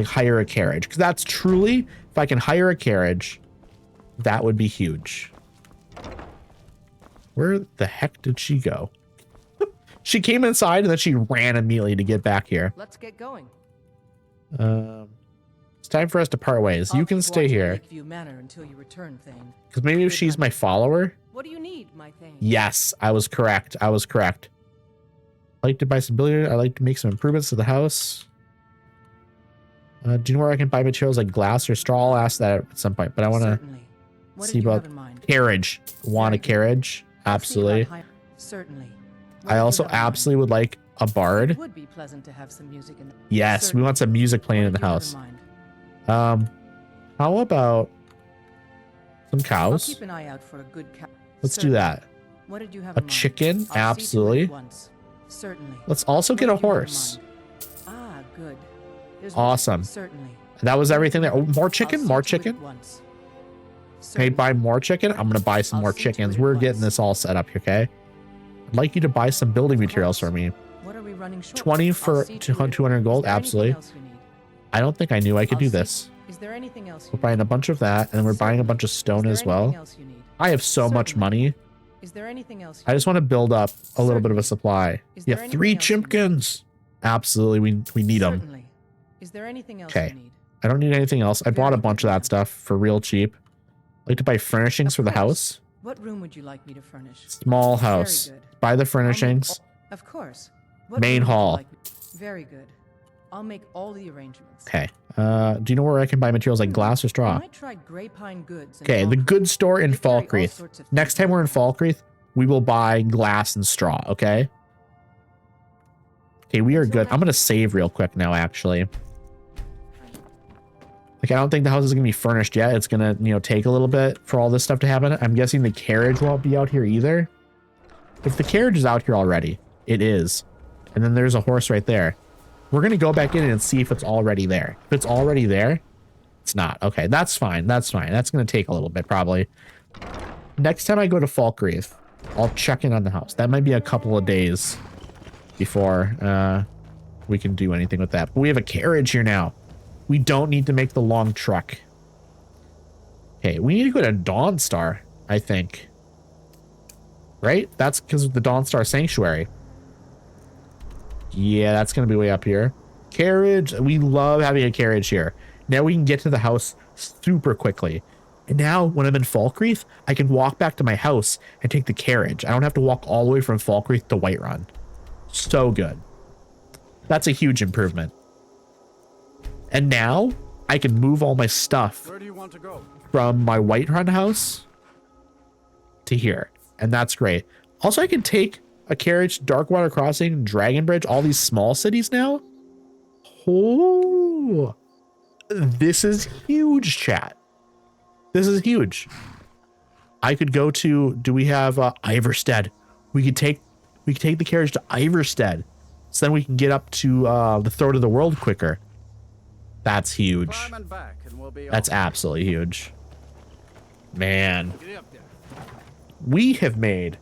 hire a carriage. Because that's truly, if I can hire a carriage, that would be huge. Where the heck did she go? She came inside and then she ran immediately to get back here. Let's get going. It's time for us to part ways. You can stay here. Lakeview Manor until you return, Thane. Because maybe if she's my follower. What do you need, my Thane? Yes, I was correct. I was correct. I like to buy some billiard. I like to make some improvements to the house. Do you know where I can buy materials like glass or straw? I'll ask that at some point, but I want to see about carriage. Want a carriage? Absolutely. Certainly. I also absolutely would like a bard. It would be pleasant to have some music in the Yes, we want some music playing in the house. How about some I'll cows? keep an eye out for a good cow. Let's do that. What did you have A in mind? chicken? I'll see to it Absolutely. once. Certainly. Let's also get a What did you have in horse. mind? Ah, good. There's Awesome. Certainly. That was everything there. Oh, more I'll chicken? see More to it chicken? once. Can I buy more chicken? I'm going to buy some I'll more see to chickens. it We're once. getting this all set up here, okay? I'd like you to buy some building materials for me. What are we running short? 20 I'll for see to it. 200 gold? Is there anything Absolutely. else you need? I don't think I knew I could I'll do see- this. Is there anything else We're you buying need? a bunch of that, and then we're buying a bunch of Is stone there as anything well. else you need? I have so much Certainly. money. Is there anything else I just want to build up a little bit of a supply. Is Yeah, there 3 anything else you need? chimkins. Absolutely, we need them. Certainly. Is there anything else Okay. you need? I don't need anything else. I bought a Very bunch good of that man. stuff for real cheap. I like to buy furnishings Of for the course. house. What room would you like me to furnish? Small Very house. good. Buy the I'll make furnishings. Of course. What Main room would you hall. like me- Very good. I'll make all the arrangements. Okay. Do you know where I can buy materials like glass or I straw? might try Grey Pine Goods. in Okay, the Falkreath. good store in They carry all Falkreath. sorts of Next things. time we're in Falkreath, we will buy glass and straw, okay? Okay, we are good. I'm going to save real quick now, actually. Like, I don't think the house is going to be furnished yet. It's going to, you know, take a little bit for all this stuff to happen. I'm guessing the carriage won't be out here either. If the carriage is out here already, it is. And then there's a horse right there. We're going to go back in and see if it's already there. If it's already there, it's not. Okay, that's fine. That's fine. That's going to take a little bit, probably. Next time I go to Falkreath, I'll check in on the house. That might be a couple of days before we can do anything with that. But we have a carriage here now. We don't need to make the long trek. Okay, we need to go to Dawnstar, I think. Right? That's because of the Dawnstar Sanctuary. Yeah, that's going to be way up here. Carriage. We love having a carriage here. Now we can get to the house super quickly. And now when I'm in Falkreath, I can walk back to my house and take the carriage. I don't have to walk all the way from Falkreath to Whiterun. So good. That's a huge improvement. And now I can move all my stuff Where do you want to go? from my Whiterun house to here. And that's great. Also, I can take a carriage, Darkwater Crossing, Dragonbridge, all these small cities now. Oh, this is huge, chat. This is huge. I could go to, do we have Iverstead? We could take the carriage to Iverstead. So then we can get up to the throat of the world quicker. That's huge. Climb and back and we'll be That's off. absolutely huge. Man, Get up there. we have made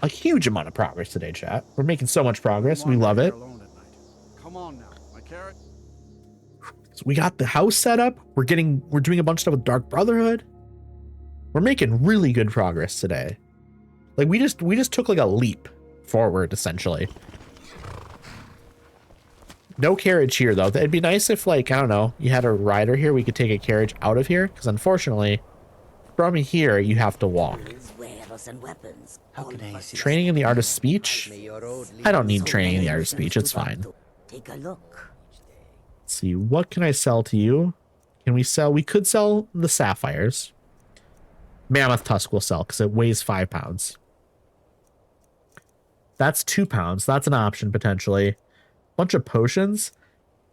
a huge amount of progress today, chat. We're making so much progress. Come We on love down it. here alone at night. Come on now, my carrot. So we got the house set up. We're doing a bunch of stuff with Dark Brotherhood. We're making really good progress today. Like we just took like a leap forward, essentially. No carriage here though. It'd be nice if, like, I don't know, you had a rider here. We could take a carriage out of here, because unfortunately, from here you have to walk. How can I assist? Training in the art of speech? I don't need training in the art of speech. It's fine. Take a look. Let's see, what can I sell to you? Can we sell? We could sell the sapphires. Mammoth tusk will sell because it weighs 5 pounds. That's 2 pounds. That's an option potentially. Bunch of potions.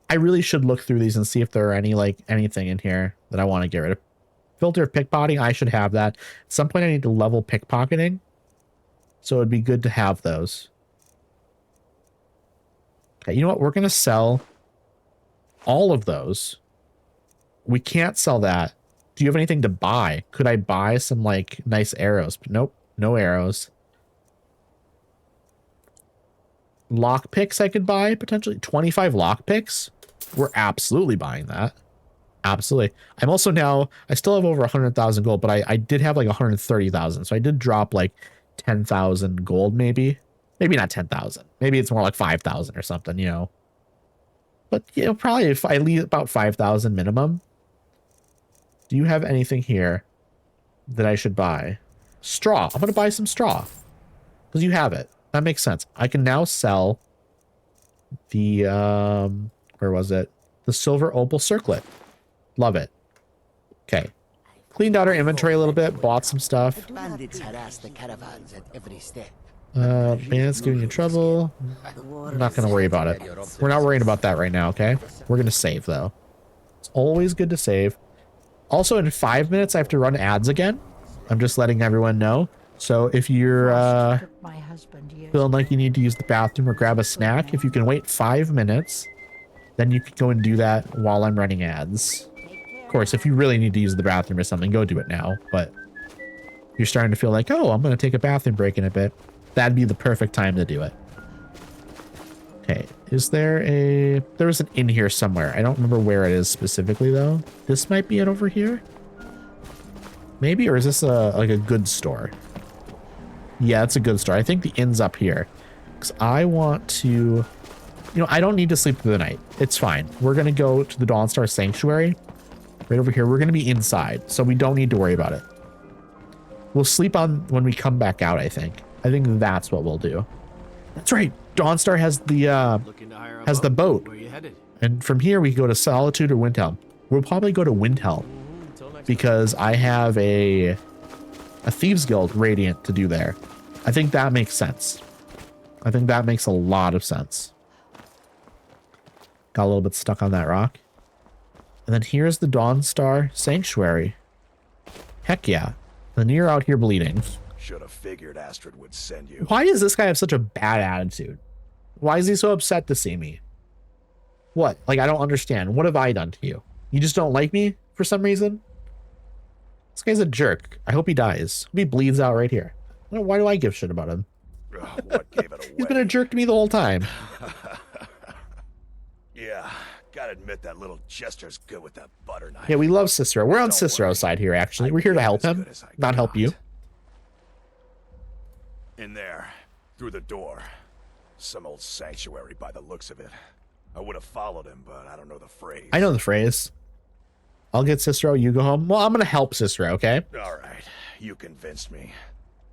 I really should look through these and see if there are any anything in here that I want to get rid of. Filter of pickpocketing. I should have that. At some point I need to level pickpocketing. So it'd be good to have those. Okay, you know what? We're going to sell all of those. We can't sell that. Do you have anything to buy? Could I buy some nice arrows? But nope, no arrows. Lockpicks I could buy potentially. 25 lockpicks. We're absolutely buying that. Absolutely. I'm also now, I still have over 100,000 gold, but I did have 130,000. So I did drop 10,000 gold maybe. Maybe not 10,000. Maybe it's more like 5,000 or something, you know. But probably if I leave about 5,000 minimum. Do you have anything here that I should buy? Straw. I'm going to buy some straw because you have it. That makes sense. I can now sell the, where was it? The silver opal circlet. Love it. Okay. Cleaned out our inventory a little bit, bought some stuff. Bandits harass the caravans at every step. Bandits giving you trouble. I'm not going to worry about it. We're not worrying about that right now, okay? We're going to save, though. It's always good to save. Also, in 5 minutes, I have to run ads again. I'm just letting everyone know. So if you're feeling like you need to use the bathroom or grab a snack, if you can wait 5 minutes, then you can go and do that while I'm running ads. Of course, if you really need to use the bathroom or something, go do it now. But if you're starting to feel like, oh, I'm going to take a bathroom break in a bit, that'd be the perfect time to do it. Okay, is there there was an inn here somewhere. I don't remember where it is specifically, though. This might be it over here. Maybe, or is this like a goods store? Yeah, it's a goods store. I think the inn's up here. Because I want to... I don't need to sleep through the night. It's fine. We're going to go to the Dawnstar Sanctuary. Right over here. We're going to be inside, so we don't need to worry about it. We'll sleep on when we come back out, I think. I think that's what we'll do. That's right. Dawnstar has the boat. Where you headed? And from here, we can go to Solitude or Windhelm. We'll probably go to Windhelm because I have a Thieves Guild Radiant to do there. I think that makes sense. I think that makes a lot of sense. Got a little bit stuck on that rock. And then here's the Dawnstar Sanctuary. Heck yeah. Then you're out here bleeding. Should have figured Astrid would send you. Why does this guy have such a bad attitude? Why is he so upset to see me? What? I don't understand. What have I done to you? You just don't like me for some reason? This guy's a jerk. I hope he dies. He bleeds out right here. Why do I give shit about him? What gave it away? He's been a jerk to me the whole time. Yeah, gotta admit that little Jester's good with that butter knife. Yeah, we love Cicero. We're on Cicero's side here, actually. We're here to help him, not help you. In there, through the door. Some old sanctuary by the looks of it. I would have followed him, but I don't know the phrase. I know the phrase. I'll get Cicero, you go home. Well, I'm going to help Cicero, okay? All right, you convinced me.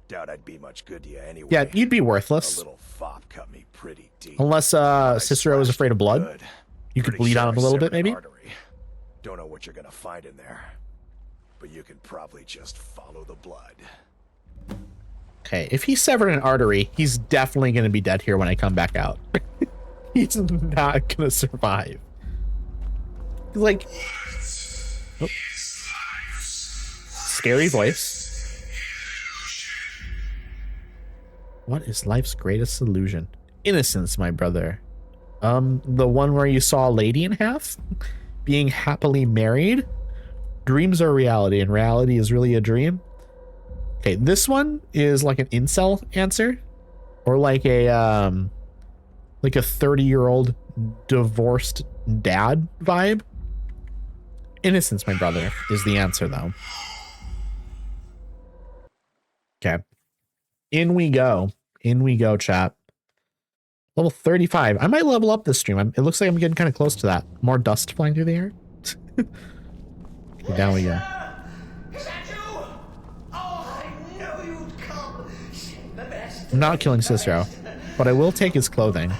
Doubt I'd be much good to you anyway. Yeah, you'd be worthless. A little fop cut me pretty deep. Unless Cicero is afraid of blood. You could bleed on him a little bit, maybe? Don't know what you're going to find in there. But you can probably just follow the blood. Okay, if he severed an artery, he's definitely going to be dead here when I come back out. He's not going to survive. He's like... Oh. Scary voice. What is life's greatest illusion? Innocence, my brother. The one where you saw a lady in half? Being happily married? Dreams are reality, and reality is really a dream? Okay, this one is like an incel answer, or like a 30-year-old divorced dad vibe. Innocence, my brother, is the answer, though. Okay, in we go, chat. Level 35. I might level up this stream. It looks like I'm getting kind of close to that. More dust flying through the air. Okay, down we go. I'm not killing Cicero, but I will take his clothing.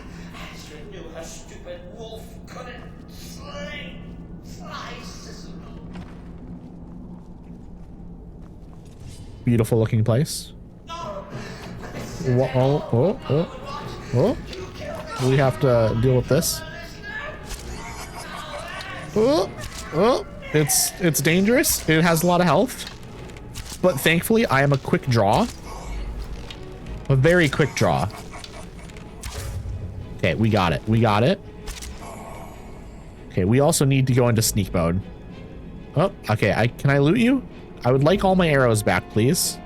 Beautiful looking place. Oh. We have to deal with this. Oh. It's dangerous. It has a lot of health. But thankfully, I am a quick draw. A very quick draw. Okay, we got it. Okay, we also need to go into sneak mode. Oh, okay. Can I loot you? I would like all my arrows back, please.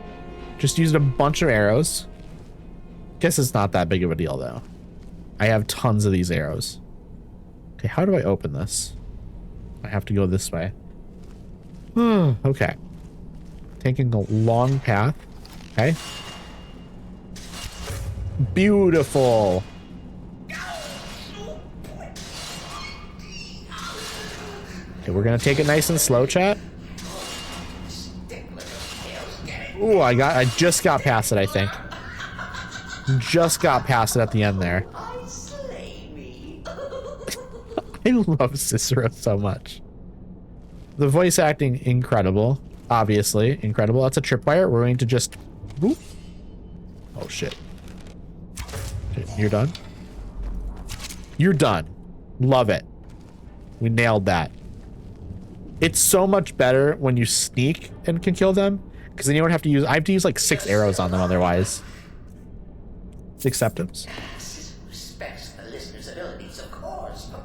Just used a bunch of arrows. Guess it's not that big of a deal, though. I have tons of these arrows. Okay, how do I open this? I have to go this way. Okay. Taking a long path. Okay. Beautiful. Okay, we're gonna take it nice and slow, chat. Ooh, I just got past it, I think. Just got past it at the end there. I love Cicero so much. The voice acting, incredible. Obviously, incredible. That's a tripwire. We're going to just... Whoop. Oh, shit. Okay, you're done? You're done. Love it. We nailed that. It's so much better when you sneak and can kill them, because then you don't have to use... I have to use like 6 arrows on them otherwise. Acceptance. Respects the listener's abilities, of course, but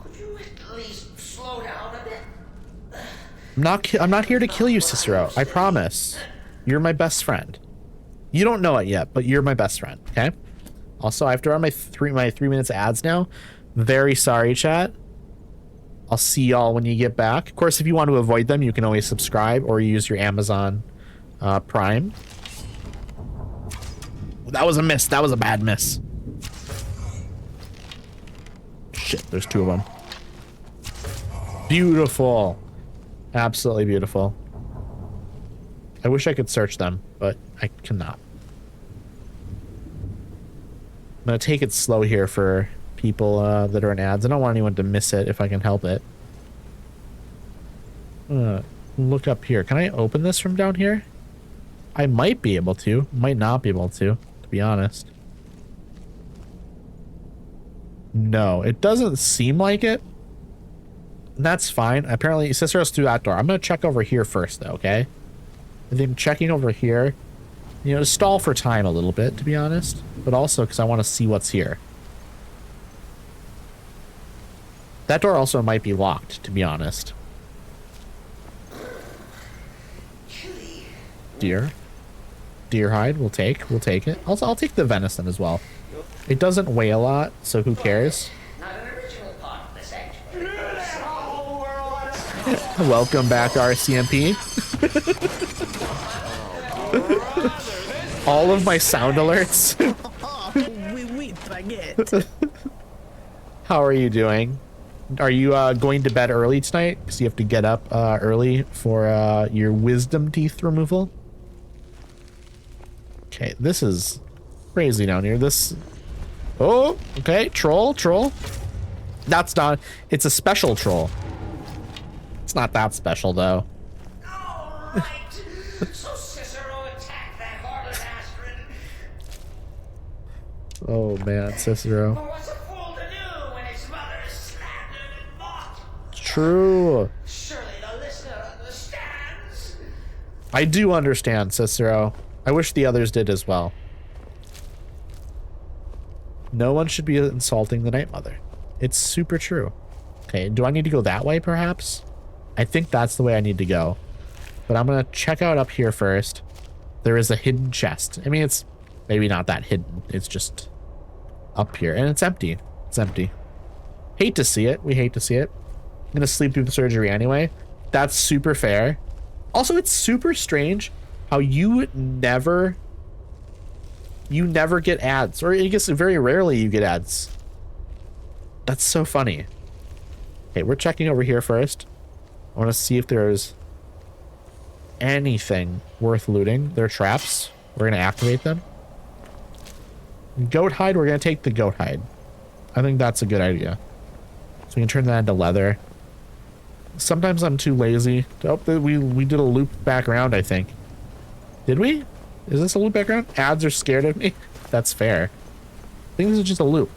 could you at least slow down a bit? I'm not here to kill you, Cicero. I promise. You're my best friend. You don't know it yet, but you're my best friend, okay? Also, I have to run my 3 minutes ads now. Very sorry, chat. I'll see y'all when you get back. Of course, if you want to avoid them, you can always subscribe or use your Amazon Prime. That was a miss. That was a bad miss. Shit, there's 2 of them. Beautiful. Absolutely beautiful. I wish I could search them, but I cannot. I'm gonna take it slow here for people that are in ads. I don't want anyone to miss it if I can help it. Look up here. Can I open this from down here? I might be able to. Might not be able to be honest. No, it doesn't seem like it. That's fine. Apparently, Cicero's through that door. I'm going to check over here first, though, okay? I think checking over here, you know, to stall for time a little bit, to be honest, but also because I want to see what's here. That door also might be locked, to be honest. Deer. Deer hide, we'll take it. Also, I'll take the venison as well. It doesn't weigh a lot, so who cares? Welcome back, RCMP. All of my sound alerts. How are you doing? Are you going to bed early tonight? Because you have to get up early for your wisdom teeth removal. Okay, this is crazy down here. This... Oh, okay. Troll. That's not... It's a special troll. It's not that special, though. All right. So Cicero attacked that harlot Astrid. Oh, man, Cicero. But what's a fool to do when his mother is slandered and mocked? True. Surely the listener understands. I do understand, Cicero. I wish the others did as well. No one should be insulting the Night Mother. It's super true. Okay, do I need to go that way, perhaps? I think that's the way I need to go. But I'm going to check out up here first. There is a hidden chest. I mean, it's maybe not that hidden. It's just up here. And it's empty. It's empty. Hate to see it. We hate to see it. I'm going to sleep through the surgery anyway. That's super fair. Also, it's super strange how you never get ads, or I guess very rarely you get ads. That's so funny. Okay, we're checking over here first. I want to see if there's anything worth looting. They're traps. We're going to activate them. Goat hide, we're going to take the goat hide. I think that's a good idea. So we can turn that into leather. Sometimes I'm too lazy. Oh, we did a loop back around, I think. Did we? Is this a loop background? Ads are scared of me. That's fair. I think this is just a loop.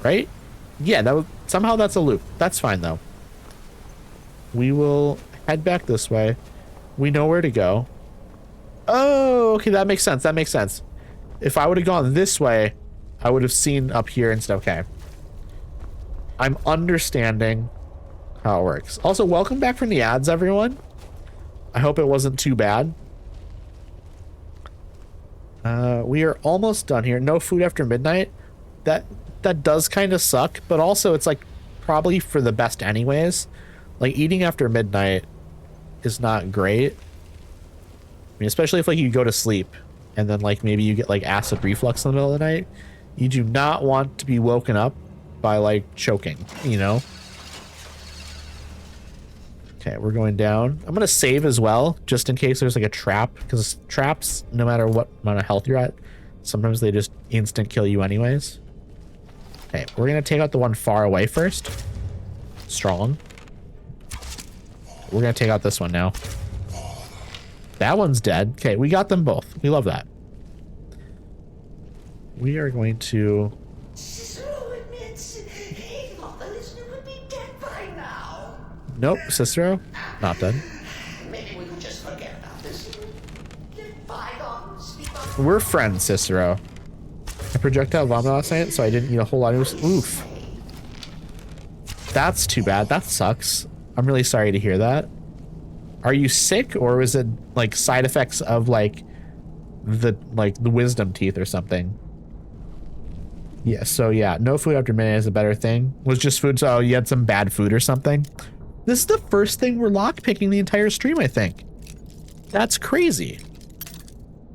Right? Yeah, that was somehow that's a loop. That's fine though. We will head back this way. We know where to go. Oh, okay, that makes sense. That makes sense. If I would have gone this way, I would have seen up here instead. Okay. I'm understanding how it works. Also, welcome back from the ads, everyone. I hope it wasn't too bad. We are almost done here. No food after midnight. That does kind of suck, but also it's like probably for the best anyways. Like eating after midnight is not great. I mean, especially if like you go to sleep and then like maybe you get like acid reflux in the middle of the night. You do not want to be woken up by like choking, you know? Okay, we're going down. I'm gonna save as well, just in case there's like a trap, because traps, no matter what amount of health you're at, sometimes they just instant kill you anyways. Okay, we're gonna take out the one far away first. Strong. We're gonna take out this one now. That one's dead. Okay, we got them both. We love that. We are going to... Cicero admits he thought the listener would be dead by now. Nope, Cicero, not dead. Maybe we could just forget about this. Let bygones be bygones. We're friends, Cicero. I projectile vomit last night, so I didn't eat a whole lot of... Oof. That's too bad. That sucks. I'm really sorry to hear that. Are you sick, or was it like side effects of like the wisdom teeth or something? Yeah, so yeah, no food after midnight is a better thing. Was just food, so you had some bad food or something. This is the first thing we're lockpicking the entire stream, I think. That's crazy.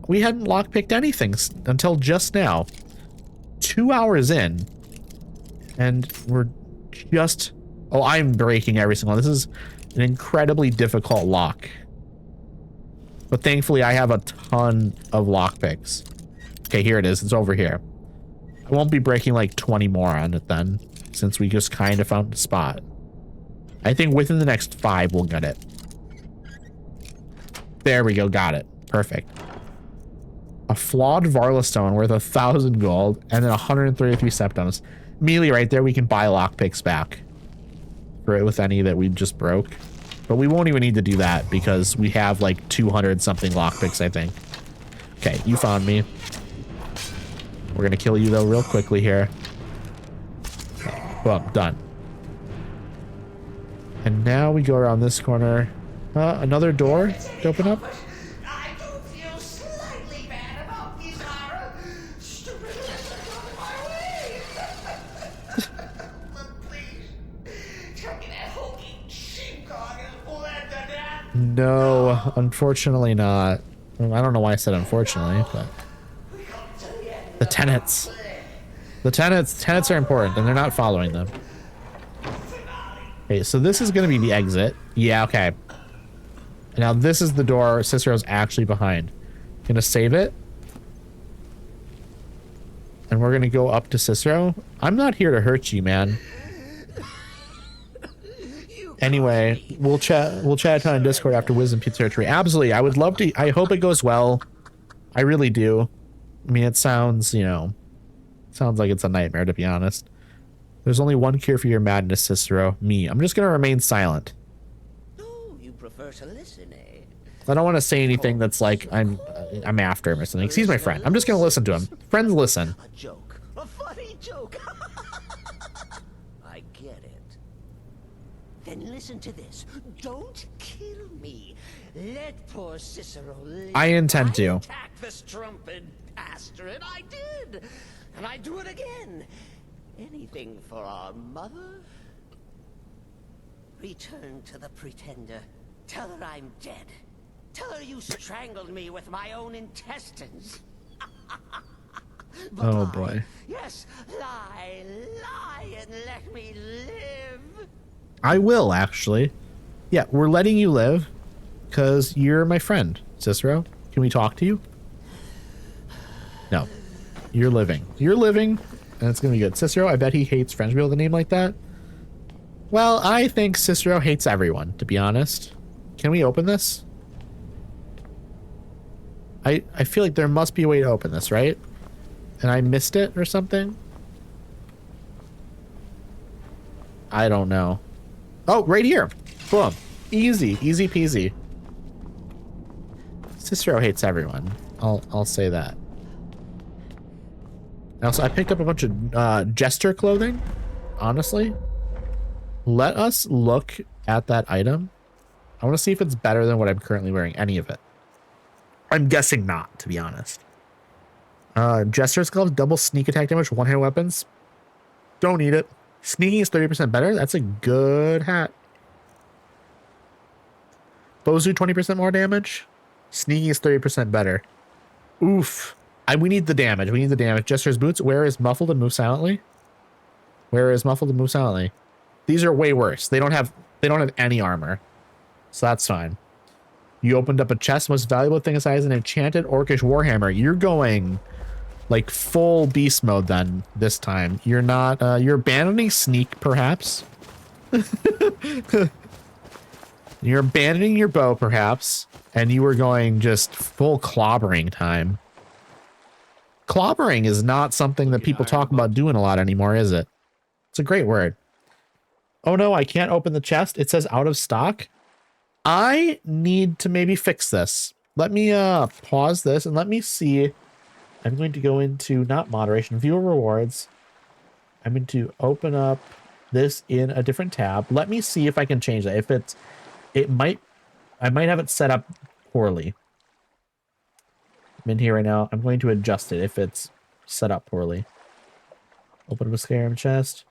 We hadn't lockpicked anything until just now. 2 hours in. And we're just... Oh, I'm breaking every single one. This is an incredibly difficult lock. But thankfully, I have a ton of lockpicks. Okay, here it is. It's over here. I won't be breaking like 20 more on it then, since we just kind of found a spot. I think within the next 5, we'll get it. There we go. Got it. Perfect. A flawed Varla stone worth 1,000 gold and then 133 septums. Immediately right there, we can buy lockpicks back for it with any that we just broke. But we won't even need to do that because we have like 200 something lockpicks, I think. Okay, you found me. We're gonna kill you though real quickly here. Well, done. And now we go around this corner. Another door to open up. I do feel slightly bad about these stupid listeners on my way. But please, tell me that hokey sheepdog is bled to death. No, unfortunately not. Well, I don't know why I said unfortunately, but the tenants. The tenants are important and they're not following them. Okay, so this is going to be the exit. Yeah, okay. Now this is the door Cicero's actually behind. Gonna save it. And we're gonna go up to Cicero. I'm not here to hurt you, man. Anyway, we'll chat on Discord after Wisdom Teeth Surgery. Absolutely. I would love to. I hope it goes well. I really do. I mean, it sounds, you know, sounds like it's a nightmare, to be honest. There's only one cure for your madness, Cicero. Me. I'm just gonna remain silent. Oh, you prefer to listen, eh? I don't want to say anything that's like I'm after him or something. 'Cause he's my friend. I'm just gonna listen to him. Friends listen. A joke. A funny joke. I get it. Then listen to this. Don't kill me. Let poor Cicero live. I intend to. I attacked the strumpet pastor, and I did. And I do it again. Anything for our mother? Return to the pretender. Tell her I'm dead. Tell her you strangled me with my own intestines. Oh boy. Yes, lie and let me live. I will, actually. Yeah, we're letting you live because you're my friend, Cicero. Can we talk to you? No. You're living. You're living, and it's going to be good. Cicero, I bet he hates friends with a name like that. Well, I think Cicero hates everyone, to be honest. Can we open this? I feel like there must be a way to open this, right? And I missed it or something? I don't know. Oh, right here. Boom. Easy. Easy peasy. Cicero hates everyone. I'll say that. Also, I picked up a bunch of jester clothing. Honestly. Let us look at that item. I want to see if it's better than what I'm currently wearing. Any of it. I'm guessing not, to be honest. Jester's gloves, double sneak attack damage, one-hand weapons. Don't need it. Sneaking is 30% better. That's a good hat. Bows do 20% more damage. Sneaking is 30% better. Oof. We need the damage. We need the damage. Jester's boots. Where is muffled and move silently? Where is muffled and move silently? These are way worse. They don't have any armor. So that's fine. You opened up a chest. Most valuable thing inside is an enchanted orcish warhammer. You're going like full beast mode then this time. You're not you're abandoning sneak perhaps. You're abandoning your bow perhaps, and you were going just full clobbering time. Clobbering is not something that people talk about doing a lot anymore, is it? It's a great word. Oh no, I can't open the chest. It says out of stock. I need to maybe fix this. Let me pause this and let me see. I'm going to go into not moderation, viewer rewards. I'm going to open up this in a different tab. Let me see if I can change that. If I might have it set up poorly. I'm in here right now. I'm going to adjust it if it's set up poorly. Open up a Skyrim chest.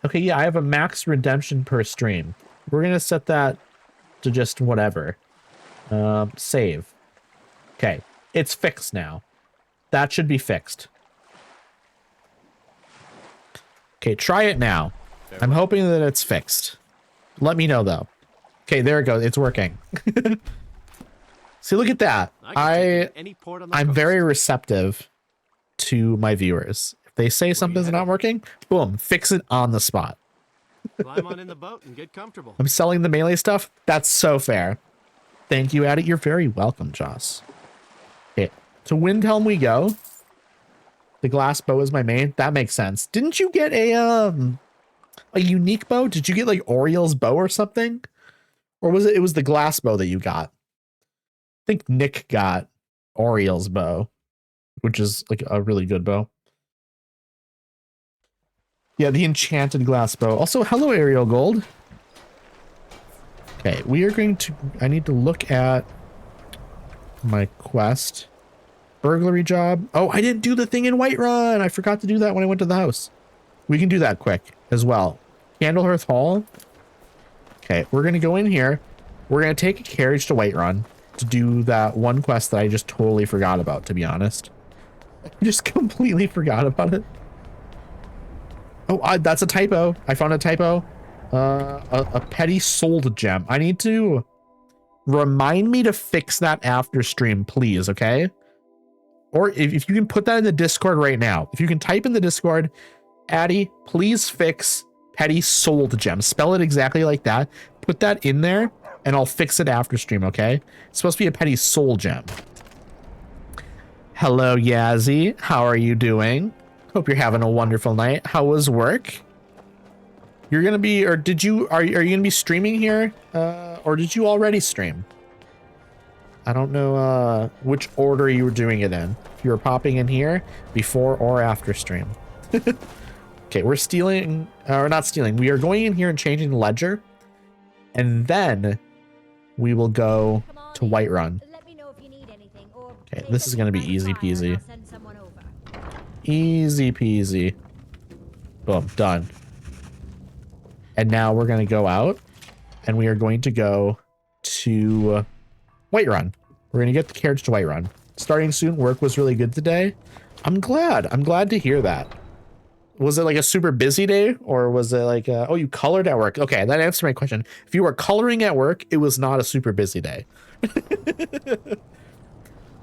Okay, yeah, I have a max redemption per stream. We're going to set that to just whatever. Save. Okay, it's fixed now. That should be fixed. Okay, try it now. I'm hoping that it's fixed. Let me know though. Okay, there it goes. It's working. See, look at that. I'm very receptive to my viewers. If they say something's not working, boom, fix it on the spot. Climb on in the boat and get comfortable. I'm selling the melee stuff. That's so fair. Thank you, Addy. You're very welcome, Joss. Okay, to Windhelm we go. The glass bow is my main. That makes sense. Didn't you get a unique bow? Did you get like Oriel's bow or something? Or was it was the glass bow that you got? I think Nick got Oriel's bow, which is like a really good bow. Yeah, the enchanted glass bow. Also, hello, Ariel Gold. Okay, we are going to... I need to look at my quest. Burglary job. Oh, I didn't do the thing in Whiterun. I forgot to do that when I went to the house. We can do that quick as well. Candlehearth Hall. Okay, we're going to go in here. We're going to take a carriage to Whiterun to do that one quest that I just totally forgot about, to be honest. I just completely forgot about it. Oh, that's a typo. I found a typo. A petty sold gem. I need to remind me to fix that after stream, please, okay? Or if you can put that in the Discord right now. If you can type in the Discord, Addy, please fix petty sold gem. Spell it exactly like that. Put that in there, and I'll fix it after stream, okay? It's supposed to be a petty soul gem. Hello, Yazzie. How are you doing? Hope you're having a wonderful night. How was work? You're gonna be, or did you, are you gonna be streaming here? Or did you already stream? I don't know which order you were doing it in. If you were popping in here before or after stream. Okay, we're stealing, or not stealing. We are going in here and changing the ledger. And then we will go to Whiterun. Okay, this is gonna be easy peasy. Easy peasy. Boom, done. And now we're going to go out and we are going to go to Whiterun. We're going to get the carriage to Whiterun. Starting soon. Work was really good today. I'm glad to hear that. Was it like a super busy day or was it like, oh, you colored at work? Okay, that answers my question. If you were coloring at work, it was not a super busy day.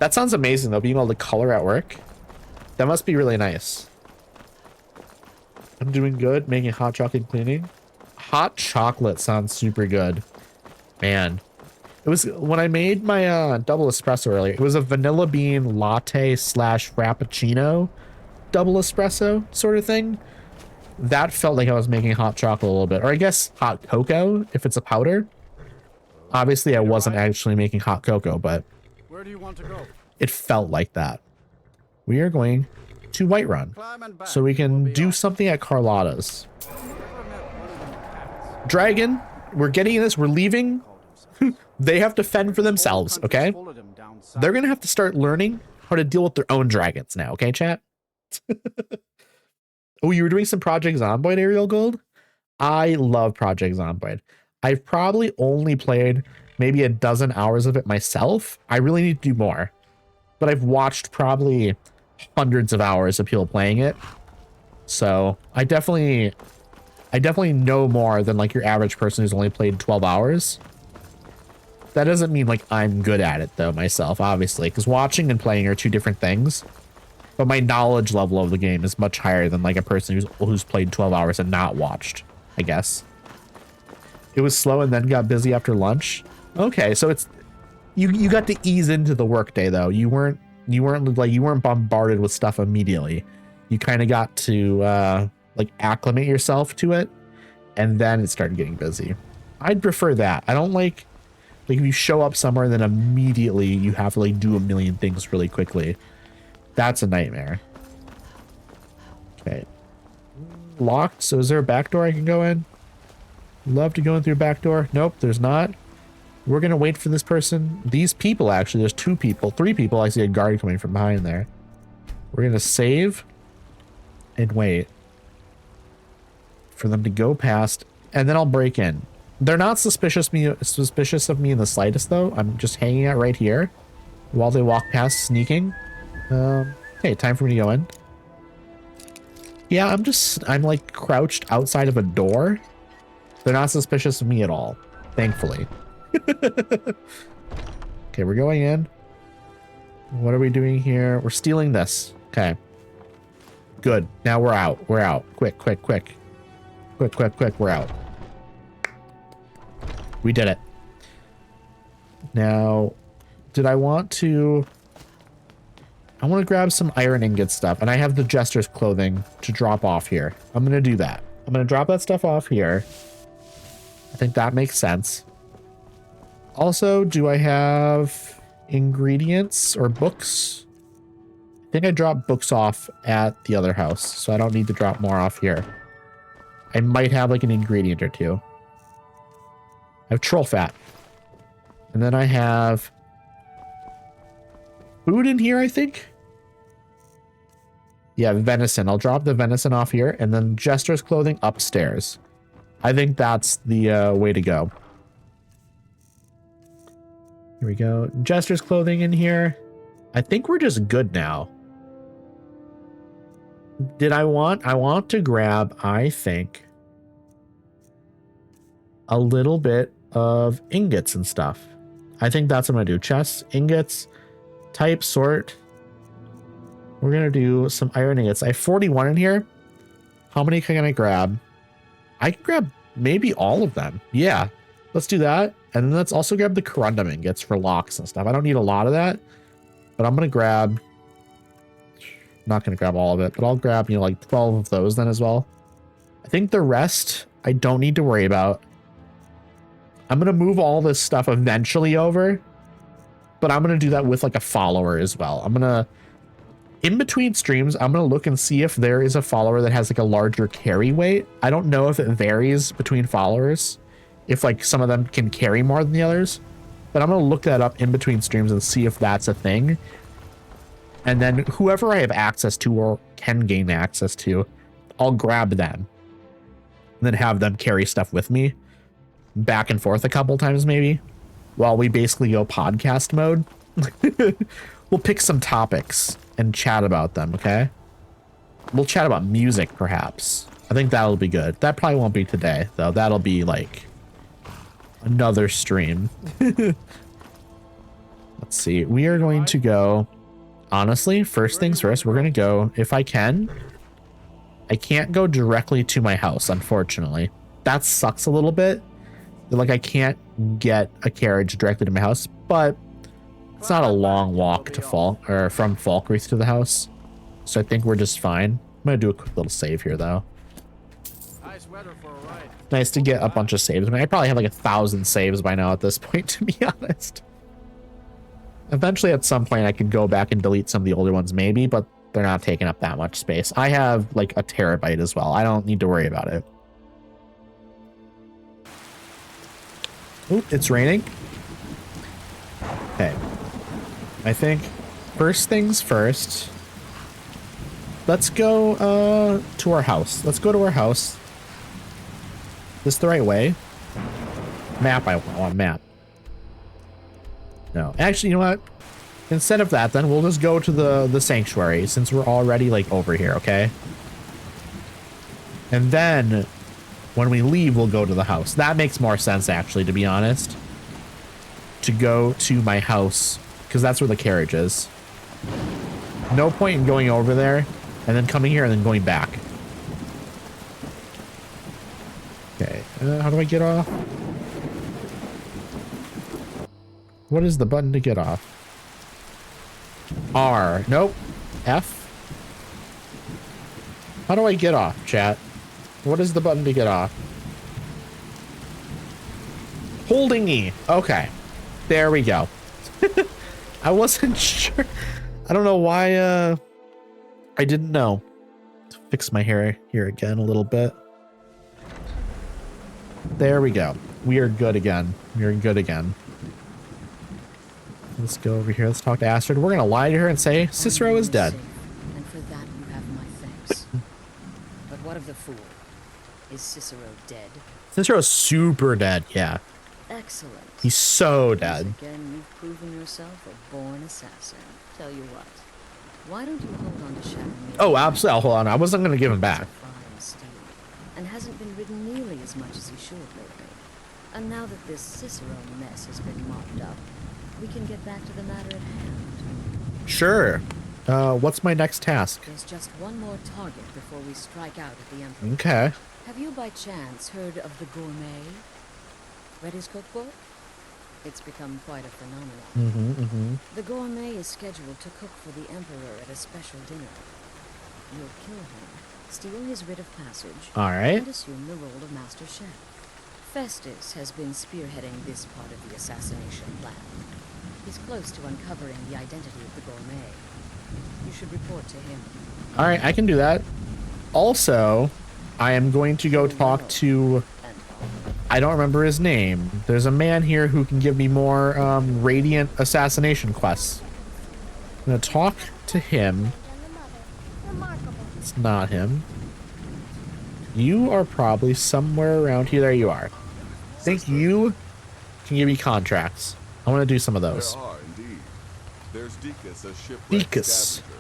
That sounds amazing though, being able to color at work. That must be really nice. I'm doing good, making hot chocolate cleaning. Hot chocolate sounds super good. Man, It was when I made my double espresso earlier. It was a vanilla bean latte / frappuccino double espresso sort of thing. That felt like I was making hot chocolate a little bit, or I guess hot cocoa if it's a powder. Obviously, I wasn't actually making hot cocoa, but Where do you want to go? it felt like that. We are going to Whiterun so we can do something at Carlotta's. Dragon, we're getting this. We're leaving. They have to fend for themselves, okay? They're going to have to start learning how to deal with their own dragons now, okay, chat? Oh, you were doing some Project Zomboid, Ariel Gold? I love Project Zomboid. I've probably only played maybe a dozen hours of it myself. I really need to do more. But I've watched probably hundreds of hours of people playing it. So I definitely know more than like your average person who's only played 12 hours. That doesn't mean like I'm good at it though myself, obviously, because watching and playing are two different things. But my knowledge level of the game is much higher than like a person who's played 12 hours and not watched, I guess. It was slow and then got busy after lunch. Okay, so it's you got to ease into the workday though. You weren't bombarded with stuff immediately. You kind of got to like acclimate yourself to it, and then it started getting busy. I'd prefer that. I don't like if you show up somewhere and then immediately you have to like do a million things really quickly. That's a nightmare. Okay. Locked. So is there a back door I can go in? Love to go in through a back door. Nope, there's not. We're going to wait for this person. These people, actually, there's 2 people, 3 people. I see a guard coming from behind there. We're going to save and wait for them to go past, and then I'll break in. They're not suspicious of me in the slightest, though. I'm just hanging out right here while they walk past, sneaking. Hey, time for me to go in. Yeah, I'm like crouched outside of a door. They're not suspicious of me at all, thankfully. Okay, we're going in. What are we doing here? We're stealing this. Okay. Good. Now we're out. We're out. Quick, quick, quick. Quick, quick, quick. We're out. We did it. Now, did I want to... I want to grab some iron ingot stuff, and I have the Jester's clothing to drop off here. I'm going to do that. I'm going to drop that stuff off here. I think that makes sense. Also, do I have ingredients or books? I think I dropped books off at the other house, so I don't need to drop more off here. I might have like an ingredient or 2. I have troll fat. And then I have food in here, I think. Yeah, venison. I'll drop the venison off here, and then Jester's clothing upstairs. I think that's the way to go. Here we go. Jester's clothing in here. I think we're just good now. I want to grab, I think, a little bit of ingots and stuff. I think that's what I'm going to do. Chests, ingots, type, sort. We're going to do some iron ingots. I have 41 in here. How many can I grab? I can grab maybe all of them. Yeah, let's do that. And then let's also grab the corundum ingots for locks and stuff. I don't need a lot of that, but I'm going to grab... Not going to grab all of it, but I'll grab, like 12 of those then as well. I think the rest I don't need to worry about. I'm going to move all this stuff eventually over, but I'm going to do that with like a follower as well. I'm going to, in between streams, I'm going to look and see if there is a follower that has like a larger carry weight. I don't know if it varies between followers, if like some of them can carry more than the others, but I'm going to look that up in between streams and see if that's a thing. And then whoever I have access to or can gain access to, I'll grab them and then have them carry stuff with me back and forth a couple times maybe while we basically go podcast mode. We'll pick some topics and chat about them, okay? We'll chat about music perhaps. I think that'll be good. That probably won't be today though. That'll be like another stream. Let's see. We are going to go... Honestly, first things first, we're going to go, if I can. I can't go directly to my house, unfortunately. That sucks a little bit Like, I can't get a carriage directly to my house, but it's not a long walk to Falk, or from Falkreath to the house. So I think we're just fine. I'm gonna do a quick little save here, though. Nice weather for a ride. Nice to get a bunch of saves. I mean, I probably have like 1,000 saves by now at this point, to be honest. Eventually, at some point, I could go back and delete some of the older ones, maybe, but they're not taking up that much space. I have like a terabyte as well. I don't need to worry about it. Oop, it's raining. Okay. I think first things first. Let's go to our house. Let's go to our house. This the right way? Map, I want map. No. Actually, you know what? Instead of that, then we'll just go to the sanctuary since we're already like over here, okay? And then when we leave, we'll go to the house. That makes more sense, actually, to be honest. To go to my house, because that's where the carriage is. No point in going over there and then coming here and then going back. Okay, how do I get off? What is the button to get off? R. Nope. F. How do I get off, chat? What is the button to get off? Holding E. Okay. There we go. I wasn't sure. I don't know why I didn't know. Let's fix my hair here again a little bit. There we go. We are good again. We are good again. Let's go over here. Let's talk to Astrid. We're gonna lie to her and say Cicero is dead. And for that you have my thanks. But what of the fool? Is Cicero dead? Cicero's super dead, yeah. Excellent. He's so dead. Once again, you've proven yourself a born assassin. Tell you what, why don't you hold on to Sharon? Oh, absolutely. I'll hold on. I wasn't gonna give him back. And hasn't been ridden nearly as much as he should lately. And now that this Cicero mess has been mopped up, we can get back to the matter at hand. Sure. What's my next task? There's just one more target before we strike out at the Emperor. Okay. Have you by chance heard of the gourmet? Read his cookbook? It's become quite a phenomenon. The gourmet is scheduled to cook for the Emperor at a special dinner. You'll kill him, steal his writ of passage, and assume the role of Master Chef. Festus has been spearheading this part of the assassination plan. He's close to uncovering the identity of the gourmet. You should report to him. Alright, I can do that. Also, I am going to go talk to... I don't remember his name. There's a man here who can give me more radiant assassination quests. I'm going to talk to him. It's not him. You are probably somewhere around here. There you are. I think you can give me contracts. I want to do some of those. There are indeed. There's Deacus, a shipwrecked Deacus. scavenger.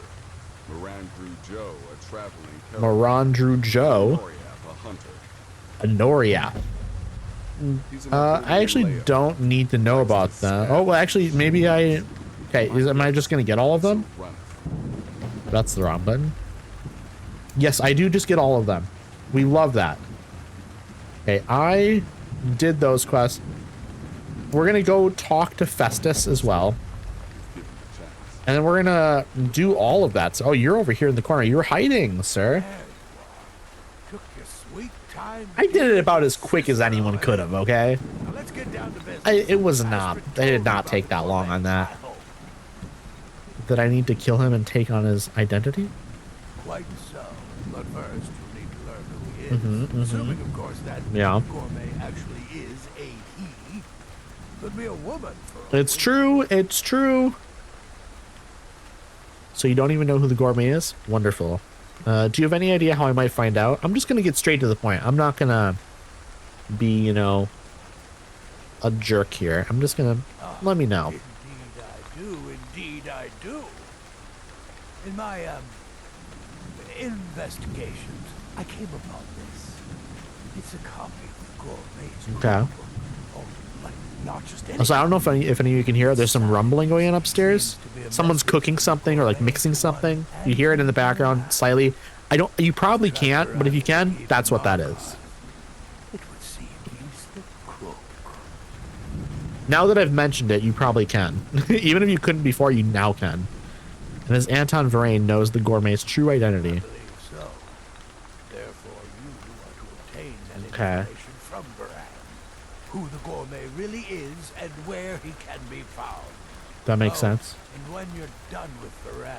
Morandrew Joe, a traveling Morandrew Joe. a hunter. A Noriath. I actually don't need to know about that. Oh, well, actually, maybe I... Okay, am I just going to get all of them? That's the wrong button. Yes, I do just get all of them. We love that. Okay, I did those quests. We're going to go talk to Festus as well. And then we're going to do all of that. So, oh, you're over here in the corner. You're hiding, sir. Took your sweet time. I did it about as quick as anyone could have, okay? Now let's get down to business. It was not. It did not take that long on that. Did I need to kill him and take on his identity? Quite so. But first, you'll need to learn who he is. Assuming, of course, that gourmet actually is a he. Could be a woman. It's true. It's true. So you don't even know who the gourmet is? Wonderful. Do you have any idea how I might find out? I'm just going to get straight to the point. I'm not going to be, you know, a jerk here. I'm just going to let me know. Indeed I do. In my, investigations, I came upon this. It's a copy of the gourmet's Okay. Not just So I don't know if any of you can hear. There's some rumbling going on upstairs. Someone's cooking something or like mixing something. You hear it in the background slightly. You probably can't, but if you can, that's what that is. It would seem he's the cook. Now that I've mentioned it, you probably can. Even if you couldn't before, you now can. And as Anton Varain knows the gourmet's true identity. So, therefore, you are to obtain that Okay. information from Varan, who the gourmet really is and where he can be found. That makes sense. And when you're done with Varan,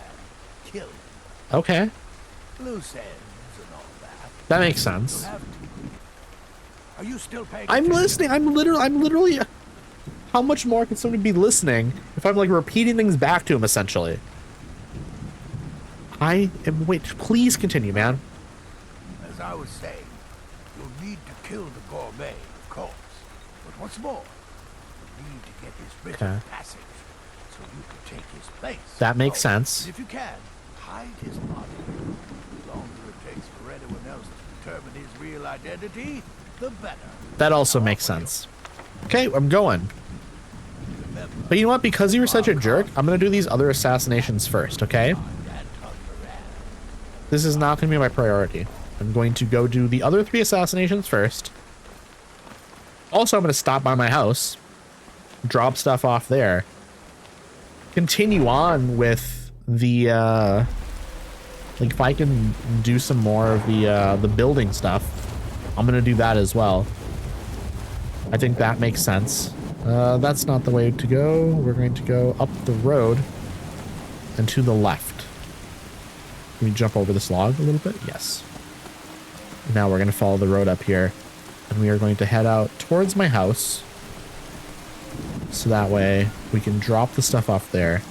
kill him. Okay. Loose ends and all that. That makes sense. You'll have to. Are you still paying I'm attention? listening. I'm literally. How much more can somebody be listening if I'm like repeating things back to him essentially? Wait, please continue, man. As I was saying, you'll need to kill the gourmet, of course. But what's more, you need to get his ritual Okay. passage so you can take his place. That makes Oh, sense. and if you can, hide his body. The longer it takes for anyone else to determine his real identity, the better. That also makes sense. Okay, I'm going. But you know what? Because you were such a jerk, I'm going to do these other assassinations first, okay? This is not going to be my priority. I'm going to go do the other 3 assassinations first. Also, I'm going to stop by my house, drop stuff off there, continue on with the, like if I can do some more of the building stuff, I'm going to do that as well. I think that makes sense. That's not the way to go. We're going to go up the road and to the left. Can we jump over this log a little bit? Yes. Now we're going to follow the road up here. And we are going to head out towards my house. So that way we can drop the stuff off there.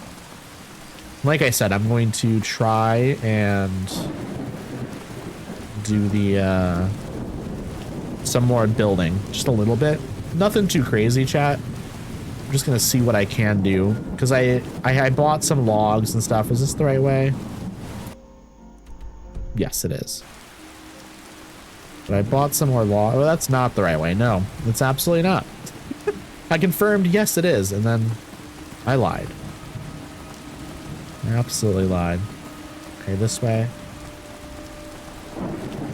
Like I said, I'm going to try and do the some more building. Just a little bit. Nothing too crazy, chat. I'm just going to see what I can do. Because I bought some logs and stuff. Is this the right way? Yes, it is. But I bought some more logs. Oh, that's not the right way. No, it's absolutely not. I confirmed, yes, it is. And then I lied. I absolutely lied. Okay, this way.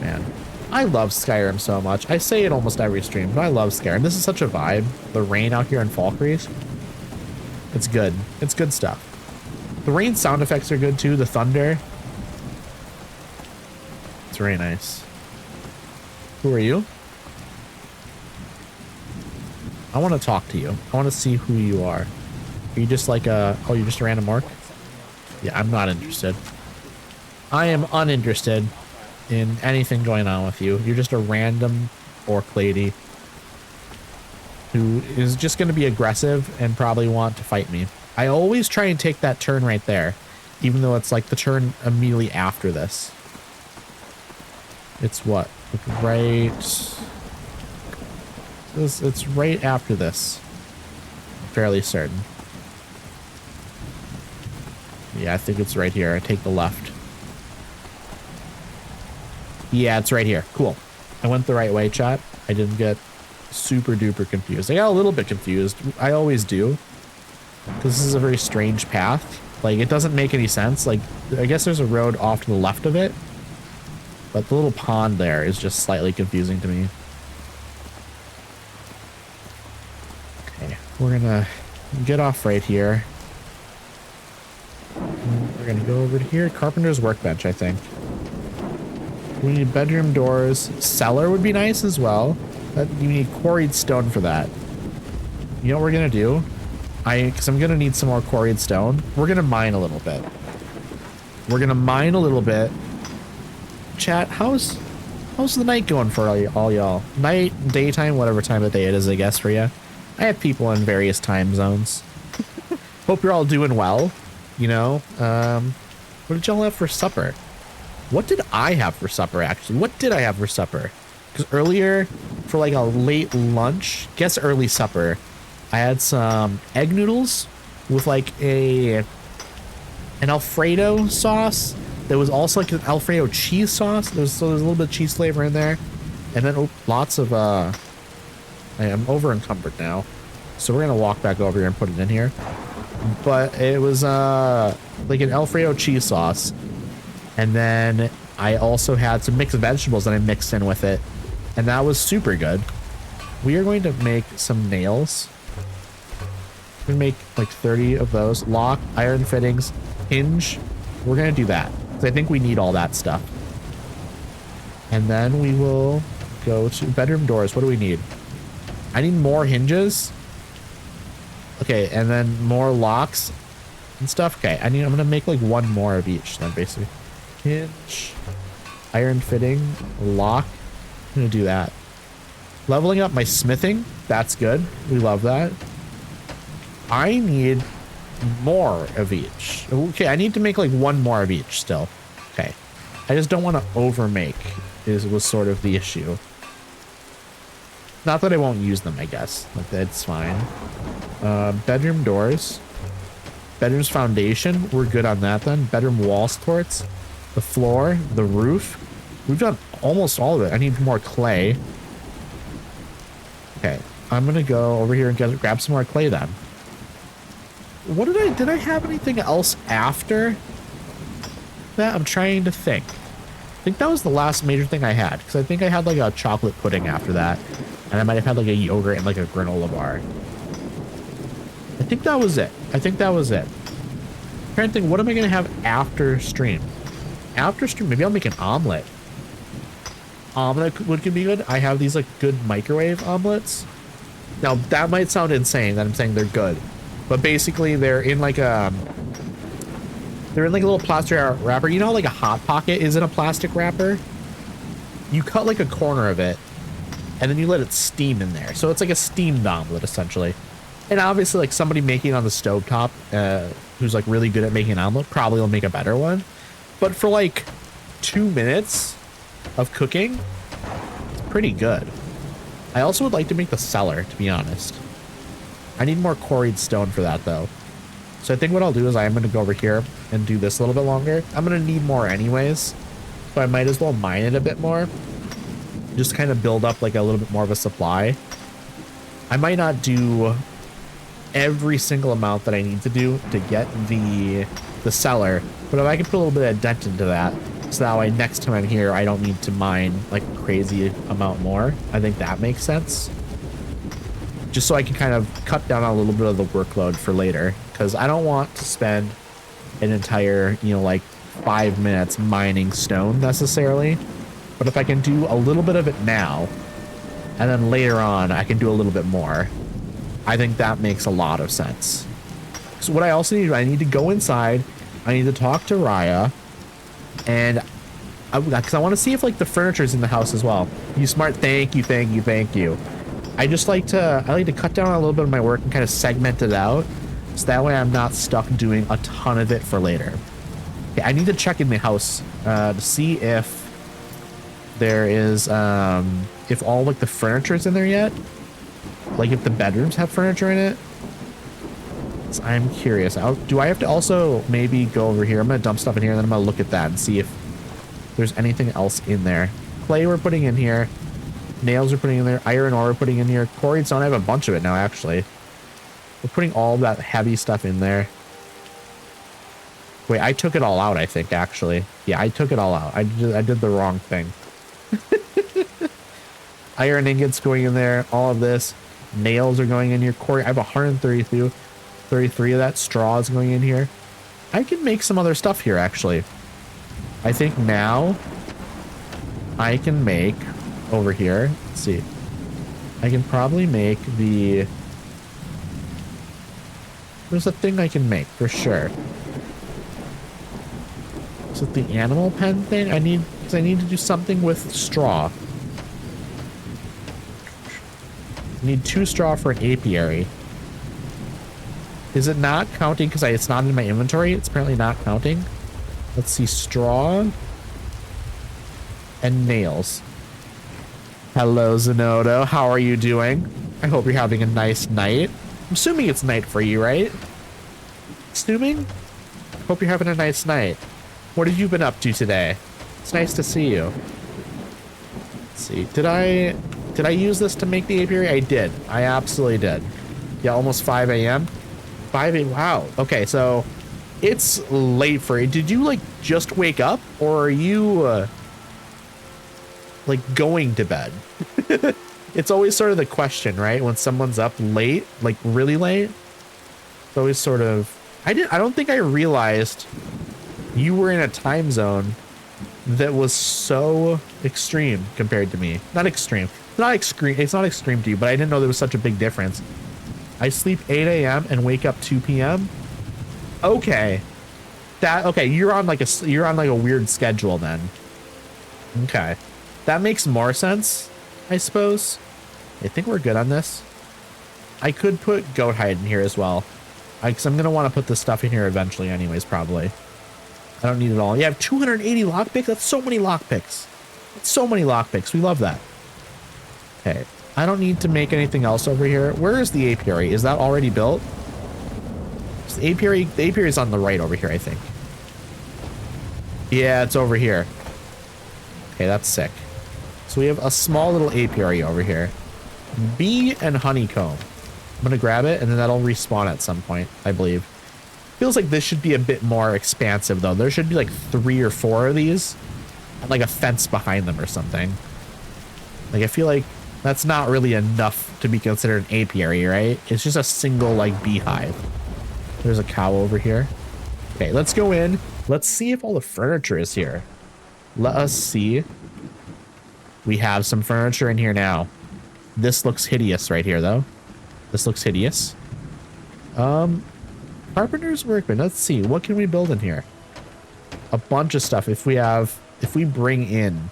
Man, I love Skyrim so much. I say it almost every stream, but I love Skyrim. This is such a vibe. The rain out here in Falkreath. It's good. It's good stuff. The rain sound effects are good too. The thunder. It's very nice. Who are you? I want to talk to you. I want to see who you are. Are you just like a... Oh, you're just a random orc? Yeah, I'm not interested. I am uninterested in anything going on with you. You're just a random orc lady who is just going to be aggressive and probably want to fight me. I always try and take that turn right there, even though it's like the turn immediately after this. It's what? Like right... It's right after this. I'm fairly certain. Yeah, I think it's right here. I take the left. Yeah, it's right here. Cool. I went the right way, chat. I didn't get super duper confused. I got a little bit confused. I always do. Because this is a very strange path. Like, it doesn't make any sense. Like, I guess there's a road off to the left of it. But the little pond there is just slightly confusing to me. Okay, we're gonna get off right here. We're gonna go over to here. Carpenter's workbench, I think. We need bedroom doors. Cellar would be nice as well. But you need quarried stone for that. You know what we're gonna do? Because I'm gonna need some more quarried stone. We're gonna mine a little bit. We're gonna mine a little bit. Chat, how's the night going for all y'all? Night, daytime, whatever time of day it is, I guess, for you. I have people in various time zones. Hope you're all doing well. You know, what did y'all have for supper? What did I have for supper, actually? What did I have for supper? Because earlier, for like a late lunch, guess early supper, I had some egg noodles with like an Alfredo sauce. There was also like an Alfredo cheese sauce. There's a little bit of cheese flavor in there. And then lots of, I am over encumbered now. So we're going to walk back over here and put it in here. But it was like an Alfredo cheese sauce. And then I also had some mixed vegetables that I mixed in with it. And that was super good. We are going to make some nails. We make like 30 of those. Lock, iron fittings, hinge. We're gonna do that. I think we need all that stuff. And then we will go to bedroom doors. What do we need? I need more hinges. Okay, and then more locks and stuff. Okay, I'm gonna make like one more of each then basically. Hinge, iron fitting, lock. I'm gonna do that. Leveling up my smithing. That's good. We love that. I need more of each. Okay, I need to make like one more of each still. Okay. I just don't want to overmake was sort of the issue. Not that I won't use them, I guess. Like, that's fine. Bedroom doors. Bedroom's foundation. We're good on that then. Bedroom wall supports. The floor. The roof. We've done almost all of it. I need more clay. Okay. I'm going to go over here and grab some more clay then. What did I have anything else after that? I'm trying to think. I think that was the last major thing I had, because I think I had like a chocolate pudding after that, and I might have had like a yogurt and like a granola bar. I think that was it. I'm trying to think, what am I going to have after stream? After stream, maybe I'll make an omelet. Omelet could be good. I have these like good microwave omelets. Now that might sound insane that I'm saying they're good, but basically they're in like a little plastic wrapper. You know how like a Hot Pocket is in a plastic wrapper? You cut like a corner of it and then you let it steam in there. So it's like a steamed omelet essentially. And obviously like somebody making it on the stovetop who's like really good at making an omelet probably will make a better one. But for like 2 minutes of cooking, it's pretty good. I also would like to make the cellar, to be honest. I need more quarried stone for that though. So I think what I'll do is I'm going to go over here and do this a little bit longer. I'm going to need more anyways, so I might as well mine it a bit more. Just kind of build up like a little bit more of a supply. I might not do every single amount that I need to do to get the cellar, but if I can put a little bit of dent into that, so that way next time I'm here, I don't need to mine like a crazy amount more. I think that makes sense. Just so I can kind of cut down on a little bit of the workload for later, because I don't want to spend an entire, like 5 minutes mining stone necessarily. But if I can do a little bit of it now, and then later on I can do a little bit more, I think that makes a lot of sense. So what I also need, I need to go inside, I need to talk to Raya, and because I want to see if like the furniture's in the house as well. You smart, thank you. I like to cut down on a little bit of my work and kind of segment it out, so that way I'm not stuck doing a ton of it for later. Okay, I need to check in the house to see if there is if all like the furniture's in there yet, like if the bedrooms have furniture in it. So I'm curious. Do I have to also maybe go over here? I'm gonna dump stuff in here and then I'm gonna look at that and see if there's anything else in there. Clay we're putting in here. Nails are putting in there. Iron ore we're putting in here. Quarried stone, I have a bunch of it now, actually. We're putting all that heavy stuff in there. Wait, I took it all out, I think, actually. Yeah, I took it all out. I did the wrong thing. Iron ingots going in there. All of this. Nails are going in here. Quarry, I have 133 of that. Straw is going in here. I can make some other stuff here, actually. I think now I can make... over here, let's see, I can probably make there's a thing I can make for sure. Is it the animal pen thing? I need to do something with straw. I need 2 straw for an apiary. Is it not counting because it's not in my inventory? It's apparently not counting. Let's see, straw and nails. Hello, Zenodo. How are you doing? I hope you're having a nice night. I'm assuming it's night for you, right? Assuming? Hope you're having a nice night. What have you been up to today? It's nice to see you. Let's see. Did I use this to make the apiary? I did. I absolutely did. Yeah, almost 5 a.m. 5 a.m. Wow. Okay, so it's late for you. Did you like just wake up, or are you like going to bed? It's always sort of the question, right? When someone's up late, like really late. It's always sort of, I don't think I realized you were in a time zone that was so extreme compared to me. Not extreme. It's not extreme to you, but I didn't know there was such a big difference. I sleep 8 a.m. and wake up 2 p.m. Okay. Okay, you're on like a weird schedule then. Okay. That makes more sense, I suppose. I think we're good on this. I could put goat hide in here as well. Because I'm going to want to put this stuff in here eventually anyways, probably. I don't need it all. You have 280 lockpicks? That's so many lockpicks. That's so many lockpicks. We love that. Okay. I don't need to make anything else over here. Where is the apiary? Is that already built? The apiary is on the right over here, I think. Yeah, it's over here. Okay, that's sick. So we have a small little apiary over here. Bee and honeycomb. I'm gonna grab it and then that'll respawn at some point, I believe. Feels like this should be a bit more expansive though. There should be like 3 or 4 of these and like a fence behind them or something. Like I feel like that's not really enough to be considered an apiary, right? It's just a single like beehive. There's a cow over here. Okay, let's go in. Let's see if all the furniture is here. Let us see. We have some furniture in here now. This looks hideous right here though. This looks hideous. Carpenter's workbench. Let's see. What can we build in here? A bunch of stuff. If we bring in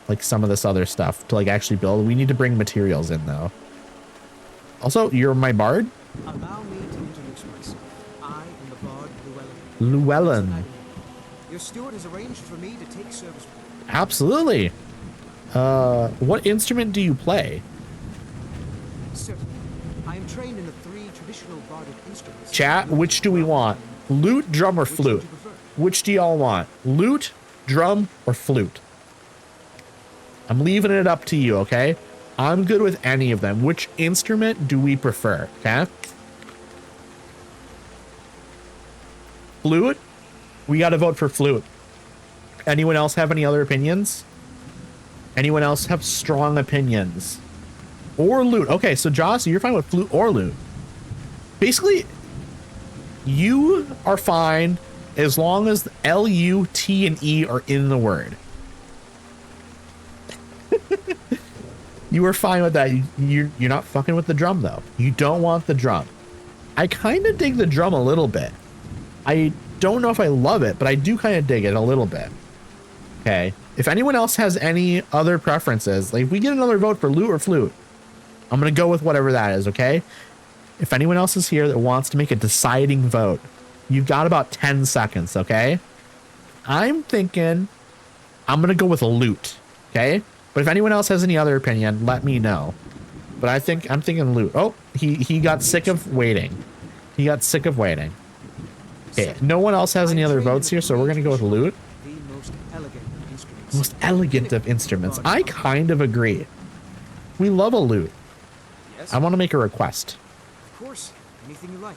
like some of this other stuff to like actually build, we need to bring materials in though. Also, you're my bard? Allow me to introduce myself. I am the bard Llewellyn. Your steward has arranged for me to take service with you. Absolutely. What instrument do you play? Certainly. I am trained in the 3 traditional bardic instruments. Chat, which do we want? Lute, drum, or flute? Which do y'all want? Lute, drum, or flute? I'm leaving it up to you, okay? I'm good with any of them. Which instrument do we prefer, okay? Flute? We gotta vote for flute. Anyone else have any other opinions? Anyone else have strong opinions? Or lute. Okay, so Joss, you're fine with flute or lute. Basically, you are fine as long as L, U, T, and E are in the word. You are fine with that. You're not fucking with the drum, though. You don't want the drum. I kind of dig the drum a little bit. I don't know if I love it, but I do kind of dig it a little bit. Okay. If anyone else has any other preferences, like if we get another vote for lute or flute, I'm going to go with whatever that is, okay? If anyone else is here that wants to make a deciding vote, you've got about 10 seconds, okay? I'm thinking I'm going to go with a lute, okay? But if anyone else has any other opinion, let me know. But I'm thinking lute. Oh, he got sick of waiting. He got sick of waiting. Okay, no one else has any other votes here, so we're going to go with lute. Most elegant of instruments. I kind of agree. We love a lute. I want to make a request. Of course, anything you like.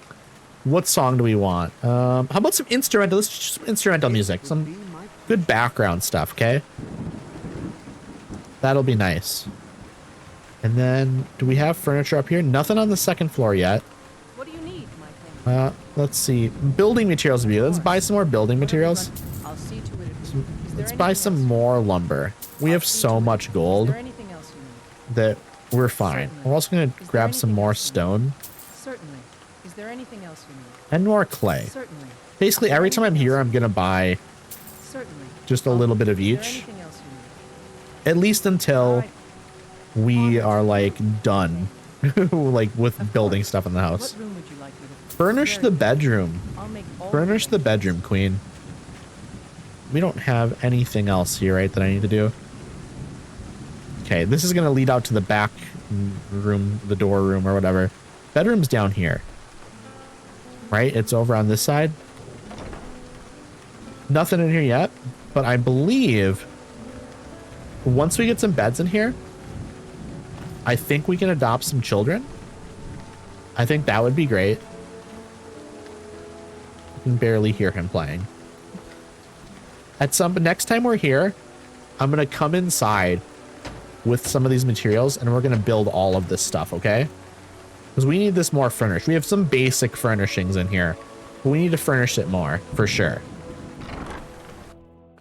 What song do we want? How about some instrumental? Let's just some instrumental music. Some good background stuff, okay? That'll be nice. And then, do we have furniture up here? Nothing on the second floor yet. What do you need, my friend? Let's see. Building materials would be. Let's buy some more building materials. I'll see to it. Let's buy some more lumber. We have so much gold that we're fine. We're also going to grab some more stone. Certainly. Is there anything else you need? And more clay. Certainly. Basically, every time I'm here, I'm going to buy Certainly. just a little bit of each. At least until we are like done like with building stuff in the house. What room would you like me to Furnish the bedroom. Furnish the bedroom, queen. We don't have anything else here, right, that I need to do? Okay, this is going to lead out to the back room, the door room or whatever. Bedroom's down here. Right? It's over on this side. Nothing in here yet, but I believe once we get some beds in here, I think we can adopt some children. I think that would be great. I can barely hear him playing. Next time we're here, I'm going to come inside with some of these materials and we're going to build all of this stuff, okay? Because we need this more furnished. We have some basic furnishings in here, but we need to furnish it more for sure.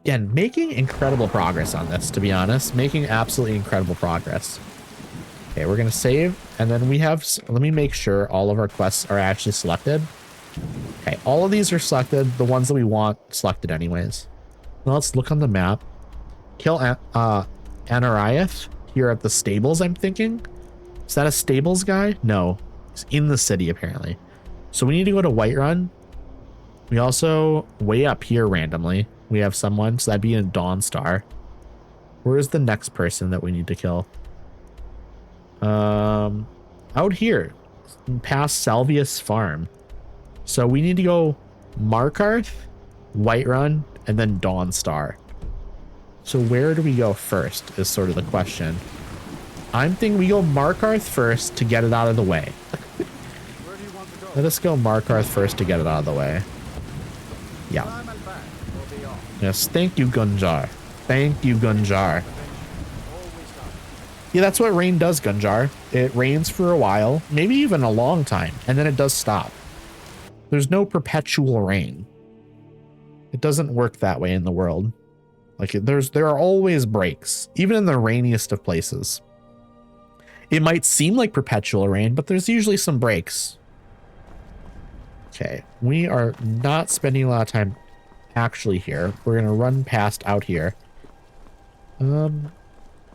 Again, making incredible progress on this, to be honest. Making absolutely incredible progress. Okay, we're going to save. And then we have, let me make sure all of our quests are actually selected. Okay, all of these are selected. The ones that we want selected anyways. Now let's look on the map. Kill Anariath here at the stables, I'm thinking. Is that a stables guy? No, he's in the city apparently. So we need to go to Whiterun. We also, way up here randomly, we have someone, so that'd be in Dawnstar. Where's the next person that we need to kill? Out here, past Salvius Farm. So we need to go Markarth, Whiterun, and then Dawnstar. So where do we go first is sort of the question. I'm thinking we go Markarth first to get it out of the way. Let us go Markarth first to get it out of the way. Yeah. Yes, thank you, Gunjar. Thank you, Gunjar. Yeah, that's what rain does, Gunjar. It rains for a while, maybe even a long time, and then it does stop. There's no perpetual rain. It doesn't work that way in the world. Like there are always breaks, even in the rainiest of places. It might seem like perpetual rain, but there's usually some breaks. Okay, we are not spending a lot of time actually here. We're gonna run past out here.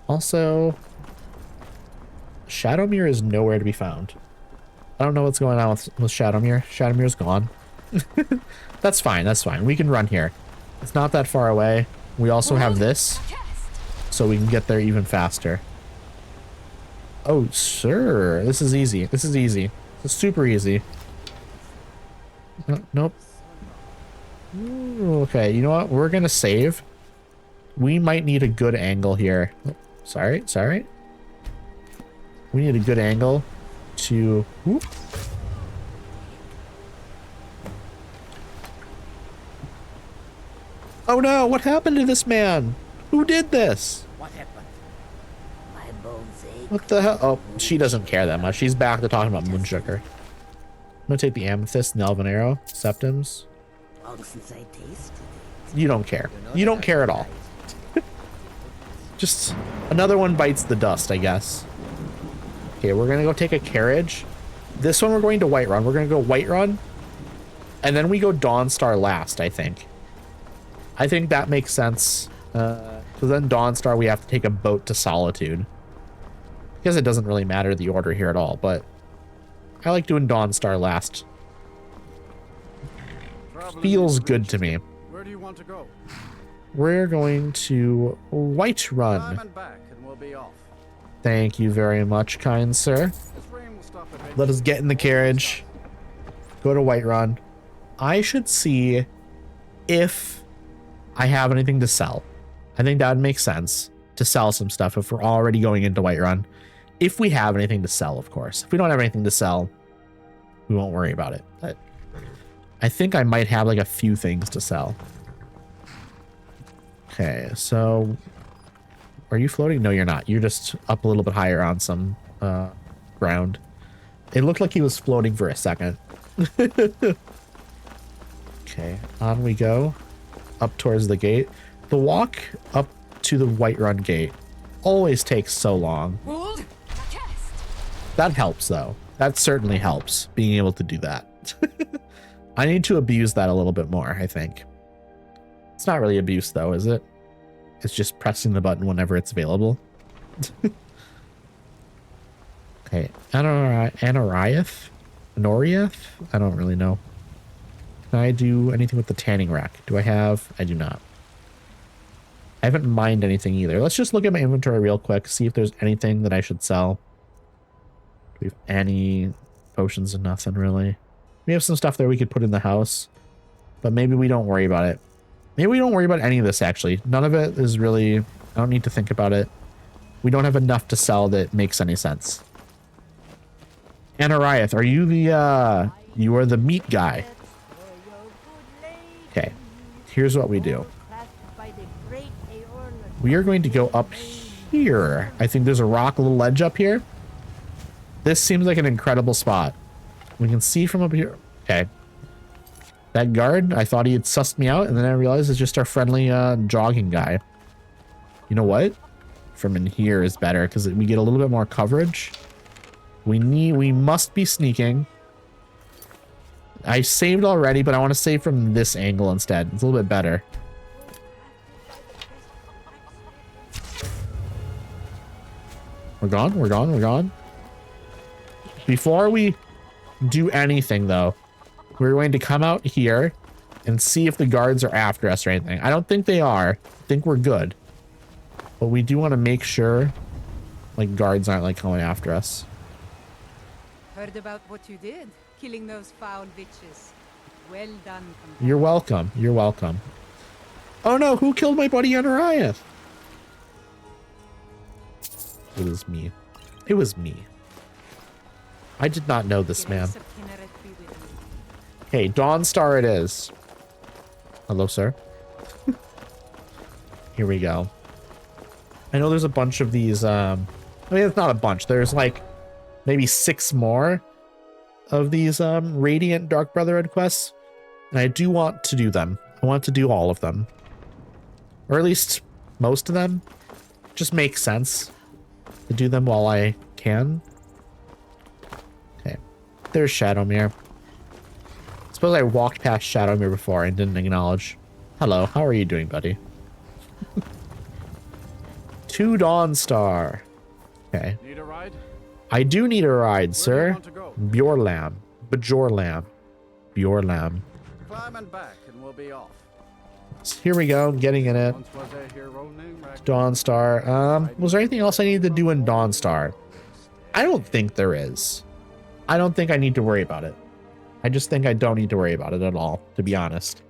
Also, Shadowmere is nowhere to be found. I don't know what's going on with Shadowmere. Shadowmere's gone. That's fine, that's fine. We can run here. It's not that far away. We also have this, so we can get there even faster. Oh, sir. This is easy. This is easy. This is super easy. Nope. Ooh, okay, you know what? We're going to save. We might need a good angle here. Oh, sorry. We need a good angle to... Whoop. Oh no, what happened to this man? Who did this? What happened? My bones ache. What the hell? Oh, she doesn't care that much. She's back to talking about Moonsugar. I'm gonna take the Amethyst and the Elven Arrow. Septims. Long since I tasted it. You don't care. You don't care at all. Just another one bites the dust, I guess. Okay, we're gonna go take a carriage. This one we're going to Whiterun. We're gonna go Whiterun. And then we go Dawnstar last, I think. I think that makes sense. Because then Dawnstar, we have to take a boat to Solitude. I guess it doesn't really matter the order here at all, but I like doing Dawnstar last. Feels good to me. Where do you want to go? We're going to Whiterun. Time and back, and we'll be off. Thank you very much, kind sir. Let us get in the carriage. Go to Whiterun. I should see if I have anything to sell. I think that would make sense to sell some stuff if we're already going into Whiterun. If we have anything to sell, of course. If we don't have anything to sell, we won't worry about it. But I think I might have like a few things to sell. Okay, so are you floating? No, you're not. You're just up a little bit higher on some ground. It looked like he was floating for a second. Okay, on we go. Up towards the gate. The walk up to the Whiterun gate always takes so long. That helps though. That certainly helps, being able to do that. I need to abuse that a little bit more, I think. It's not really abuse though, is it? It's just pressing the button whenever it's available. Okay, Anoriath? I don't really know. Can I do anything with the tanning rack? Do I have? I do not. I haven't mined anything either. Let's just look at my inventory real quick, see if there's anything that I should sell. Do we have any potions and nothing really? We have some stuff there we could put in the house, but maybe we don't worry about it. Maybe we don't worry about any of this actually. None of it is really, I don't need to think about it. We don't have enough to sell that makes any sense. Anariath, are you the, you are the meat guy. Okay, here's what we do. We are going to go up here. I think there's a rock, a little ledge up here. This seems like an incredible spot. We can see from up here. Okay. That guard, I thought he had sussed me out, and then I realized it's just our friendly jogging guy. You know what? From in here is better because we get a little bit more coverage. We must be sneaking. I saved already, but I want to save from this angle instead. It's a little bit better. We're gone, we're gone, we're gone. Before we do anything though, we're going to come out here and see if the guards are after us or anything. I don't think they are. I think we're good. But we do want to make sure like guards aren't like coming after us. Heard about what you did, killing those foul bitches. Well done. You're welcome. You're welcome. Oh no, who killed my buddy Anariah? It was me. It was me. I did not know this man. Okay, Dawnstar it is. Hello, sir. Here we go. I know there's a bunch of these, I mean, it's not a bunch. There's like maybe 6 more of these Radiant Dark Brotherhood quests. And I do want to do them. I want to do all of them. Or at least most of them. Just makes sense to do them while I can. Okay. There's Shadowmere. Suppose I walked past Shadowmere before and didn't acknowledge. Hello, how are you doing, buddy? To Dawnstar. Okay. Need a ride? I do need a ride, sir. Where do you want to go? Bjorlam. Bjorlam. Bjorlam. Climb and back and we'll be off. So here we go, getting in it. Once was a hero named Dawnstar. Was there anything else I needed to do in Dawnstar? I don't think there is. I don't think I need to worry about it. I just think I don't need to worry about it at all, to be honest.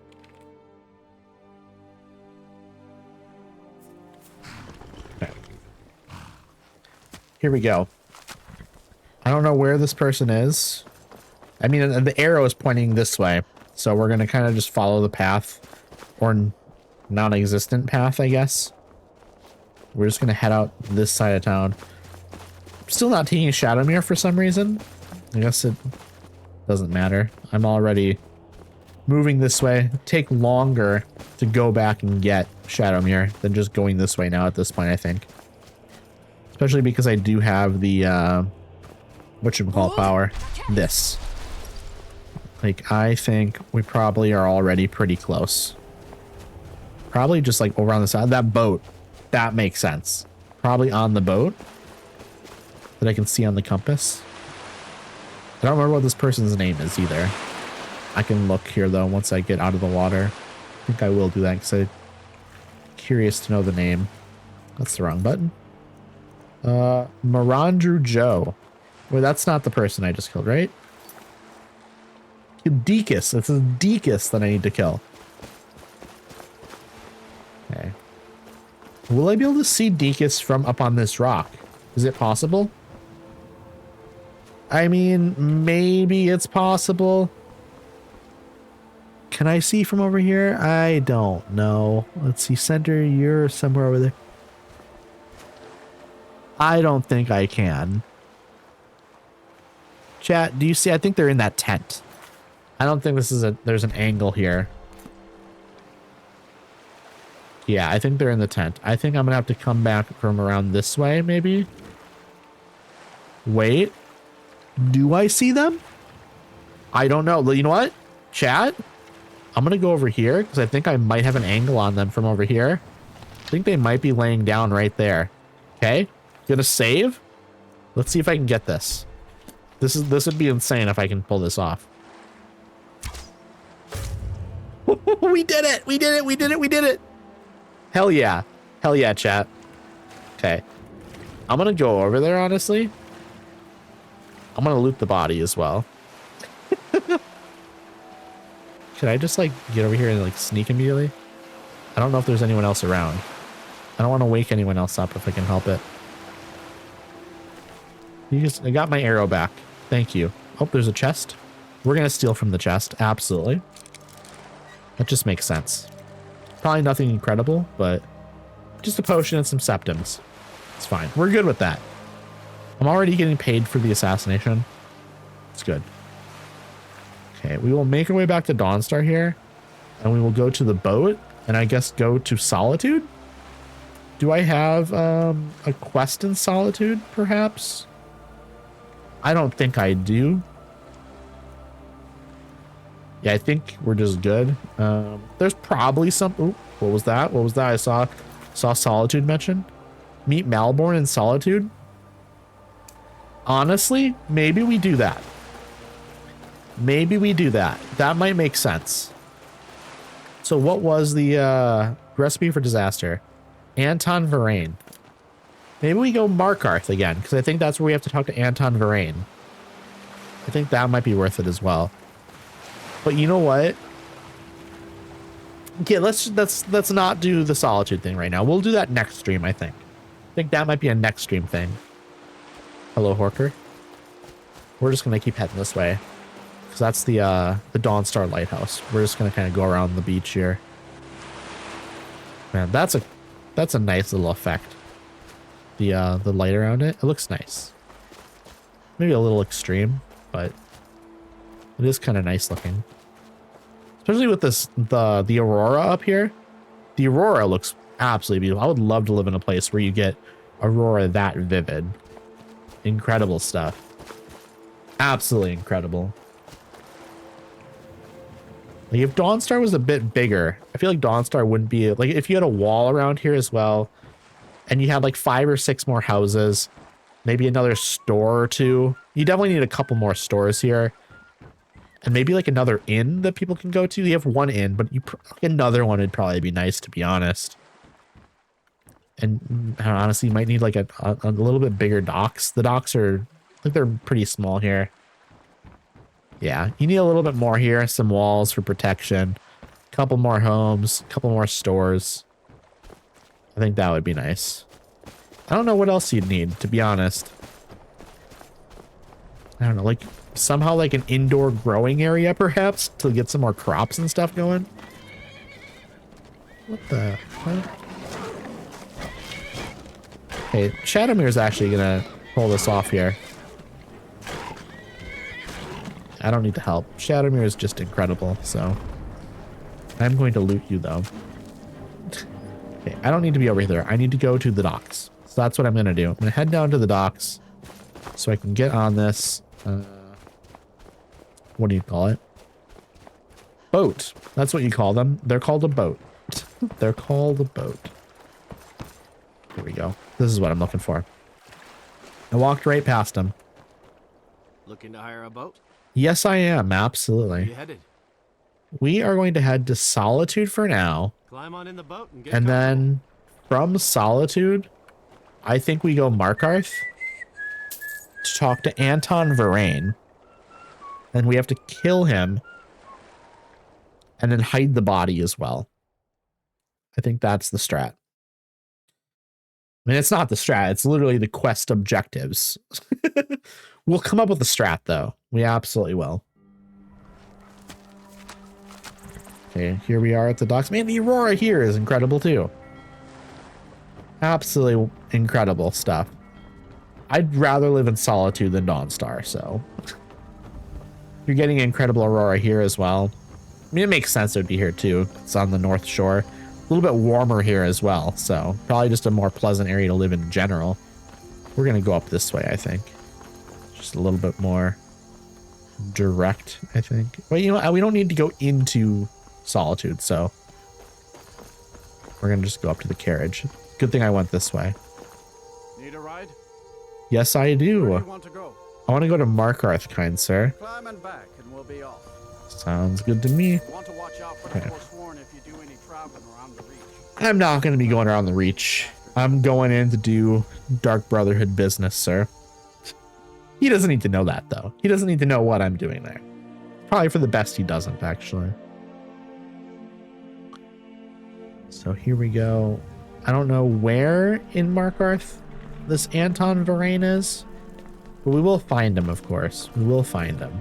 Okay. Here we go. I don't know where this person is. I mean, the arrow is pointing this way, so we're going to kind of just follow the path, or non-existent path, I guess. We're just going to head out this side of town. Still not taking Shadowmere for some reason. I guess it doesn't matter. I'm already moving this way. It'd take longer to go back and get Shadowmere than just going this way now at this point, I think. Especially because I do have the, whatchamacallit power. This. Like, I think we probably are already pretty close. Probably just like over on the side. That boat. That makes sense. Probably on the boat that I can see on the compass. I don't remember what this person's name is either. I can look here though once I get out of the water. I think I will do that because I'm curious to know the name. That's the wrong button. Marandru Joe. Wait, that's not the person I just killed, right? Deakus. It's a Deakus that I need to kill. Okay. Will I be able to see Deakus from up on this rock? Is it possible? I mean, maybe it's possible. Can I see from over here? I don't know. Let's see, center, you're somewhere over there. I don't think I can. Chat, do you see? I think they're in that tent. I don't think this is there's an angle here. Yeah, I think they're in the tent. I think I'm gonna have to come back from around this way, maybe. Wait. Do I see them? I don't know. You know what? Chat? I'm gonna go over here because I think I might have an angle on them from over here. I think they might be laying down right there. Okay. Gonna save. Let's see if I can get this. This would be insane if I can pull this off. We did it! We did it! We did it! We did it! Hell yeah. Hell yeah, chat. Okay. I'm gonna go over there, honestly. I'm gonna loot the body as well. Should I just like get over here and like sneak immediately? I don't know if there's anyone else around. I don't want to wake anyone else up if I can help it. I got my arrow back. Thank you. Oh, there's a chest. We're gonna steal from the chest. Absolutely. That just makes sense. Probably nothing incredible, but just a potion and some septums. It's fine. We're good with that. I'm already getting paid for the assassination. It's good. Okay, we will make our way back to Dawnstar here, and we will go to the boat, and I guess go to Solitude. Do I have a quest in Solitude, perhaps? I don't think I do. Yeah, I think we're just good. There's probably some. Ooh, what was that? What was that? I saw Solitude mentioned. Meet Malborn in Solitude. Honestly, maybe we do that. Maybe we do that. That might make sense. So what was the recipe for disaster? Anton Varain. Maybe we go Markarth again, because I think that's where we have to talk to Anton Varain. I think that might be worth it as well. But you know what? Okay, let's not do the Solitude thing right now. We'll do that next stream, I think. I think that might be a next stream thing. Hello, Horker. We're just gonna keep heading this way, because that's the Dawnstar Lighthouse. We're just gonna kind of go around the beach here. Man, that's a nice little effect. The light around it. It looks nice. Maybe a little extreme, but it is kind of nice looking. Especially with this the aurora up here. The aurora looks absolutely beautiful. I would love to live in a place where you get aurora that vivid. Incredible stuff. Absolutely incredible. Like if Dawnstar was a bit bigger, I feel like Dawnstar wouldn't be like if you had a wall around here as well, and you had like 5 or 6 more houses, maybe another store or two. You definitely need a couple more stores here. And maybe like another inn that people can go to. You have one inn, but another one would probably be nice, to be honest. And honestly, you might need like a little bit bigger docks. The docks are like they're pretty small here. Yeah, you need a little bit more here. Some walls for protection. A couple more homes. A couple more stores. I think that would be nice. I don't know what else you'd need, to be honest. I don't know, like somehow like an indoor growing area perhaps to get some more crops and stuff going. What the fuck? Okay, Shadowmere's actually gonna pull this off here. I don't need the help. Shadowmere is just incredible, so I'm going to loot you though. Okay, I don't need to be over here. I need to go to the docks. So that's what I'm gonna do. I'm gonna head down to the docks so I can get on this. What do you call it? Boat. That's what you call them. They're called a boat. They're called a boat. Here we go. This is what I'm looking for. I walked right past him. Looking to hire a boat? Yes, I am. Where Absolutely. you headed? We are going to head to Solitude for now. Climb on in the boat and get And comfortable. then from Solitude, I think we go Markarth to talk to Anton Varain. And we have to kill him and then hide the body as well. I think that's the strat. I mean, it's not the strat. It's literally the quest objectives. We'll come up with a strat, though. We absolutely will. Okay, here we are at the docks. Man, the aurora here is incredible, too. Absolutely incredible stuff. I'd rather live in Solitude than Dawnstar, so... You're getting incredible aurora here as well. I mean, it makes sense it would be here, too. It's on the North Shore. A little bit warmer here as well, so probably just a more pleasant area to live in general. We're going to go up this way, I think. Just a little bit more direct, I think. Well, you know what? We don't need to go into Solitude, so we're going to just go up to the carriage. Good thing I went this way. Need a ride? Yes, I do. Where do you want to go? I want to go to Markarth, kind sir. Climb and back, and we'll be off. Sounds good to me. Want to watch out for the Forsworn if you do any traveling around the Reach. I'm not going to be going around the Reach. I'm going in to do Dark Brotherhood business, sir. He doesn't need to know that, though. He doesn't need to know what I'm doing there. Probably for the best he doesn't, actually. So here we go. I don't know where in Markarth this Anton Varain is, but we will find him, of course. We will find him.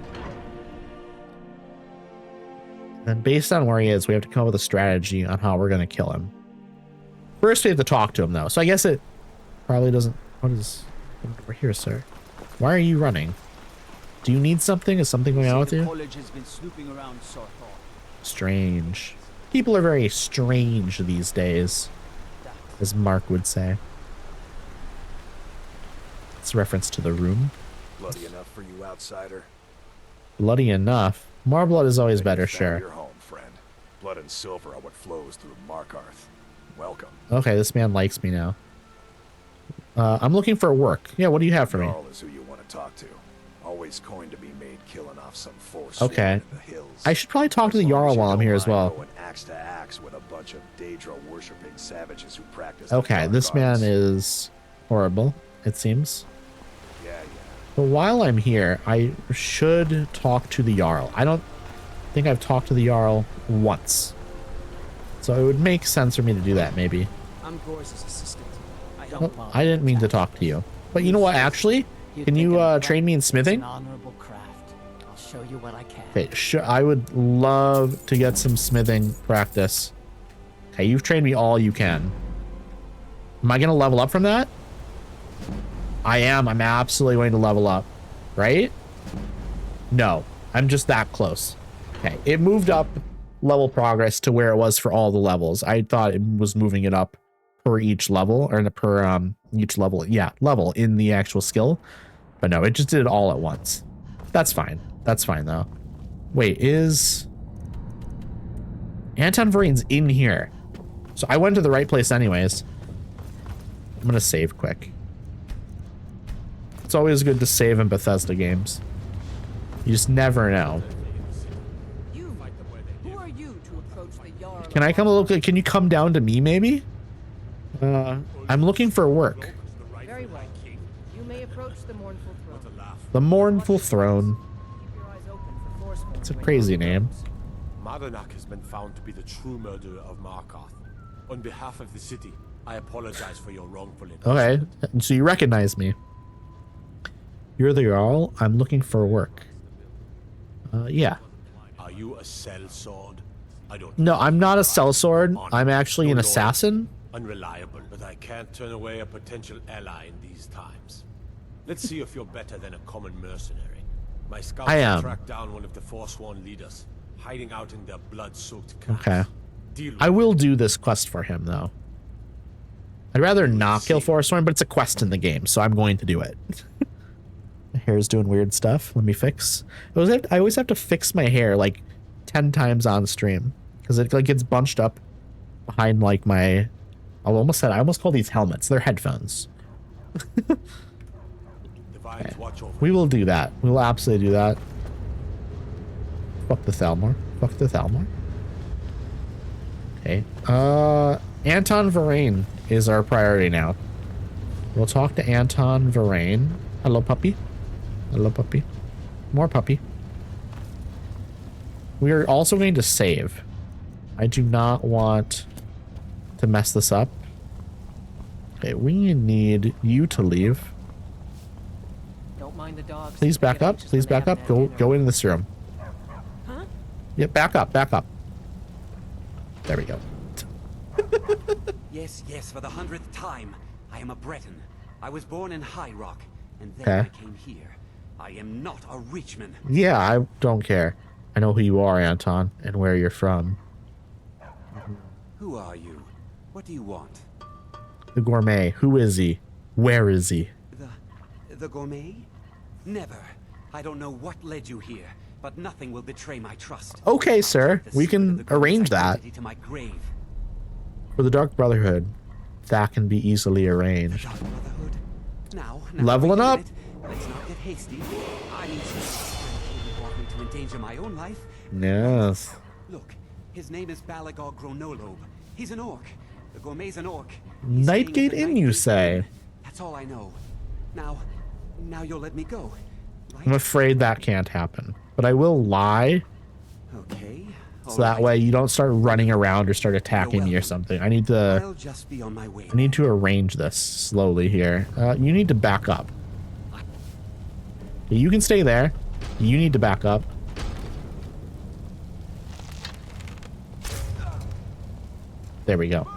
And based on where he is, we have to come up with a strategy on how we're going to kill him. First, we have to talk to him, though. So I guess it probably doesn't... What is... Over here, sir. Why are you running? Do you need something? Is something going on with you? College has been snooping around, sort of. Strange. People are very strange these days, as Mark would say. It's a reference to the room. Bloody enough for you, outsider. Bloody enough. More blood is always better, Your sure. home, friend. Blood and silver are what flows through Markarth. Welcome. Okay, this man likes me now. I'm looking for work. Yeah, what do you have for me? Jarl is who you want to talk to. Always coined to be made killing off some force. Okay. In the hills. I should probably talk to the Jarl while I'm here as well. Going axe to axe with a bunch of Daedra worshipping savages who practice. Okay, this man is horrible, it seems. Yeah. But while I'm here, I should talk to the Jarl. I don't think I've talked to the Jarl once. So it would make sense for me to do that, maybe. I'm Gore's assistant. Oh, I didn't mean to talk to you. But you know what, actually? Can you train me in smithing? It's an honorable craft. I'll show you what I can. Okay, sure. I would love to get some smithing practice. Okay, you've trained me all you can. Am I going to level up from that? I am. I'm absolutely going to level up. Right? No. I'm just that close. Okay, it moved up level progress to where it was for all the levels. I thought it was moving it up per each level, or per each level. Yeah, level in the actual skill. But no, it just did it all at once. That's fine. That's fine, though. Wait, is Anton Varine's in here? So I went to the right place anyways. I'm gonna save quick. It's always good to save in Bethesda games. You just never know. Who are you to approach the Jarl? Can I come look? Can you come down to me, maybe? I'm looking for work. Very well. You may approach the mournful throne. The Mournful Throne. Keep your eyes open for Forsworn It's a when crazy you name. Madanak has been found to be the true murderer of Markarth. On behalf of the city, I apologize for your wrongful Okay, so you recognize me. You're the Jarl. I'm looking for work. Yeah. Are you a sellsword? I don't. No, I'm not a sellsword. I'm actually an assassin. Unreliable, but I can't turn away a potential ally in these times. Let's see if you're better than a common mercenary. My scouts I am. tracked down one of the Forsworn leaders, hiding out in their blood-soaked camps. Okay. I will do this quest for him, though. I'd rather not kill Forsworn, but it's a quest in the game, so I'm going to do it. My hair's doing weird stuff. Let me fix. I always have to fix my hair like 10 times on stream because it like gets bunched up behind like my. I almost call these helmets. They're headphones. Okay. We will do that. We will absolutely do that. Fuck the Thalmor. Fuck the Thalmor. Okay. Anton Varane is our priority now. We'll talk to Anton Varane. Hello, puppy. Hello, puppy. More puppy. We are also going to save. I do not want to mess this up. Okay, we need you to leave. Don't mind the dogs. Please back up. Please back up. Go in this room. Huh? Yeah, back up. Back up. There we go. Yes, for the 100th time. I am a Breton. I was born in High Rock, and then I came here. I am not a Reachman. Yeah, I don't care. I know who you are, Anton, and where you're from. Who are you? What do you want? The gourmet. Who is he? Where is he? The gourmet? Never. I don't know what led you here, but nothing will betray my trust. Okay, sir. We can arrange that. To my grave. For the Dark Brotherhood, that can be easily arranged. Dark Brotherhood? Now Leveling up. Let's not get hasty. I need to want me to endanger my own life. Yes. Look, his name is Balagor Gronolobe. He's an orc. The gourmet's an orc. Nightgate Inn, you say? That's all I know. Now you'll let me go. Right? I'm afraid that can't happen, but I will lie. Okay. So that way you don't start running around or start attacking me or something. I need to. I'll just be on my way. I need to arrange this slowly here. You need to back up. You can stay there. You need to back up. There we go.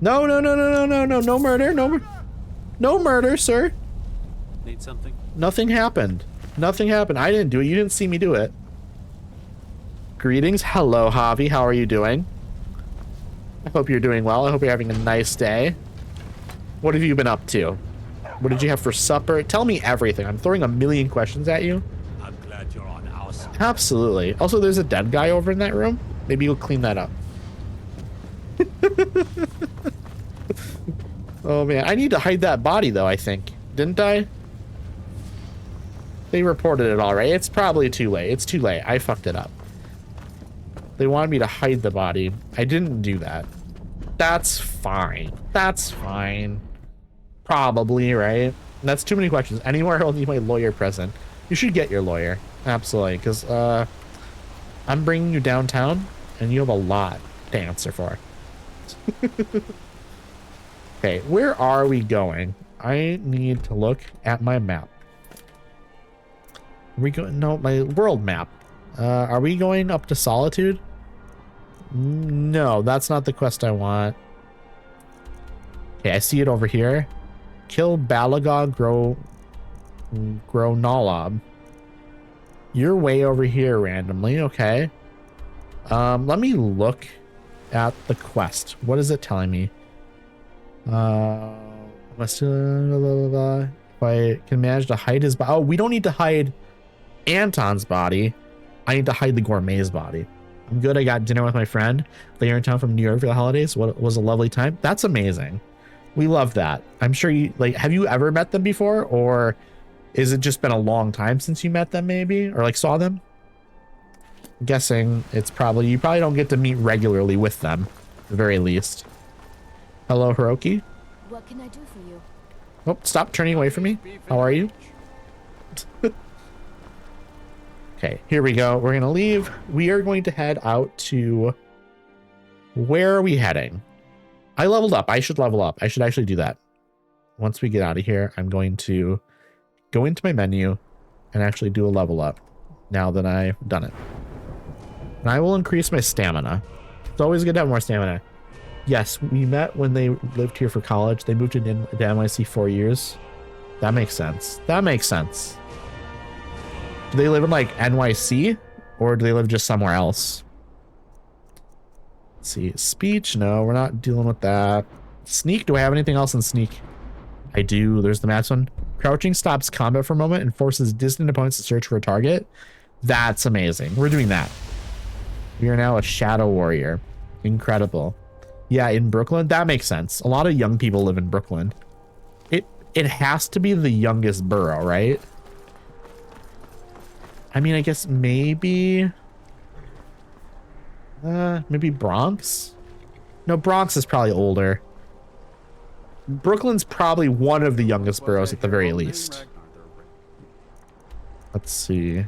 No, no, no, no, no, no, no, no murder, no No murder, sir. Need something? Nothing happened. Nothing happened. I didn't do it. You didn't see me do it. Greetings. Hello, Javi. How are you doing? I hope you're doing well. I hope you're having a nice day. What have you been up to? What did you have for supper? Tell me everything. I'm throwing a million questions at you. I'm glad you're on our side. Absolutely. Also, there's a dead guy over in that room. Maybe you'll clean that up. Oh, man. I need to hide that body, though, I think. Didn't I? They reported it all right. It's probably too late. It's too late. I fucked it up. They wanted me to hide the body. I didn't do that. That's fine. That's fine. Probably, right? That's too many questions. Anywhere I'll need my lawyer present. You should get your lawyer. Absolutely. Because I'm bringing you downtown, and you have a lot to answer for. Okay, where are we going? I need to look at my map. Are we going? No, my world map. Are we going up to Solitude? No, that's not the quest I want. Okay, I see it over here. Kill Balagog Nolob. You're way over here randomly. Okay. Let me look at the quest. What is it telling me? If I can manage to hide his body. Oh, we don't need to hide Anton's body. I need to hide the gourmet's body. I'm good. I got dinner with my friend. They are in town from New York for the holidays. What was a lovely time. That's amazing. We love that. I'm sure you like, have you ever met them before, or is it just been a long time since you met them maybe, or like saw them? I'm guessing it's probably, you probably don't get to meet regularly with them at the very least. Hello, Hiroki. What can I do for you? Oh, stop turning away from me. How are you? Okay, here we go. We're gonna leave. We are going to head out to, where are we heading? I leveled up. I should level up. I should actually do that. Once we get out of here, I'm going to go into my menu and actually do a level up now that I've done it. And I will increase my stamina. It's always good to have more stamina. Yes, we met when they lived here for college. They moved to NYC 4 years. That makes sense. That makes sense. Do they live in like NYC, or do they live just somewhere else? Let's see. Speech. No, we're not dealing with that. Sneak. Do I have anything else in sneak? I do. There's the match one. Crouching stops combat for a moment and forces distant opponents to search for a target. That's amazing. We're doing that. We are now a shadow warrior. Incredible. Yeah, in Brooklyn. That makes sense. A lot of young people live in Brooklyn. It has to be the youngest borough, right? I mean, I guess maybe Bronx? No, Bronx is probably older. Brooklyn's probably one of the youngest boroughs at the very least. Let's see.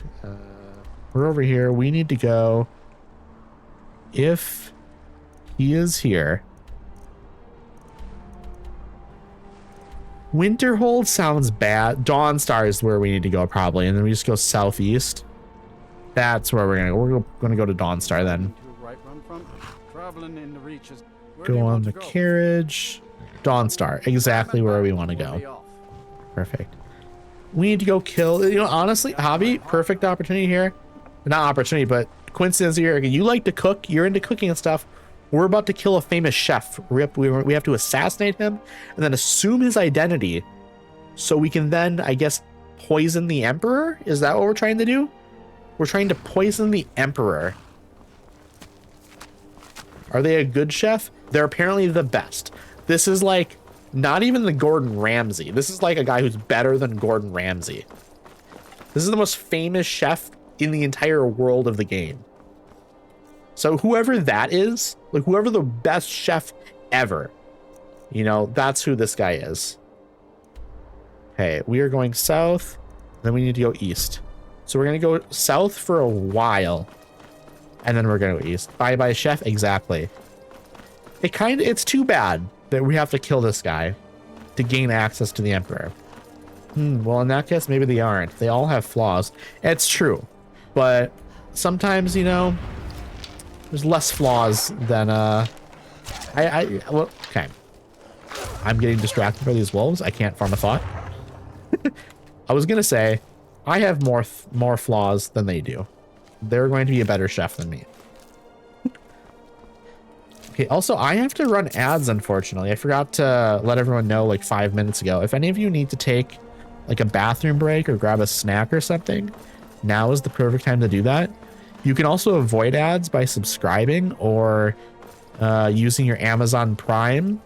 We're over here. We need to go. If he is here. Winterhold sounds bad. Dawnstar is where we need to go probably, and then we just go southeast. That's where we're gonna go. We're gonna go to Dawnstar then. Go on the carriage. Dawnstar, exactly where we want to go. Perfect. We need to go kill. You know, honestly, hobby, perfect opportunity here. Not opportunity, but coincidence here. You like to cook. You're into cooking and stuff. We're about to kill a famous chef. We have to assassinate him and then assume his identity so we can then, I guess, poison the emperor. Is that what we're trying to do? We're trying to poison the emperor. Are they a good chef? They're apparently the best. This is like not even the Gordon Ramsay. This is like a guy who's better than Gordon Ramsay. This is the most famous chef in the entire world of the game. So whoever that is, like whoever the best chef ever, you know, that's who this guy is. Okay, we are going south, then we need to go east. So we're gonna go south for a while, and then we're gonna go east. Bye bye chef, exactly. It's too bad that we have to kill this guy to gain access to the emperor. Well, in that case, maybe they aren't. They all have flaws. It's true, but sometimes, you know, there's less flaws than well, okay. I'm getting distracted by these wolves. I can't farm a thought. I was gonna say, I have more flaws than they do. They're going to be a better chef than me. Okay, also, I have to run ads, unfortunately. I forgot to let everyone know like 5 minutes ago. If any of you need to take like a bathroom break or grab a snack or something, now is the perfect time to do that. You can also avoid ads by subscribing or using your Amazon Prime.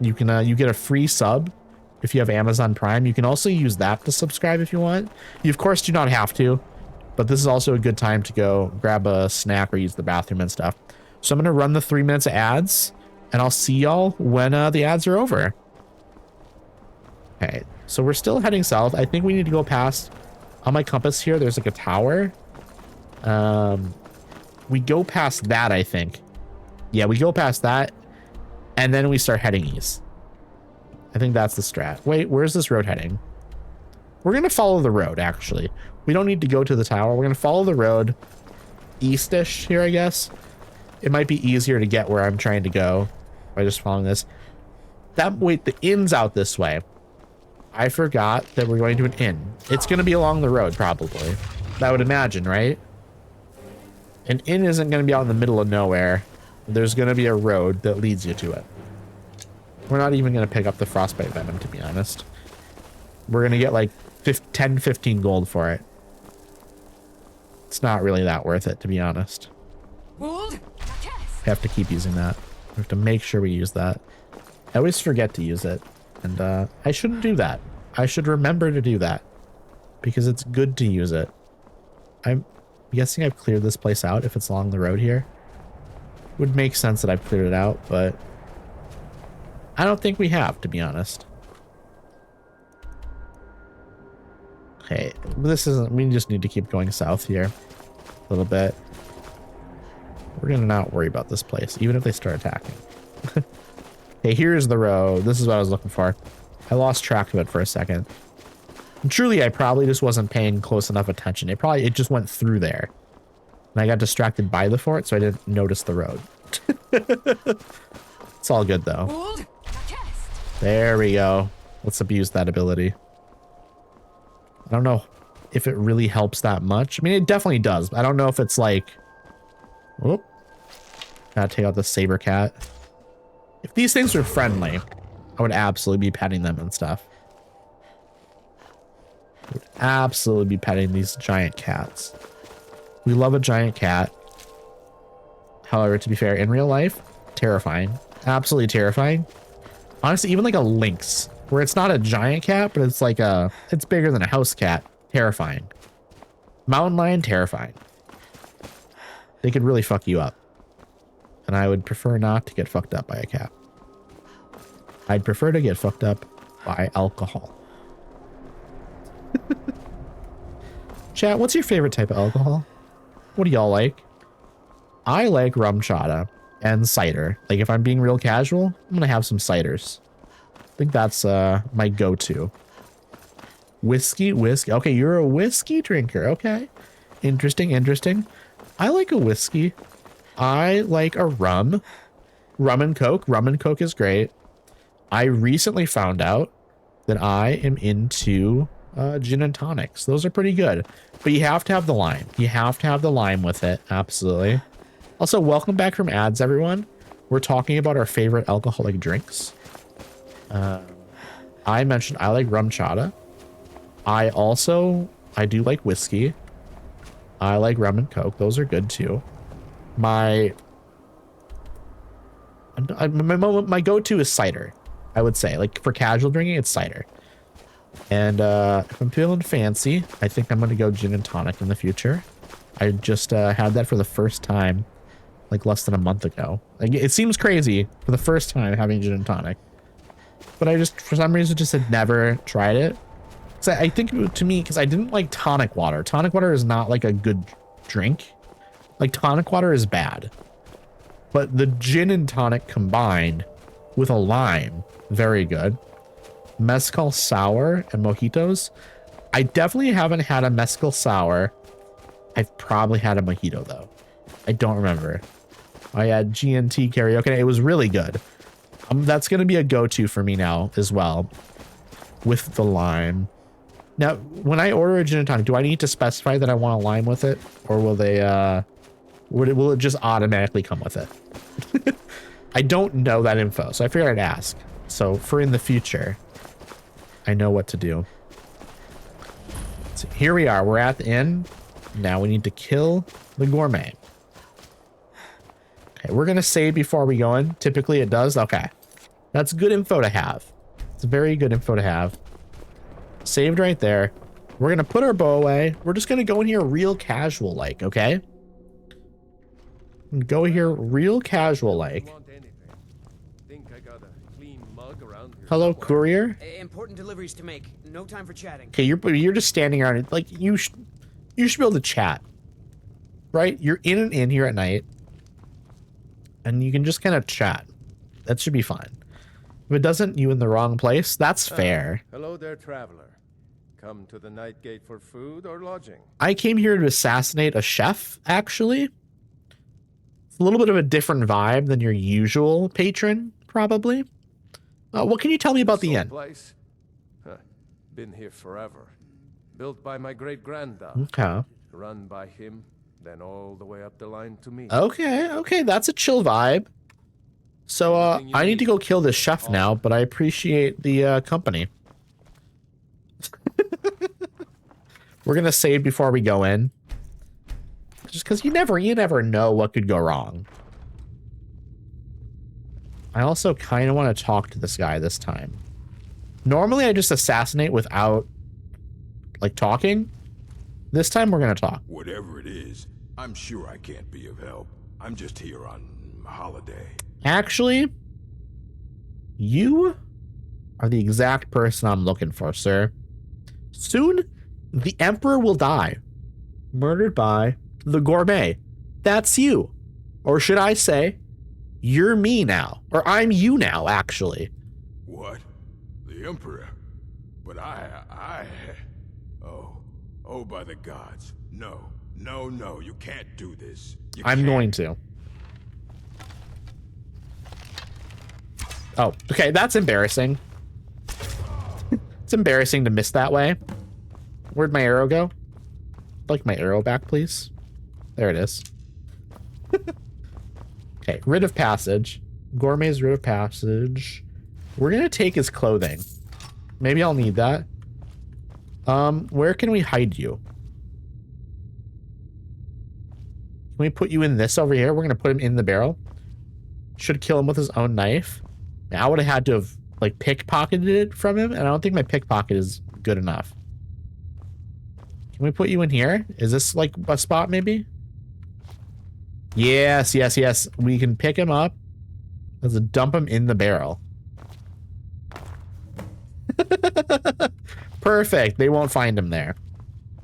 You can you get a free sub if you have Amazon Prime. You can also use that to subscribe if you want. You of course do not have to, but this is also a good time to go grab a snack or use the bathroom and stuff. So I'm gonna run the 3 minutes of ads, and I'll see y'all when the ads are over. Okay, so we're still heading south. I think we need to go past, on my compass here, there's like a tower. We go past that, I think. Yeah, we go past that, and then we start heading east. I think that's the strat. Wait, where's this road heading? We're gonna follow the road, actually. We don't need to go to the tower. We're gonna follow the road eastish here, I guess. It might be easier to get where I'm trying to go by just following this. Wait, the inn's out this way. I forgot that we're going to an inn. It's going to be along the road, probably. I would imagine, right? An inn isn't going to be out in the middle of nowhere. There's going to be a road that leads you to it. We're not even going to pick up the frostbite venom, to be honest. We're going to get like 10, 15 gold for it. It's not really that worth it, to be honest. We have to keep using that. We have to make sure we use that. I always forget to use it. And I shouldn't do that. I should remember to do that. Because it's good to use it. I'm guessing I've cleared this place out if it's along the road here. Would make sense that I've cleared it out, but I don't think we have, to be honest. Okay, this isn't, we just need to keep going south here a little bit. We're gonna not worry about this place, even if they start attacking. Okay, here's the road. This is what I was looking for. I lost track of it for a second. And truly, I probably just wasn't paying close enough attention. It just went through there. And I got distracted by the fort, so I didn't notice the road. It's all good, though. There we go. Let's abuse that ability. I don't know if it really helps that much. I mean, it definitely does. But I don't know if it's like... Whoop. Gotta take out the saber cat. If these things were friendly, I would absolutely be petting them and stuff. I would absolutely be petting these giant cats. We love a giant cat. However, to be fair, in real life, terrifying. Absolutely terrifying. Honestly, even like a lynx, where it's not a giant cat, but it's like it's bigger than a house cat. Terrifying. Mountain lion, terrifying. They could really fuck you up. And I would prefer not to get fucked up by a cat. I'd prefer to get fucked up by alcohol. Chat, what's your favorite type of alcohol? What do y'all like? I like rum chata and cider. Like if I'm being real casual, I'm gonna have some ciders. I think that's my go-to. Whiskey. Okay, you're a whiskey drinker. Okay. Interesting. I like a whiskey. I like a rum. Rum and Coke. Rum and Coke is great. I recently found out that I am into gin and tonics. Those are pretty good. But you have to have the lime. You have to have the lime with it. Absolutely. Also, welcome back from ads, everyone. We're talking about our favorite alcoholic drinks. I mentioned I like rum chata. I do like whiskey. I like rum and Coke. Those are good too. My go-to is cider. I would say, like for casual drinking, it's cider. And if I'm feeling fancy, I think I'm going to go gin and tonic in the future. I just had that for the first time, like less than a month ago. Like, it seems crazy for the first time having gin and tonic, but I just, for some reason, just had never tried it. So I think to me, because I didn't like tonic water. Tonic water is not like a good drink. Like tonic water is bad, but the gin and tonic combined with a lime, very good. Mezcal sour and mojitos. I definitely haven't had a mezcal sour. I've probably had a mojito though. I don't remember. I had GNT karaoke. It was really good. That's going to be a go-to for me now as well with the lime. Now, when I order a gin and tonic, do I need to specify that I want a lime with it, or will they, will it just automatically come with it? I don't know that info, so I figured I'd ask. So for in the future, I know what to do. So here we are. We're at the inn. Now we need to kill the gourmet. Okay, we're going to save before we go in. Typically it does. Okay. That's good info to have. It's very good info to have. Saved right there. We're going to put our bow away. We're just going to go in here real casual like, okay? Go here real casual like. Hello, courier. Important deliveries to make. No time for chatting. Okay, you're just standing around. Like you should be able to chat, right? You're in an inn here at night, and you can just kind of chat. That should be fine. If it doesn't, you in the wrong place. That's fair. Hello there, traveler. Come to the night gate for food or lodging? I came here to assassinate a chef. Actually, it's a little bit of a different vibe than your usual patron, probably. What can you tell me about the inn? Place? Huh. Been here forever. Built by my great-granddad. Okay. Run by him, then all the way up the line to me. Okay, that's a chill vibe. So, I need to go kill this chef now, but I appreciate the company. We're gonna save before we go in. Just because you never know what could go wrong. I also kind of want to talk to this guy this time. Normally, I just assassinate without, like, talking. This time, we're going to talk. Whatever it is, I'm sure I can't be of help. I'm just here on holiday. Actually, you are the exact person I'm looking for, sir. Soon, the Emperor will die. Murdered by the gourmet. That's you. Or should I say, you're me now. Or I'm you now, actually. What? The Emperor? But Oh, by the gods. No, you can't do this. I'm going to. Oh, okay, that's embarrassing. It's embarrassing to miss that way. Where'd my arrow go? I'd like my arrow back, please. There it is. Okay, writ of passage. Gourmet's writ of passage. We're gonna take his clothing. Maybe I'll need that. Where can we hide you? Can we put you in this over here? We're gonna put him in the barrel. Should kill him with his own knife. I would have had to have, like, pickpocketed it from him, and I don't think my pickpocket is good enough. Can we put you in here? Is this, like, a spot, maybe? Yes. We can pick him up. Let's dump him in the barrel. Perfect. They won't find him there.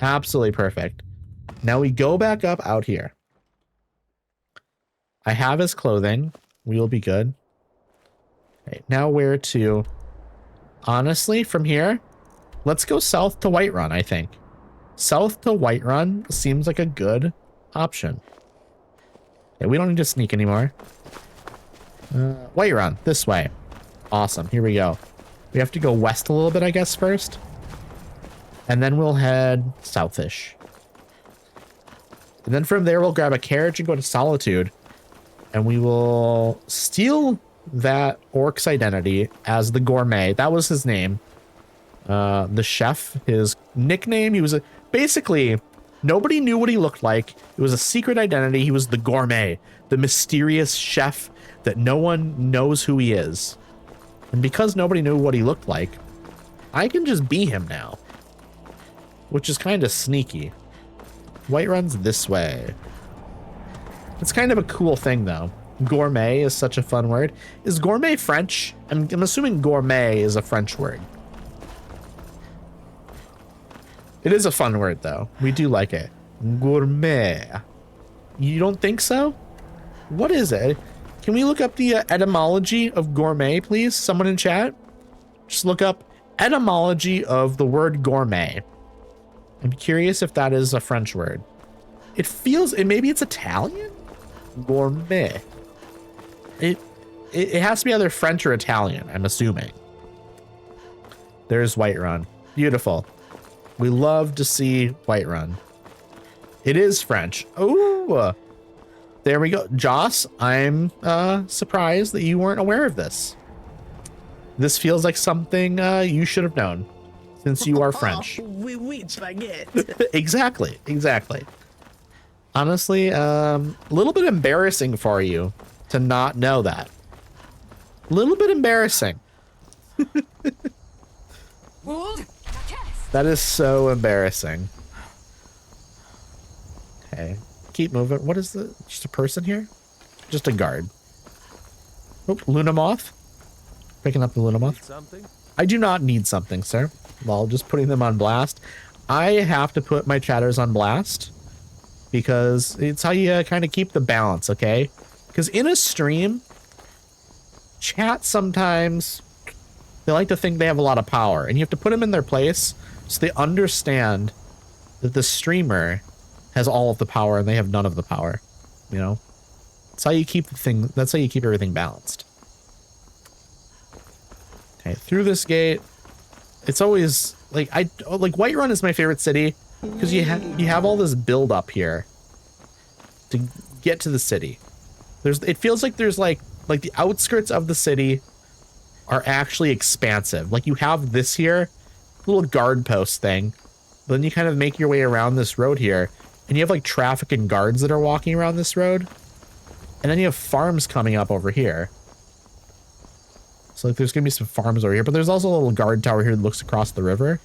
Absolutely perfect. Now we go back up out here. I have his clothing. We will be good. Okay, now where to? Honestly, from here, let's go south to Whiterun, I think. South to Whiterun seems like a good option. Okay, we don't need to sneak anymore. Whiterun, this way. Awesome, here we go. We have to go west a little bit, I guess, first. And then we'll head southish. And then from there, we'll grab a carriage and go to Solitude. And we will steal that orc's identity as the gourmet. That was his name. The chef, his nickname, he was basically, nobody knew what he looked like. It was a secret identity. He was the gourmet, the mysterious chef that no one knows who he is. And because nobody knew what he looked like, I can just be him now, which is kind of sneaky. Whiterun's this way. It's kind of a cool thing, though. Gourmet is such a fun word. Is gourmet French? I'm assuming gourmet is a French word. It is a fun word, though. We do like it. Gourmet. You don't think so? What is it? Can we look up the etymology of gourmet, please? Someone in chat? Just look up etymology of the word gourmet. I'm curious if that is a French word. It feels, maybe it's Italian? Gourmet. it has to be either French or Italian, I'm assuming. There's Whiterun. Beautiful. We love to see Whiterun. It is French. Oh, there we go. Joss, I'm surprised that you weren't aware of this. This feels like something you should have known since you are French. Oui, baguette. Exactly. Honestly, a little bit embarrassing for you to not know that. A little bit embarrassing. That is so embarrassing. Okay, keep moving. What is the, just a person here? Just a guard. Oh, Luna Moth. Picking up the Luna Moth. Something? I do not need something, sir. Well, just putting them on blast. I have to put my chatters on blast because it's how you kind of keep the balance, okay? Because in a stream, chat sometimes, they like to think they have a lot of power, and you have to put them in their place so they understand that the streamer has all of the power and they have none of the power, you know? That's how you keep the thing, that's how you keep everything balanced. Okay, through this gate, it's always like Whiterun is my favorite city because you have all this build up here to get to the city. It feels like there's like the outskirts of the city are actually expansive. Like you have this here, little guard post thing. Then you kind of make your way around this road here, and you have like traffic and guards that are walking around this road. And then you have farms coming up over here. So like there's gonna be some farms over here, but there's also a little guard tower here that looks across the river.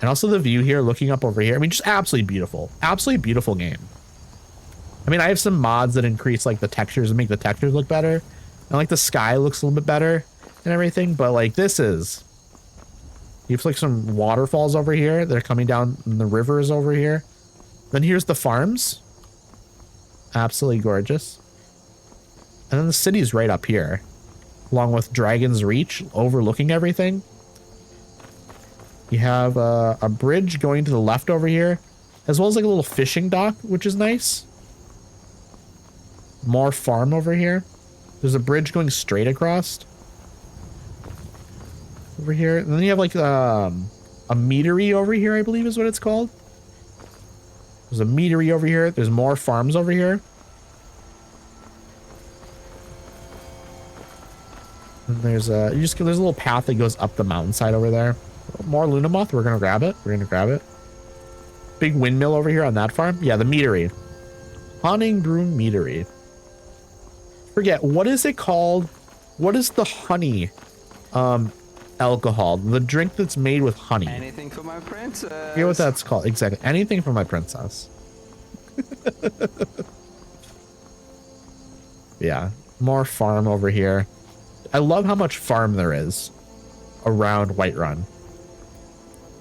And also the view here looking up over here. I mean, just absolutely beautiful game. I mean, I have some mods that increase like the textures and make the textures look better. And like the sky looks a little bit better and everything, but like this is, you have like some waterfalls over here that are coming down, and the rivers over here. Then here's the farms. Absolutely gorgeous. And then the city's right up here, along with Dragon's Reach overlooking everything. You have a bridge going to the left over here, as well as like a little fishing dock, which is nice. More farm over here. There's a bridge going straight across over here. And then you have like a meadery over here, I believe is what it's called. There's a meadery over here. There's more farms over here. And there's a little path that goes up the mountainside over there. More Luna Moth. We're gonna grab it. Big windmill over here on that farm. Yeah, the meadery. Honning Broom Meadery. Forget, what is it called? What is the honey alcohol? The drink that's made with honey. Anything for my princess. I forget what that's called. Exactly. Anything for my princess. Yeah. More farm over here. I love how much farm there is around Whiterun.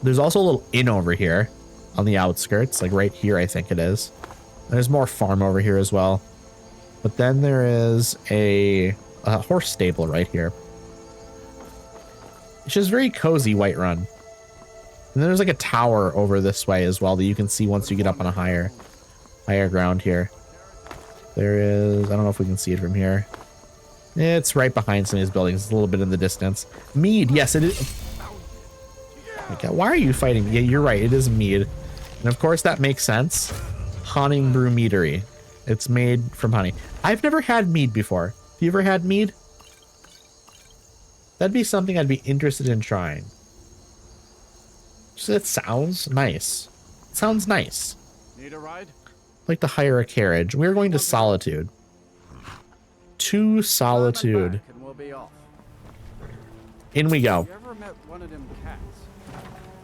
There's also a little inn over here on the outskirts, like right here, I think it is. There's more farm over here as well. But then there is a horse stable right here. It's just very cozy, Whiterun. And then there's like a tower over this way as well that you can see once you get up on a higher ground here. There is, I don't know if we can see it from here. It's right behind some of these buildings. It's a little bit in the distance. Mead, yes, it is. Okay, why are you fighting? Yeah, you're right. It is mead. And of course that makes sense. Honning Brew Meadery. It's made from honey. I've never had mead before. Have you ever had mead? That'd be something I'd be interested in trying. So it sounds nice. It sounds nice. Need a ride? I'd like to hire a carriage. We're going to Solitude. To Solitude. In we go. You ever met one of them cats?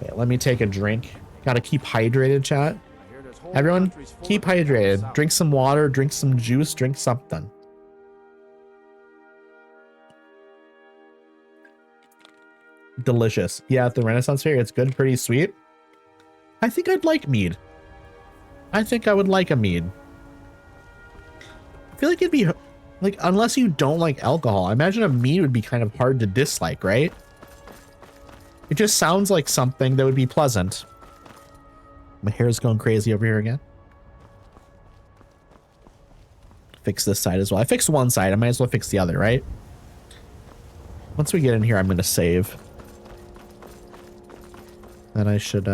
Okay, let me take a drink. Gotta keep hydrated, chat. Everyone, keep hydrated. Drink some water, drink some juice, drink something. Delicious. Yeah, at the Renaissance Fair, it's good, pretty sweet. I think I'd like mead. I think I would like a mead. I feel like it'd be, like, unless you don't like alcohol, I imagine a mead would be kind of hard to dislike, right? It just sounds like something that would be pleasant. My hair is going crazy over here again. fix this side as well. I fixed one side. I might as well fix the other, right? Once we get in here, I'm going to save. Then I should,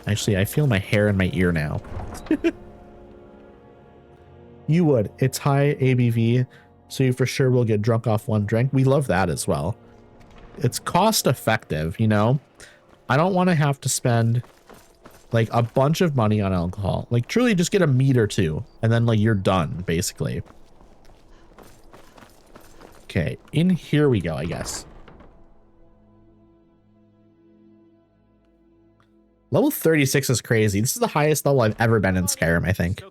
actually, I feel my hair in my ear now. You would. It's high ABV, so you for sure will get drunk off one drink. We love that as well. It's cost effective, you know? I don't want to have to spend like a bunch of money on alcohol. Like truly just get a meat or two and then like you're done basically. Okay, in here we go, I guess. Level 36 is crazy. This is the highest level I've ever been in Skyrim, I think.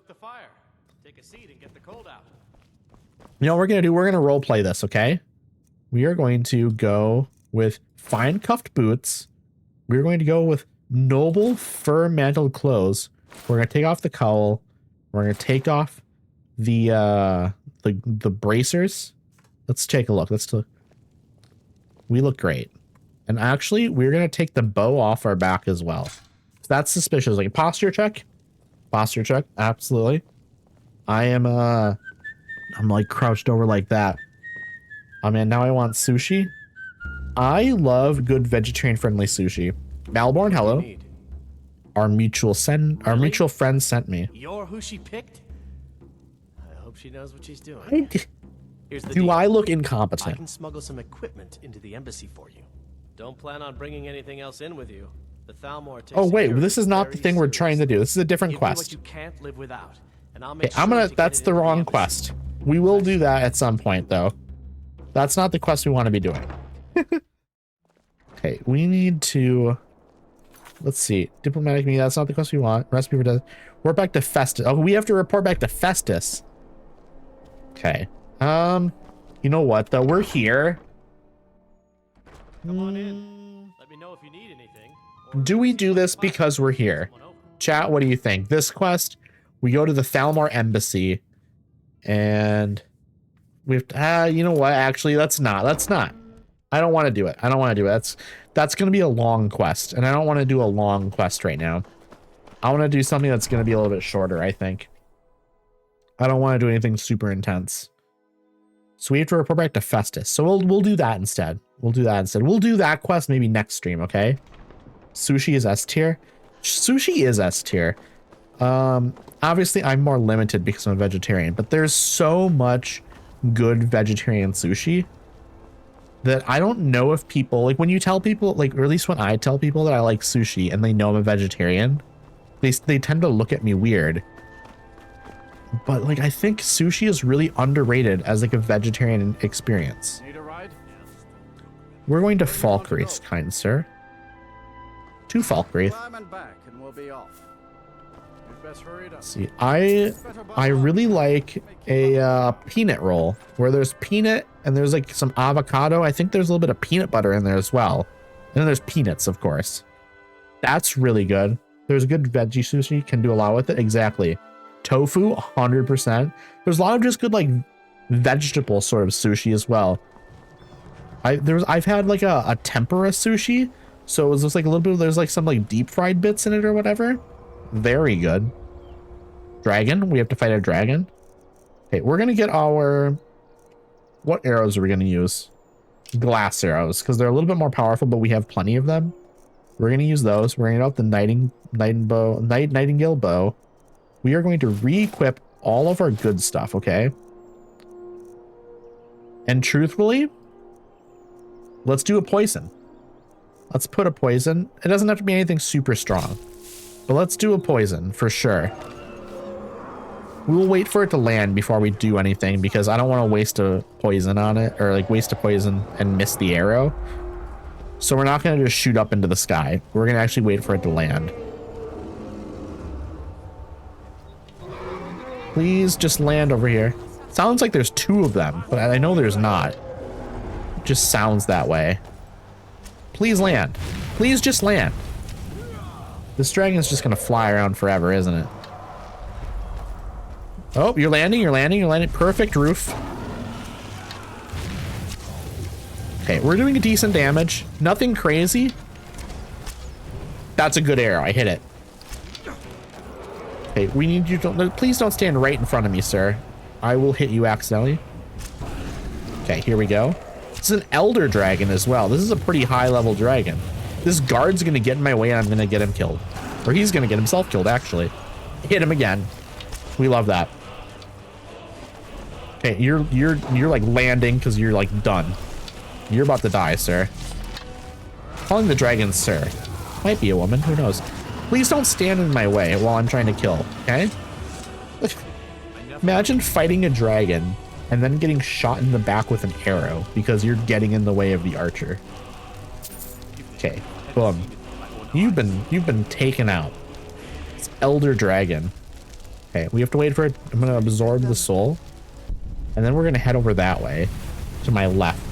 You know what we're going to do? We're going to role play this, okay? We are going to go with fine cuffed boots. We're going to go with noble fur mantled clothes. We're going to take off the cowl. We're going to take off the bracers. Let's take a look. We look great. And actually, we're going to take the bow off our back as well. So that's suspicious. Like posture check. Posture check. Absolutely. I'm like crouched over like that. Oh man, now I want sushi. I love good vegetarian friendly sushi. Malborn, hello. Our mutual friend sent me. You're who she picked? I hope she knows what she's doing. Do I look incompetent? I can smuggle some equipment into the embassy for you. Don't plan on bringing anything else in with you. The Thalmor takes Oh wait, this is not the thing we're trying to do. This is a different quest. What you can't live without, and I'll make that's the wrong quest. We will do that at some point though. That's not the quest we want to be doing. Okay, we need to, let's see, diplomatic meeting. That's not the quest we want. Recipe for death. We're back to Festus. Oh, we have to report back to Festus. Okay. You know what though? We're here. Come on in. Let me know if you need anything. Do we do this because we're here? Chat, what do you think? This quest, we go to the Thalmor embassy and we have to, you know what? Actually, let's not. I don't want to do it. That's going to be a long quest and I don't want to do a long quest right now. I want to do something that's going to be a little bit shorter, I think. I don't want to do anything super intense. So we have to report back to Festus. So we'll do that instead. We'll do that quest maybe next stream, okay? Sushi is S tier. Sushi is S tier. Obviously I'm more limited because I'm a vegetarian, but there's so much good vegetarian sushi that I don't know if people, like when you tell people, like, or at least when I tell people that I like sushi and they know I'm a vegetarian, they tend to look at me weird. But like, I think sushi is really underrated as like a vegetarian experience. Need a ride? We're going to Falkreath, kind sir. To Falkreath. Climb and back and we'll be off. You'd best hurry it up. See, I really like a peanut roll where there's peanut and there's like some avocado. I think there's a little bit of peanut butter in there as well. And then there's peanuts, of course. That's really good. There's a good veggie sushi. Can do a lot with it. Exactly. Tofu, 100%. There's a lot of just good like vegetable sort of sushi as well. I've had like a tempura sushi, so it was just like a little bit. There's like some like deep fried bits in it or whatever. Very good. Dragon. We have to fight a dragon. Okay, we're gonna get our. What arrows are we gonna use? Glass arrows, because they're a little bit more powerful, but we have plenty of them. We're gonna use those. We're gonna get out the nightingale bow. We are going to re-equip all of our good stuff, okay? And truthfully, let's do a poison. Let's put a poison. It doesn't have to be anything super strong, but let's do a poison for sure. We will wait for it to land before we do anything because I don't want to waste a poison on it or like waste a poison and miss the arrow. So we're not going to just shoot up into the sky. We're going to actually wait for it to land. Please just land over here. Sounds like there's two of them, but I know there's not. It just sounds that way. Please land. Please just land. This dragon's just gonna fly around forever, isn't it? Oh, you're landing. Perfect roof. Okay, we're doing a decent damage. Nothing crazy. That's a good arrow. I hit it. Okay, we need you to, please don't stand right in front of me, sir. I will hit you accidentally. Okay, here we go. It's an elder dragon as well. This is a pretty high level dragon. This guard's gonna get in my way and I'm gonna get him killed. Or he's gonna get himself killed, actually. Hit him again. We love that. Okay, you're like landing because you're like done. You're about to die, sir. Calling the dragon sir. Might be a woman, who knows? Please don't stand in my way while I'm trying to kill, okay? Imagine fighting a dragon and then getting shot in the back with an arrow because you're getting in the way of the archer. Okay, boom. You've been taken out. It's Elder Dragon. Okay, we have to wait for it. I'm gonna absorb the soul. And then we're gonna head over that way. To my left.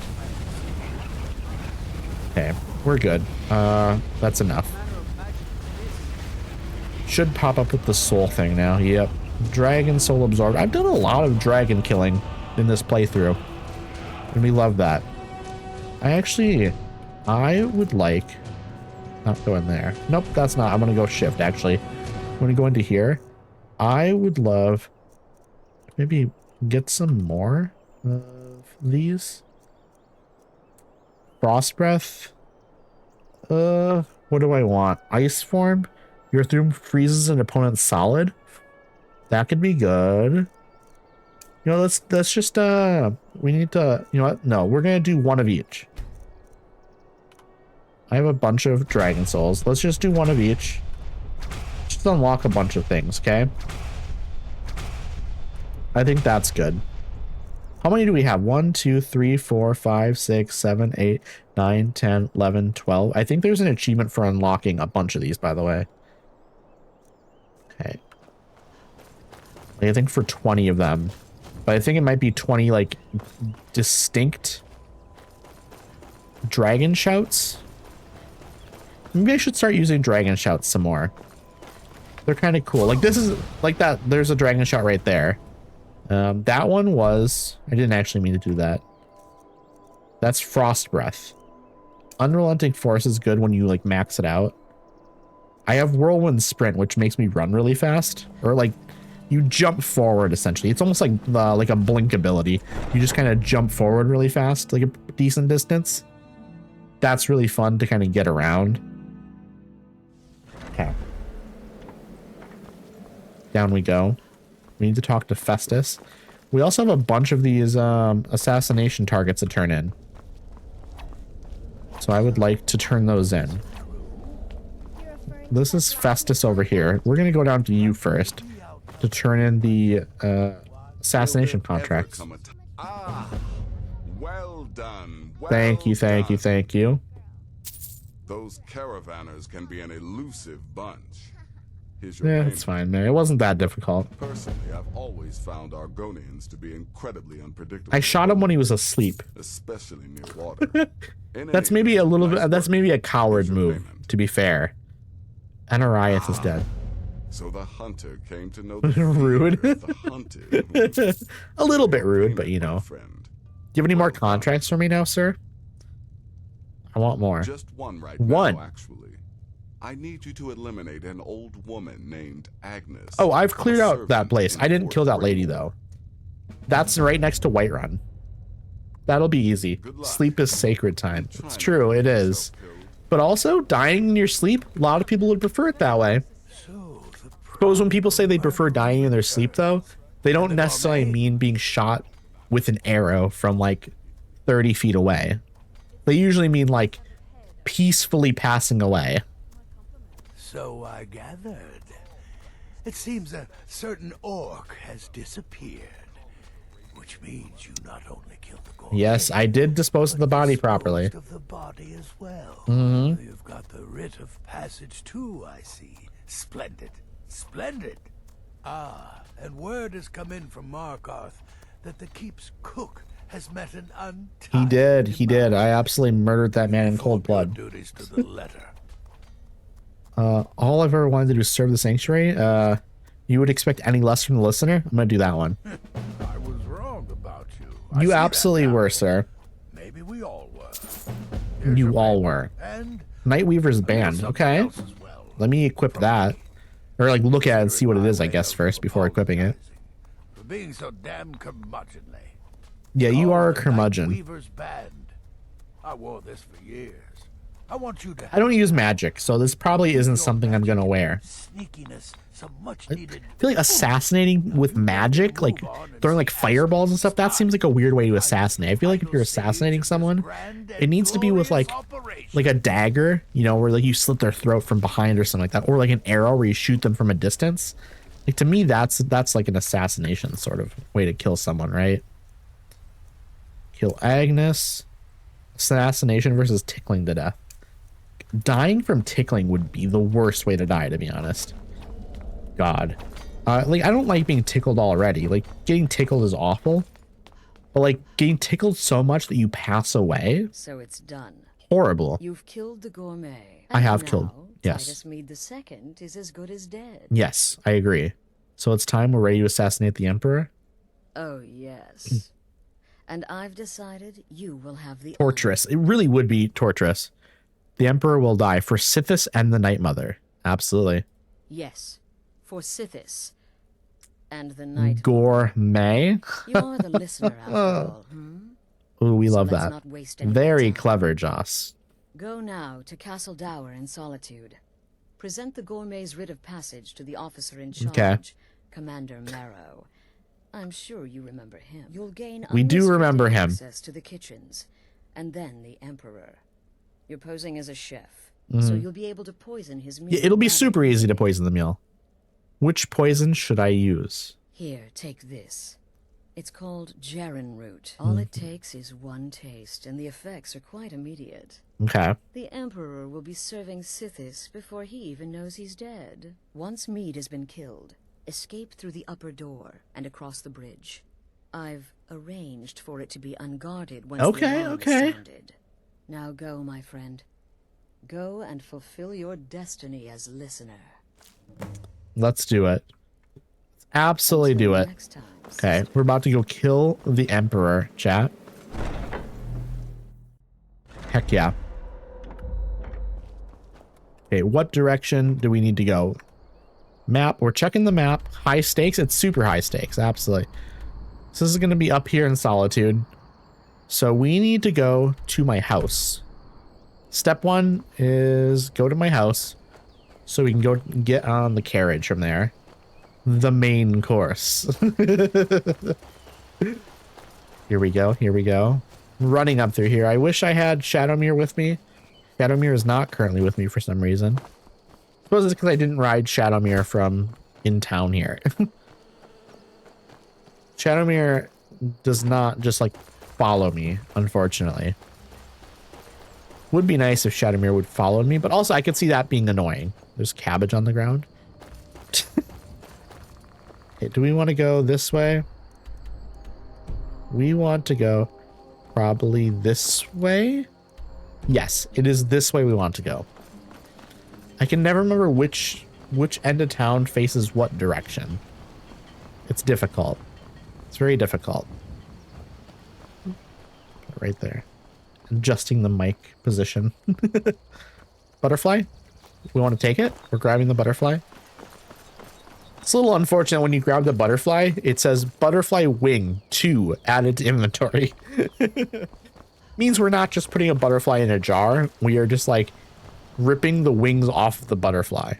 Okay, we're good. That's enough. Should pop up with the soul thing now. Yep. Dragon soul absorbed. I've done a lot of dragon killing in this playthrough. And we love that. I would like... Not go in there. Nope, that's not. I'm gonna go shift, actually. I'm gonna go into here. I would love... Maybe get some more of these. Frost breath. What do I want? Ice form. Your Throom freezes an opponent solid. That could be good. You know, let's just we need to, you know what? No, we're gonna do one of each. I have a bunch of dragon souls. Let's just do one of each. Just unlock a bunch of things, okay? I think that's good. How many do we have? 1, 2, 3, 4, 5, 6, 7, 8, 9, 10, 11, 12. I think there's an achievement for unlocking a bunch of these, by the way. Okay. I think for 20 of them. But I think it might be 20, like, distinct dragon shouts. Maybe I should start using dragon shouts some more. They're kind of cool. Like, this is, like that, there's a dragon shout right there. That one was, I didn't actually mean to do that. That's Frost Breath. Unrelenting Force is good when you, like, max it out. I have Whirlwind Sprint, which makes me run really fast. Or, like, you jump forward, essentially. It's almost like a blink ability. You just kind of jump forward really fast, like a decent distance. That's really fun to kind of get around. Okay. Down we go. We need to talk to Festus. We also have a bunch of these assassination targets to turn in. So I would like to turn those in. This is Festus over here. We're going to go down to you first to turn in the assassination contracts. Well done. Well thank you, thank you, thank you. Those caravanners can be an elusive bunch. Here's your Yeah, it's fine, man. It wasn't that difficult. Personally, I've always found Argonians to be incredibly unpredictable. I shot him when he was asleep. Especially near water. That's maybe a little bit. That's maybe a coward move, to be fair. Anarias is dead. So the hunter came to know the rude. the hunted. A little bit rude, but you know. Do you have any more contracts for me now, sir? I want more. Just one right one. Now, actually. I need you to eliminate an old woman named Agnes. Oh, I've cleared out that place. I didn't kill that lady, though. That's right next to Whiterun. That'll be easy. Sleep is sacred time. It's true, it is. But also, dying in your sleep, a lot of people would prefer it that way. Suppose when people say they prefer dying in their sleep, though, they don't necessarily mean being shot with an arrow from, like, 30 feet away. They usually mean, like, peacefully passing away. So I gathered. It seems a certain orc has disappeared, which means you not only killed the gourmet. Yes, I did dispose of the body properly. Of the body as well. Mm-hmm. You've got the writ of passage too, I see. Splendid, splendid. Ah, and word has come in from Markarth that the keep's cook has met an untimely He did. I absolutely murdered that man in cold blood. Duties to the letter. All I've ever wanted to do is serve the sanctuary. You would expect any less from the listener? I'm gonna do that one. I was wrong about you. You absolutely were, sir. Maybe we all were. You all were. And Nightweaver's band. Okay. Let me equip that. Or like look at it and see what it is, I guess, first before equipping it. for being so damn curmudgeonly. Yeah, you are a The Night curmudgeon. Weaver's band. I wore this for years. I want you to I don't use magic, so this probably isn't something I'm gonna wear. sneakiness, some much I needed. feel like assassinating with magic, like throwing like fireballs and stuff, that seems like a weird way to assassinate. I feel like if you're assassinating someone, it needs to be with like a dagger, you know, where like you slit their throat from behind or something like that, or like an arrow where you shoot them from a distance. Like to me, that's like an assassination sort of way to kill someone, right? Kill Agnes. Assassination versus tickling to death. Dying from tickling would be the worst way to die, to be honest. God. Like, I don't like being tickled already. Like, getting tickled is awful. But, like, getting tickled so much that you pass away? So it's done. Horrible. You've killed the gourmet. I have And killed. now, Yes. Titus Mead II is as good as dead. Yes, I agree. So it's time we're ready to assassinate the Emperor? Oh, yes. And I've decided you will have the Torturous. It really would be torturous. The Emperor will die for Sithis and the Night Mother. Absolutely. Yes, for Sithis. And the night. Gourmet. You're the listener after all, Ooh, we So love let's that. not waste any Very time. clever, Joss. Go now to Castle Dower in Solitude. Present the gourmet's writ of passage to the officer in charge, Okay. Commander Marrow. I'm sure you remember him. You'll gain We do remember him. access to the kitchens, and then the Emperor. You're posing as a chef, so Mhm. you'll be able to poison his meal. Yeah, it'll be rather super than- easy to poison the meal. Which poison should I use? Here, take this. It's called Jaren root. All it takes is one taste, and the effects are quite immediate. Okay. The Emperor will be serving Sithis before he even knows he's dead. Once Mead has been killed, escape through the upper door and across the bridge. I've arranged for it to be unguarded once Okay, the alarm okay. is sounded. Now go, my friend. Go and fulfill your destiny as listener. Let's do it. Absolutely do it. Next time. Okay, we're about to go kill the Emperor, chat. Heck yeah. Okay, what direction do we need to go? Map, we're checking the map. High stakes, it's super high stakes, absolutely. So this is gonna be up here in Solitude. So we need to go to my house. Step one is go to my house so we can go get on the carriage from there. The main course. Here we go. Here we go. Running up through here. I wish I had Shadowmere with me. Shadowmere is not currently with me for some reason. I suppose it's because I didn't ride Shadowmere from in town here. Shadowmere does not just like follow me, unfortunately. Would be nice if Shadowmere would follow me, but also I could see that being annoying. There's cabbage on the ground. Okay, do we want to go this way? We want to go probably this way. Yes, it is this way we want to go. I can never remember which end of town faces what direction. It's difficult. It's very difficult. Right there. Adjusting the mic position. Butterfly? We want to take it? We're grabbing the butterfly. It's a little unfortunate when you grab the butterfly, it says butterfly wing 2 added to inventory. Means we're not just putting a butterfly in a jar, we are just like ripping the wings off the butterfly.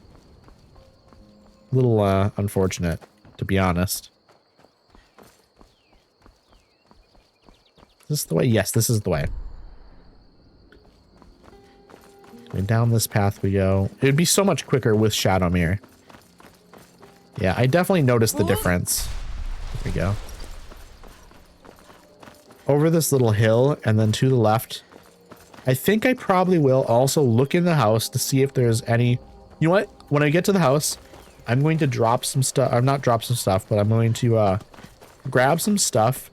A little unfortunate, to be honest. Is this the way? Yes, this is the way. And down this path we go. It would be so much quicker with Shadowmere. Yeah, I definitely noticed the difference. There we go. Over this little hill and then to the left. I think I probably will also look in the house to see if there's any... You know what? When I get to the house, I'm going to drop some stuff. I'm not drop some stuff, but I'm going to grab some stuff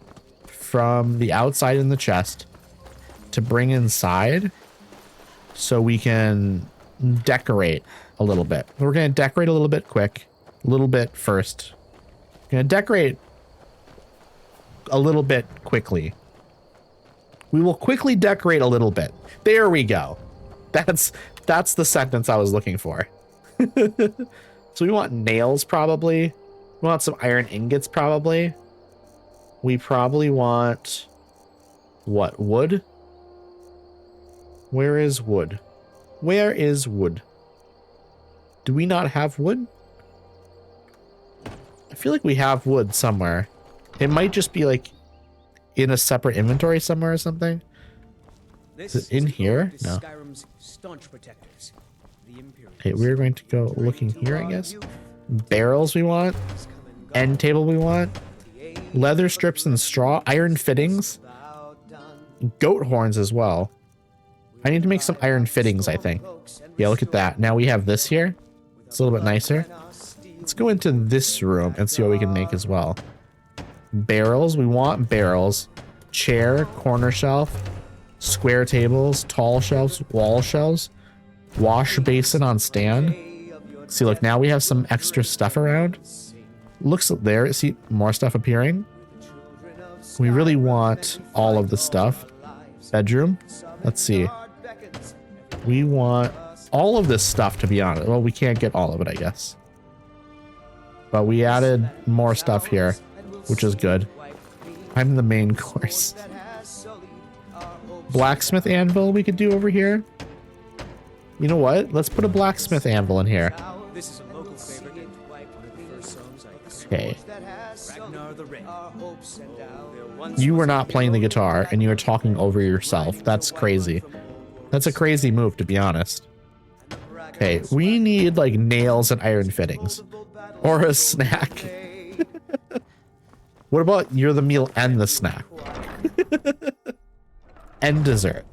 from the outside in the chest to bring inside so we can decorate a little bit. We're going to decorate a little bit quick. A little bit first. Gonna decorate a little bit quickly. We will quickly decorate a little bit. There we go. That's the sentence I was looking for. So we want nails probably. We want some iron ingots, probably. We probably want... what? Wood? Where is wood? Where is wood? Do we not have wood? I feel like we have wood somewhere. It might just be like in a separate inventory somewhere or something. Is it in here? No. Skyrim's staunch protectors, the Imperials. Okay, we're going to go looking here, I guess. Barrels we want. End table we want. Leather strips and straw. Iron fittings. Goat horns as well. I need to make some iron fittings, I think. Yeah, look at that. Now we have this here. It's a little bit nicer. Let's go into this room and see what we can make as well. Barrels. We want barrels. Chair, corner shelf, square tables, tall shelves, wall shelves, wash basin on stand. See, look, now we have some extra stuff around. Looks there. See, more stuff appearing. We really want all of the stuff. Bedroom. Let's see. We want all of this stuff, to be honest. Well, we can't get all of it, I guess. But we added more stuff here, which is good. I'm the main course. Blacksmith anvil we could do over here. You know what? Let's put a blacksmith anvil in here. This is a local favorite and one of the first songs I Okay. Ragnar the Red. You were not playing the guitar and you were talking over yourself. That's crazy. That's a crazy move, to be honest. Okay, we need like nails and iron fittings. Or a snack. What about you're the meal and the snack? And dessert.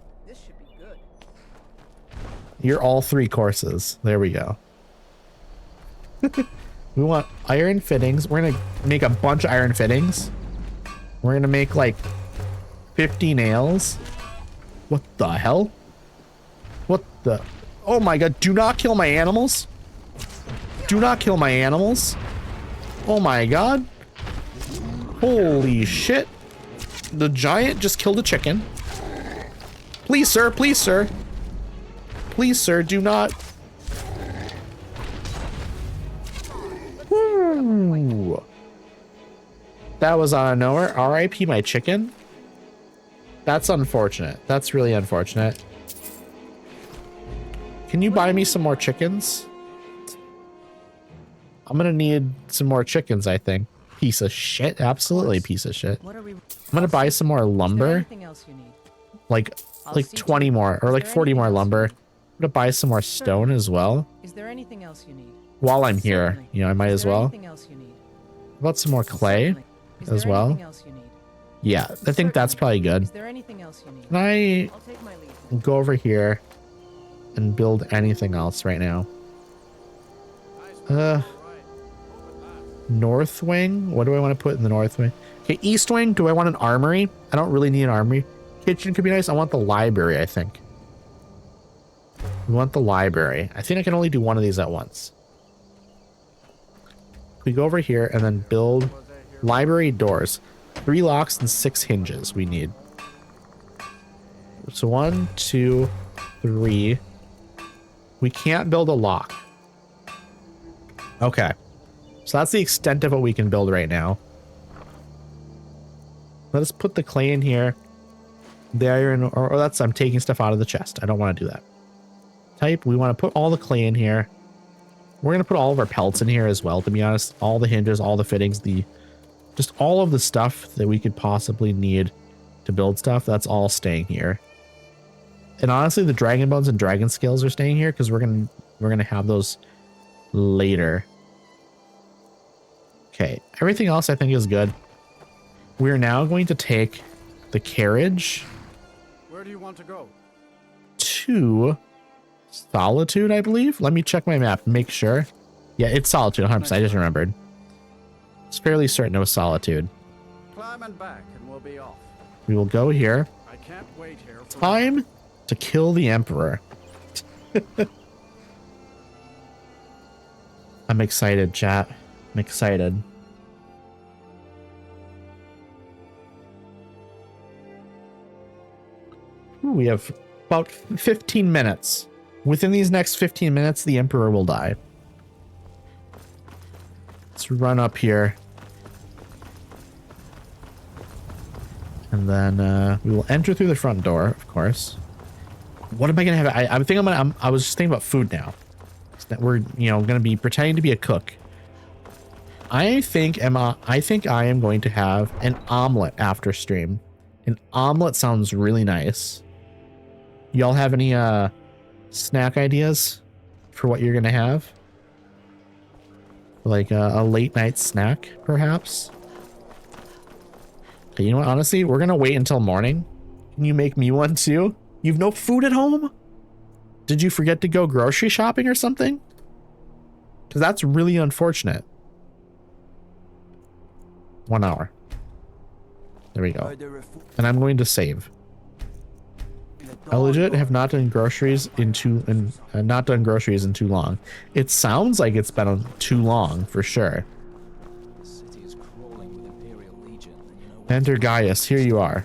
You're all three courses. There we go. We want iron fittings. We're gonna make a bunch of iron fittings. We're gonna make like 50 nails. What the hell? What the? Oh my god, do not kill my animals. Do not kill my animals. Oh my god. Holy shit. The giant just killed a chicken. Please, sir. Please, sir. Please, sir, do not. Woo. That was out of nowhere. RIP my chicken. That's unfortunate. That's really unfortunate. Can you buy me some more chickens? I'm gonna need some more chickens, I think. Piece of shit. Absolutely piece of shit. I'm gonna buy some more lumber. Like 20 more or like 40 more lumber. I'm gonna buy some more stone as well. Is there anything else you need? While I'm here, you know, I might as well. How about some more clay as well? Yeah, I think that's probably good. Is there anything else you need? Can I go over here and build anything else right now? North wing? What do I want to put in the north wing? Okay, east wing. Do I want an armory? I don't really need an armory. Kitchen could be nice. I want the library, I think. We want the library. I think I can only do one of these at once. We go over here and then build library doors. 3 locks and 6 hinges we need. So 1, 2, 3. We can't build a lock. Okay. So that's the extent of what we can build right now. Let us put the clay in here. The iron, or that's, I'm taking stuff out of the chest. I don't want to do that. Type, we want to put all the clay in here. We're going to put all of our pelts in here as well, to be honest. All the hinges, all the fittings, just all of the stuff that we could possibly need to build stuff. That's all staying here. And honestly, the dragon bones and dragon scales are staying here because we're gonna have those later. Okay, everything else I think is good. We're now going to take the carriage. Where do you want to go? To Solitude, I believe. Let me check my map and make sure. Yeah, it's Solitude, 100%. I just remembered. It's fairly certain it was Solitude. Climb and back, and we'll be off. We will go here. I can't wait here. Time to kill the Emperor. I'm excited, chat. I'm excited. Ooh, we have about 15 minutes. Within these next 15 minutes, the Emperor will die. Let's run up here. And then we will enter through the front door, of course. What am I gonna have? I think I was just thinking about food now. That we're, you know, gonna be pretending to be a cook. I think I am going to have an omelet after stream. An omelet sounds really nice. Y'all have any snack ideas for what you're gonna have? Like a late night snack, perhaps? Okay, you know what? Honestly, we're gonna wait until morning. Can you make me one too? You've no food at home? Did you forget to go grocery shopping or something? Because that's really unfortunate. 1 hour. There we go. And I'm going to save. I legit have not done groceries in too long. It sounds like it's been too long for sure. Enter Gaius, here you are.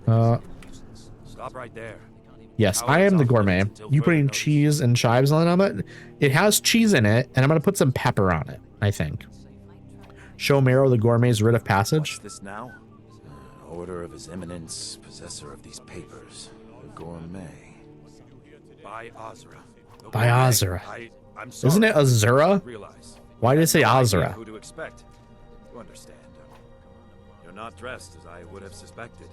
Stop right there. Yes, I am the gourmet. You putting cheese and chives on the omelet? It has cheese in it, and I'm gonna put some pepper on it, I think. Show Mero the gourmet's writ of passage. What's this now? Order of His Eminence, possessor of these papers, the gourmet. By Azura. By Azura. Isn't it Azura? Why did it say Azura? Who to expect? You understand. You're not dressed as I would have suspected.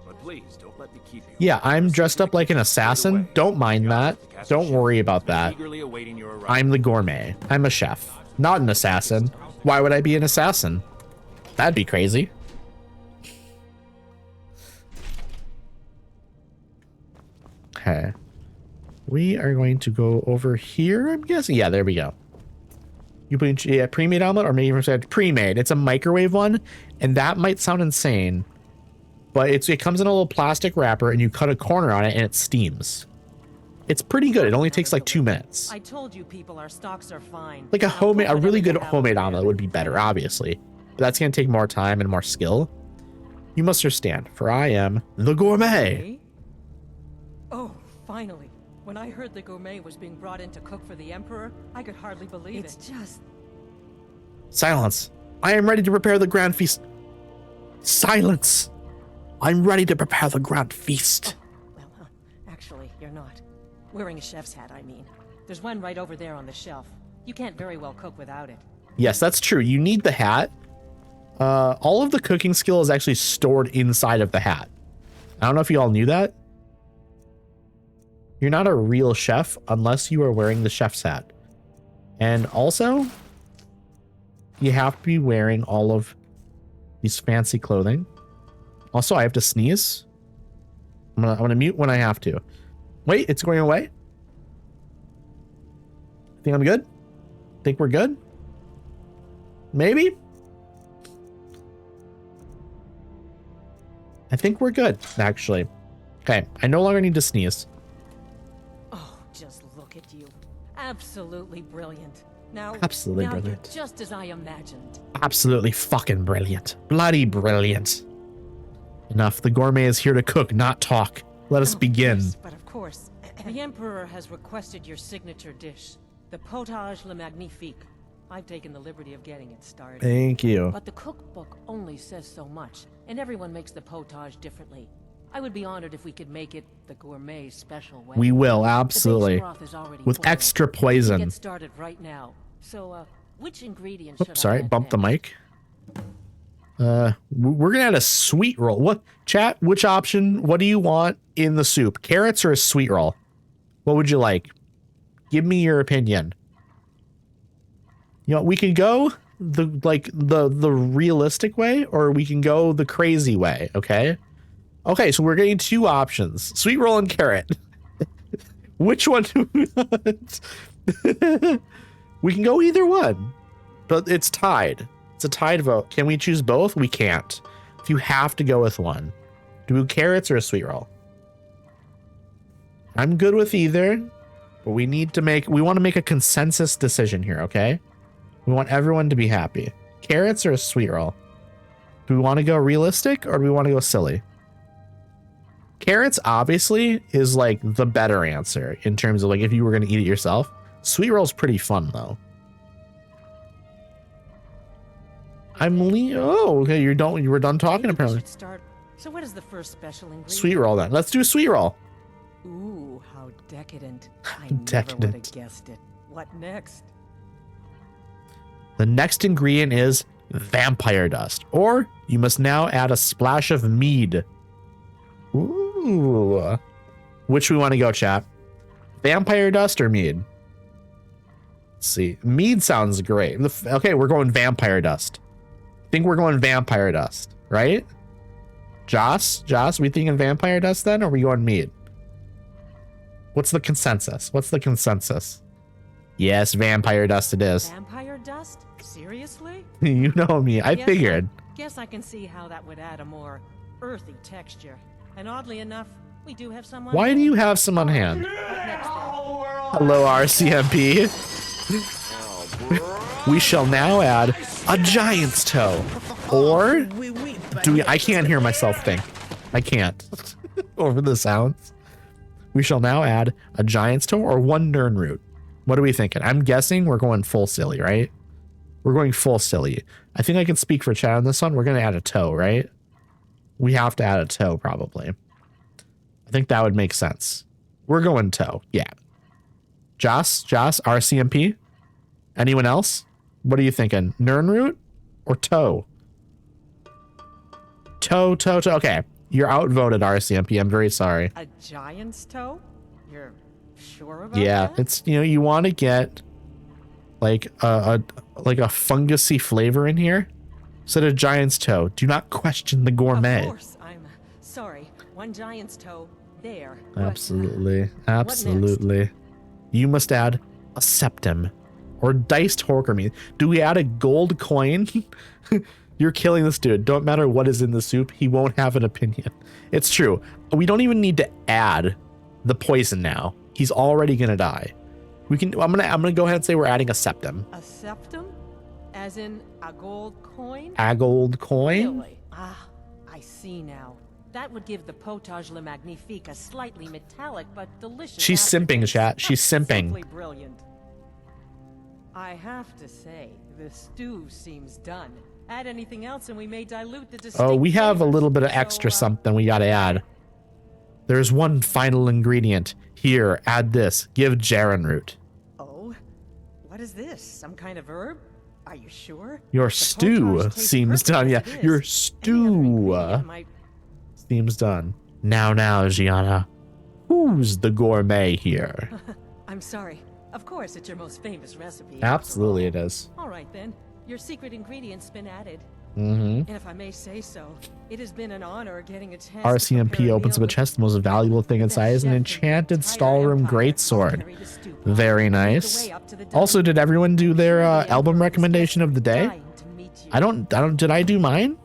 But please don't let me keep you. Yeah, I'm dressed up like an assassin. Don't mind that. Don't worry about that. I'm the gourmet. I'm a chef, not an assassin. Why would I be an assassin? That'd be crazy. Okay. We are going to go over here, I'm guessing. Yeah, there we go. You put in pre-made omelet, or maybe you said pre-made. It's a microwave one, and that might sound insane, but it comes in a little plastic wrapper, and you cut a corner on it, and it steams. It's pretty good. It only takes like 2 minutes. I told you people, our stocks are fine. Like a really good homemade omelet would be better, obviously, but that's gonna take more time and more skill. You must understand, for I am the gourmet. Oh, finally. When I heard the gourmet was being brought in to cook for the Emperor, I could hardly believe it. It's just... Silence. I am ready to prepare the grand feast. Silence. I'm ready to prepare the grand feast. Oh, well, actually, you're not. Wearing a chef's hat, I mean. There's one right over there on the shelf. You can't very well cook without it. Yes, that's true. You need the hat. All of the cooking skill is actually stored inside of the hat. I don't know if you all knew that. You're not a real chef unless you are wearing the chef's hat. And also, you have to be wearing all of these fancy clothing. Also, I have to sneeze. I'm gonna mute when I have to. Wait, it's going away? Think I'm good? Think we're good? Maybe? I think we're good, actually. Okay, I no longer need to sneeze. Oh, just look at you. Absolutely brilliant. Now, Absolutely now brilliant. You're just as I imagined. Absolutely fucking brilliant. Bloody brilliant. Enough. The gourmet is here to cook, not talk. Let us begin. Yes, but of course, the Emperor has requested your signature dish, the potage le magnifique. I've taken the liberty of getting it started. Thank you. But the cookbook only says so much, and everyone makes the potage differently. I would be honored if we could make it the gourmet special way. We will, absolutely. The base broth is already With boiling. extra poison. Get started right now. So, which ingredients Oops, should sorry, I add bump the next? mic. We're gonna add a sweet roll. What, chat? Which option? What do you want in the soup? Carrots or a sweet roll? What would you like? Give me your opinion. You know, we can go the realistic way, or we can go the crazy way. Okay. Okay, so we're getting 2 options: sweet roll and carrot. Which one do we want? We can go either one, but it's tied. It's a tied vote. Can we choose both? We can't. If you have to go with one, do carrots or a sweet roll? I'm good with either, but we want to make a consensus decision here, okay? We want everyone to be happy. Carrots or a sweet roll? Do we want to go realistic or do we want to go silly? Carrots obviously is like the better answer in terms of like if you were going to eat it yourself. Sweet roll is pretty fun though. Oh, okay. You were done talking apparently. Start. So what is the first special ingredient? Sweet roll then. Let's do a sweet roll. Ooh, how decadent. I Decadent. never would have guessed it. What next? The next ingredient is vampire dust, or you must now add a splash of mead. Ooh. Which we want to go, chat? Vampire dust or mead? Let's see. Mead sounds great. Okay, we're going vampire dust. I think we're going vampire dust, right? Joss, we thinking vampire dust then, or are we going mead? What's the consensus? Yes, vampire dust it is. Vampire dust? Seriously? You know me. I figured. Guess I can see how that would add a more earthy texture. And oddly enough, we do have someone. Why do you have some on hand? Hello, RCMP. We shall now add a giant's toe. Or do we? I can't hear myself think. I can't. Over the sounds. We shall now add a giant's toe or one nern root. What are we thinking? I'm guessing we're going full silly, right? We're going full silly. I think I can speak for chat on this one. We're going to add a toe, right? We have to add a toe, probably. I think that would make sense. We're going toe. Yeah. Joss, RCMP? Anyone else? What are you thinking? Nern root or toe? Toe. Okay. You're outvoted, RCMP. I'm very sorry. A giant's toe? You're sure about that? It's, you want to get like a fungusy flavor in here. Instead of giant's toe. Do not question the gourmet. Of course, I'm sorry. One giant's toe there. Absolutely. You must add a septum or diced horker meat. Do we add a gold coin? You're killing this dude. Don't matter what is in the soup. He won't have an opinion. It's true. We don't even need to add the poison now. He's already going to die. I'm going to go ahead and say we're adding a septum. A septum? As in a gold coin? A gold coin? Really? Ah, I see now. That would give the potage le magnifique a slightly metallic but delicious. She's simping, chat. She's simping. Simply brilliant. I have to say, the stew seems done. Add anything else and we may dilute the distinct. Oh, we have a little bit of extra something we got to add. There's one final ingredient. Here, add this. Give Jaren root. Oh, what is this? Some kind of herb? Are you sure? Your stew seems done. Yeah, your stew seems done. Now, Gianna. Who's the gourmet here? I'm sorry. Of course, it's your most famous recipe. Absolutely, it is. All right, then. Your secret ingredient's been added. Mm-hmm. And if I may say so, it has been an honor getting a chance. RCMP opens up a chest. The most valuable thing inside is an enchanted stallroom greatsword. Very nice. Also, did everyone do their album recommendation of the day? Did I do mine?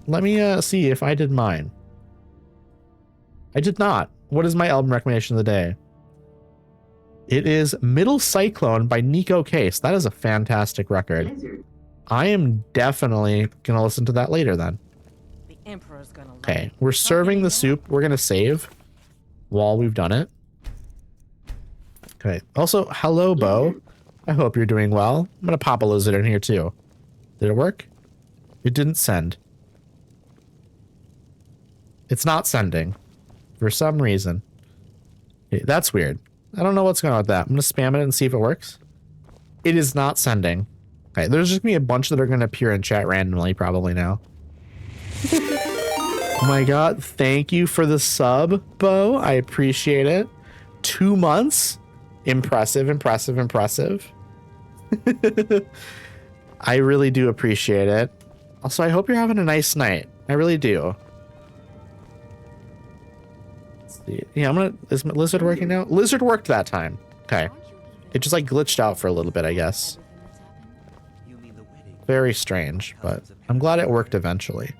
Let me see if I did mine. I did not. What is my album recommendation of the day? It is Middle Cyclone by Nico Case. That is a fantastic record. I am definitely going to listen to that later then. The Emperor's gonna okay, we're serving the soup. We're going to save while we've done it. Okay. Also, hello, Bo. I hope you're doing well. I'm going to pop a lizard in here too. Did it work? It didn't send. It's not sending for some reason. Okay, that's weird. I don't know what's going on with that. I'm going to spam it and see if it works. It is not sending. Okay, there's just going to be a bunch that are going to appear in chat randomly probably now. Oh my god, thank you for the sub, Bo. I appreciate it. 2 months? Impressive. I really do appreciate it. Also, I hope you're having a nice night. I really do. Yeah, is my lizard working now? Lizard worked that time. Okay. It just like glitched out for a little bit, I guess. Very strange, but I'm glad it worked eventually.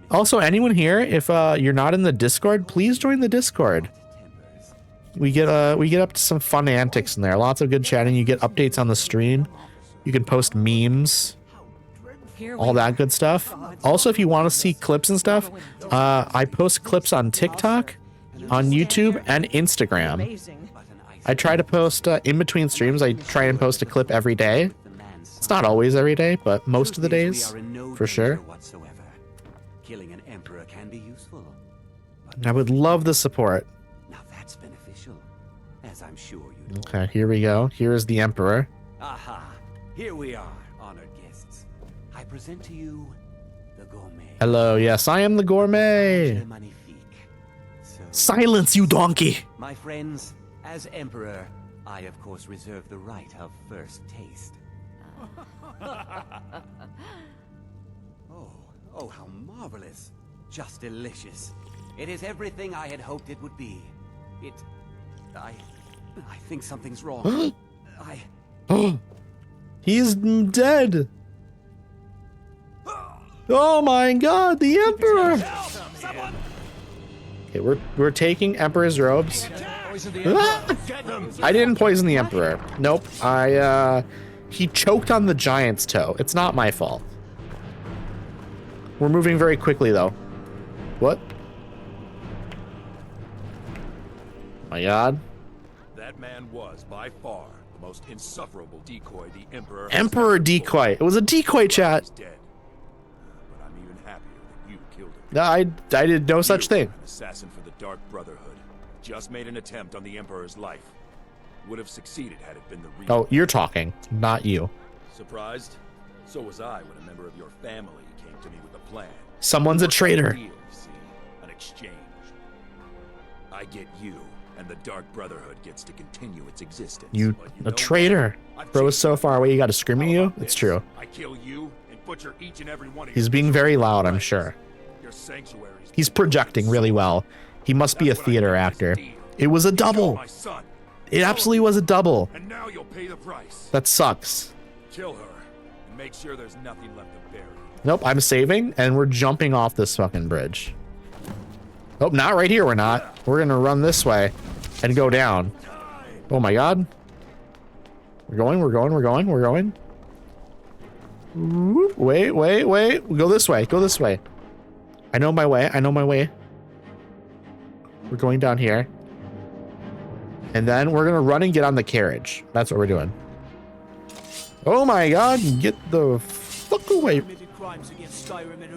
Also, anyone here, if you're not in the Discord, please join the Discord. We get up to some fun antics in there. Lots of good chatting. You get updates on the stream. You can post memes. All that good stuff. Also, if you want to see clips and stuff, I post clips on TikTok, on YouTube, and Instagram. I try to post in between streams. I try and post a clip every day. It's not always every day, but most of the days, for sure. Whatsoever. Killing an emperor can be useful. I would love the support. Now that's beneficial, as I'm sure you know. Okay, here we go. Here is the Emperor. Aha! Here we are, honored guests. I present to you the gourmet. Hello, yes, I am the gourmet. Silence, you donkey! My friends, as emperor, I of course reserve the right of first taste. Oh, how marvelous. Just delicious. It is everything I had hoped it would be. I think something's wrong. He's dead. Oh my god, the Emperor! Okay, we're taking Emperor's robes. I didn't poison the Emperor. Nope. He choked on the giant's toe. It's not my fault. We're moving very quickly though. What? My god. That man was by far the most insufferable decoy the Emperor. Emperor decoy. It was a decoy, chat. Dead. But I'm even happier that you killed him. No, I did no such thing. An assassin for the Dark Brotherhood. Just made an attempt on the Emperor's life. Would have succeeded had it been the real. Oh, you're talking, not you. Surprised? So was I when a member of your family came to me with a plan. Someone's a traitor. Deal, see? An exchange. I get you, and the Dark Brotherhood gets to continue its existence. You a traitor. Bro is so far away you gotta scream at you? It's true. I kill you and butcher each and every one of He's being very loud, I'm sure. your sanctuaries. He's projecting really well. He must be a theater actor. It was a double. It absolutely was a double. And now you'll pay the price. That sucks. Kill her and make sure there's nothing left to bury. Nope, I'm saving and we're jumping off this fucking bridge. Oh, not right here, we're not. We're gonna run this way and go down. Oh my god. We're going. Wait. We go this way. I know my way. We're going down here. And then we're gonna run and get on the carriage. That's what we're doing. Oh my god, get the fuck away.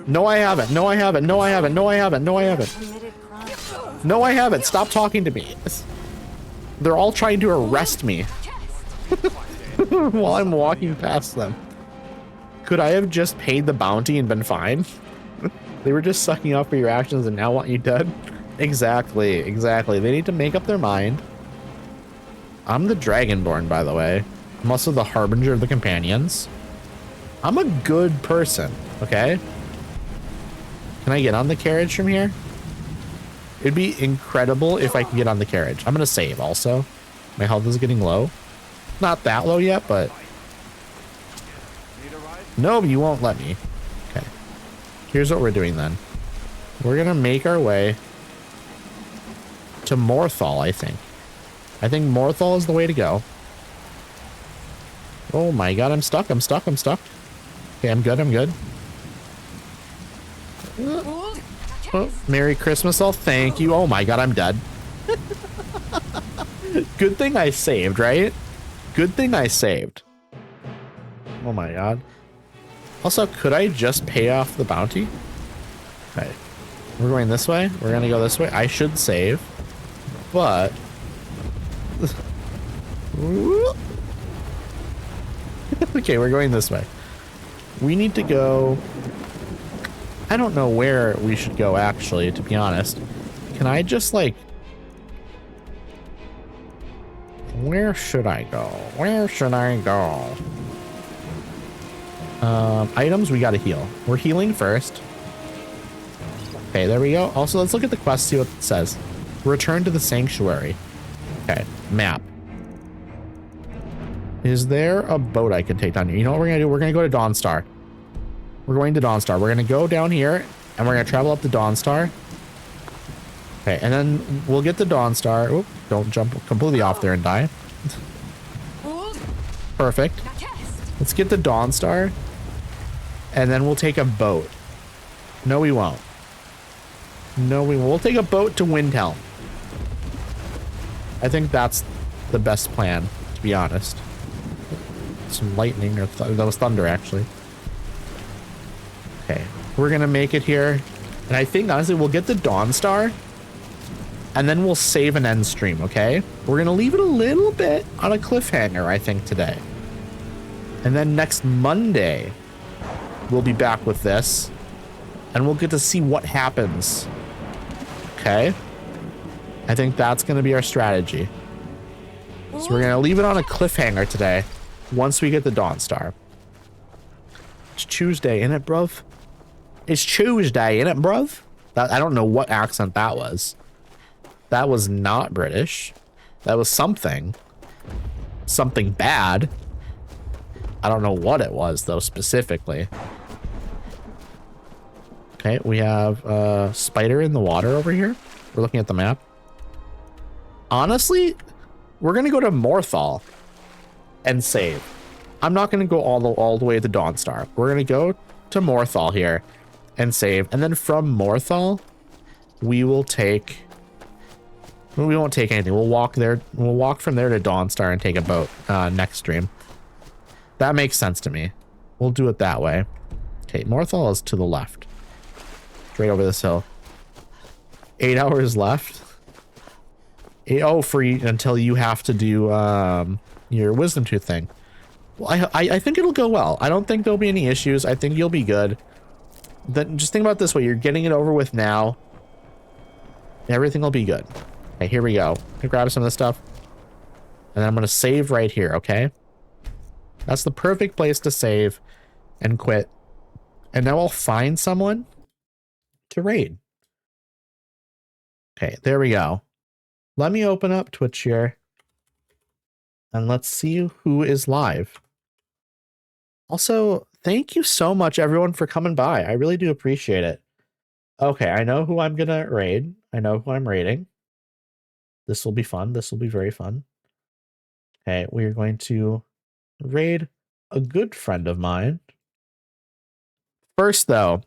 No, I haven't. No, I haven't. Stop talking to me. They're all trying to arrest me while I'm walking past them. Could I have just paid the bounty and been fine? They were just sucking up for your actions and now want you dead? Exactly. They need to make up their mind. I'm the Dragonborn, by the way. I'm also the Harbinger of the Companions. I'm a good person, okay? Can I get on the carriage from here? It'd be incredible if I could get on the carriage. I'm gonna save also. My health is getting low. Not that low yet, but... No, you won't let me. Okay. Here's what we're doing then. We're gonna make our way to Morthal, I think. I think Morthal is the way to go. Oh my god, I'm stuck. Okay, I'm good. Oh, Merry Christmas, all. Thank you. Oh my god, I'm dead. Good thing I saved, right? Good thing I saved. Oh my god. Also, could I just pay off the bounty? Okay. We're going this way. We're gonna go this way. I should save. But... Okay, we're going this way. We need to go... I don't know where we should go, actually, to be honest. Can I just, like... Where should I go? Items, we gotta heal. We're healing first. Okay, there we go. Also, let's look at the quest, see what it says. Return to the sanctuary. Okay, map. Is there a boat I can take down here? You know what we're gonna do? We're gonna go to Dawnstar. We're going to Dawnstar. We're gonna go down here and we're gonna travel up to Dawnstar. Okay, and then we'll get to Dawnstar. Oop, don't jump completely off there and die. Perfect. Let's get to Dawnstar. And then we'll take a boat. No, we won't. We'll take a boat to Windhelm. I think that's the best plan, to be honest. some lightning, or that was thunder, actually. Okay, we're gonna make it here. And I think, honestly, we'll get the Dawn Star. And then we'll save an end stream, okay? We're gonna leave it a little bit on a cliffhanger, I think, today. And then next Monday, we'll be back with this. And we'll get to see what happens. Okay? I think that's gonna be our strategy. So we're gonna leave it on a cliffhanger today, once we get the Dawn Star. It's Tuesday, innit, bruv? It's Tuesday, innit, bruv? I don't know what accent that was. That was not British. That was something. Something bad. I don't know what it was, though, specifically. Okay, we have a spider in the water over here. We're looking at the map. Honestly, we're going to go to Morthal and save. I'm not going to go all the way to Dawnstar. We're going to go to Morthal here and save. And then from Morthal, we will take... We won't take anything. We'll walk there. We'll walk from there to Dawnstar and take a boat next stream. That makes sense to me. We'll do it that way. Okay, Morthal is to the left. Straight over this hill. 8 hours left. Free until you have to do your wisdom tooth thing. Well, I think it'll go well. I don't think there'll be any issues. I think you'll be good. Then just think about it this way. You're getting it over with now. Everything will be good. Okay, here we go. I'm gonna grab some of this stuff. And then I'm gonna save right here, okay? That's the perfect place to save and quit. And now I'll find someone to raid. Okay, there we go. Let me open up Twitch here. And let's see who is live. Also, thank you so much, everyone, for coming by. I really do appreciate it. Okay, I know who I'm gonna raid. I know who I'm raiding. This will be fun. This will be very fun. Okay, we are going to raid a good friend of mine. First, though,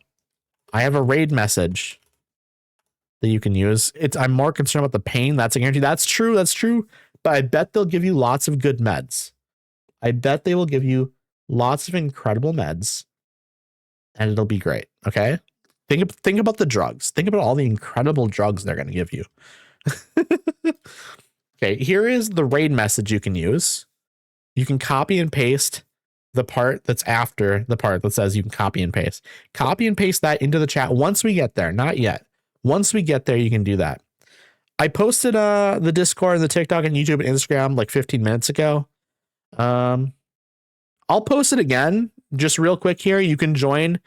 I have a raid message that you can use. I'm more concerned about the pain. That's a guarantee. That's true. That's true. But I bet they'll give you lots of good meds. I bet they will give you lots of incredible meds. And it'll be great. Okay? Think about the drugs. Think about all the incredible drugs they're going to give you. Okay, here is the raid message you can use. You can copy and paste the part that's after the part that says you can copy and paste. Copy and paste that into the chat once we get there. Not yet. Once we get there, you can do that. I posted the Discord and the TikTok and YouTube and Instagram like 15 minutes ago. I'll post it again just real quick here. You can join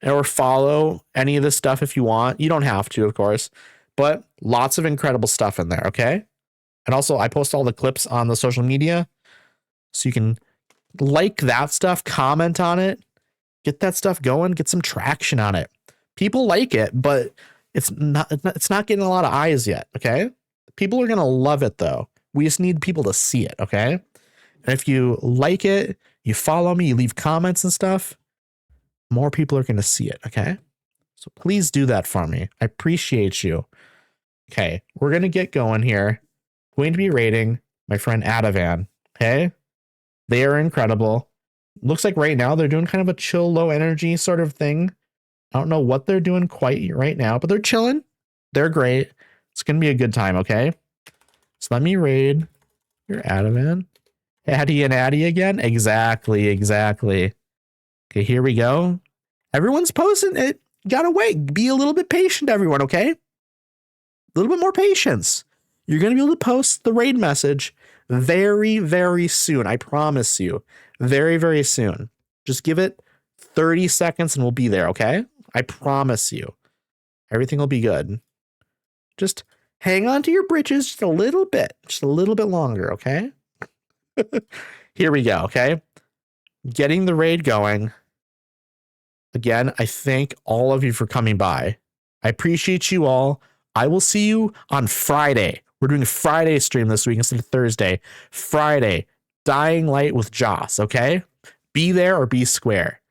or follow any of this stuff if you want. You don't have to, of course. But lots of incredible stuff in there, okay? And also, I post all the clips on the social media. So you can like that stuff, comment on it, get that stuff going, get some traction on it. People like it, but it's not getting a lot of eyes yet, okay? People are going to love it, though. We just need people to see it, okay? And if you like it, you follow me, you leave comments and stuff, more people are going to see it, okay? So please do that for me. I appreciate you. Okay, we're going to get going here. Going to be rating my friend Adavan, okay? They are incredible. Looks like right now they're doing kind of a chill, low energy sort of thing. I don't know what they're doing quite right now, but they're chilling. They're great. It's going to be a good time, okay? So let me raid your Adavan. Addy and Addy again? Exactly. Okay, here we go. Everyone's posting it. Gotta wait. Be a little bit patient, everyone, okay? A little bit more patience. You're going to be able to post the raid message very, very soon. I promise you. Very, very soon. Just give it 30 seconds and we'll be there, okay? I promise you. Everything will be good. Just hang on to your britches just a little bit. Just a little bit longer, okay? Here we go, okay? Getting the raid going. Again, I thank all of you for coming by. I appreciate you all. I will see you on Friday. We're doing a Friday stream this week instead of Thursday. Friday, Dying Light with Joss, okay? Be there or be square.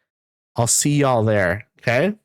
I'll see y'all there, okay?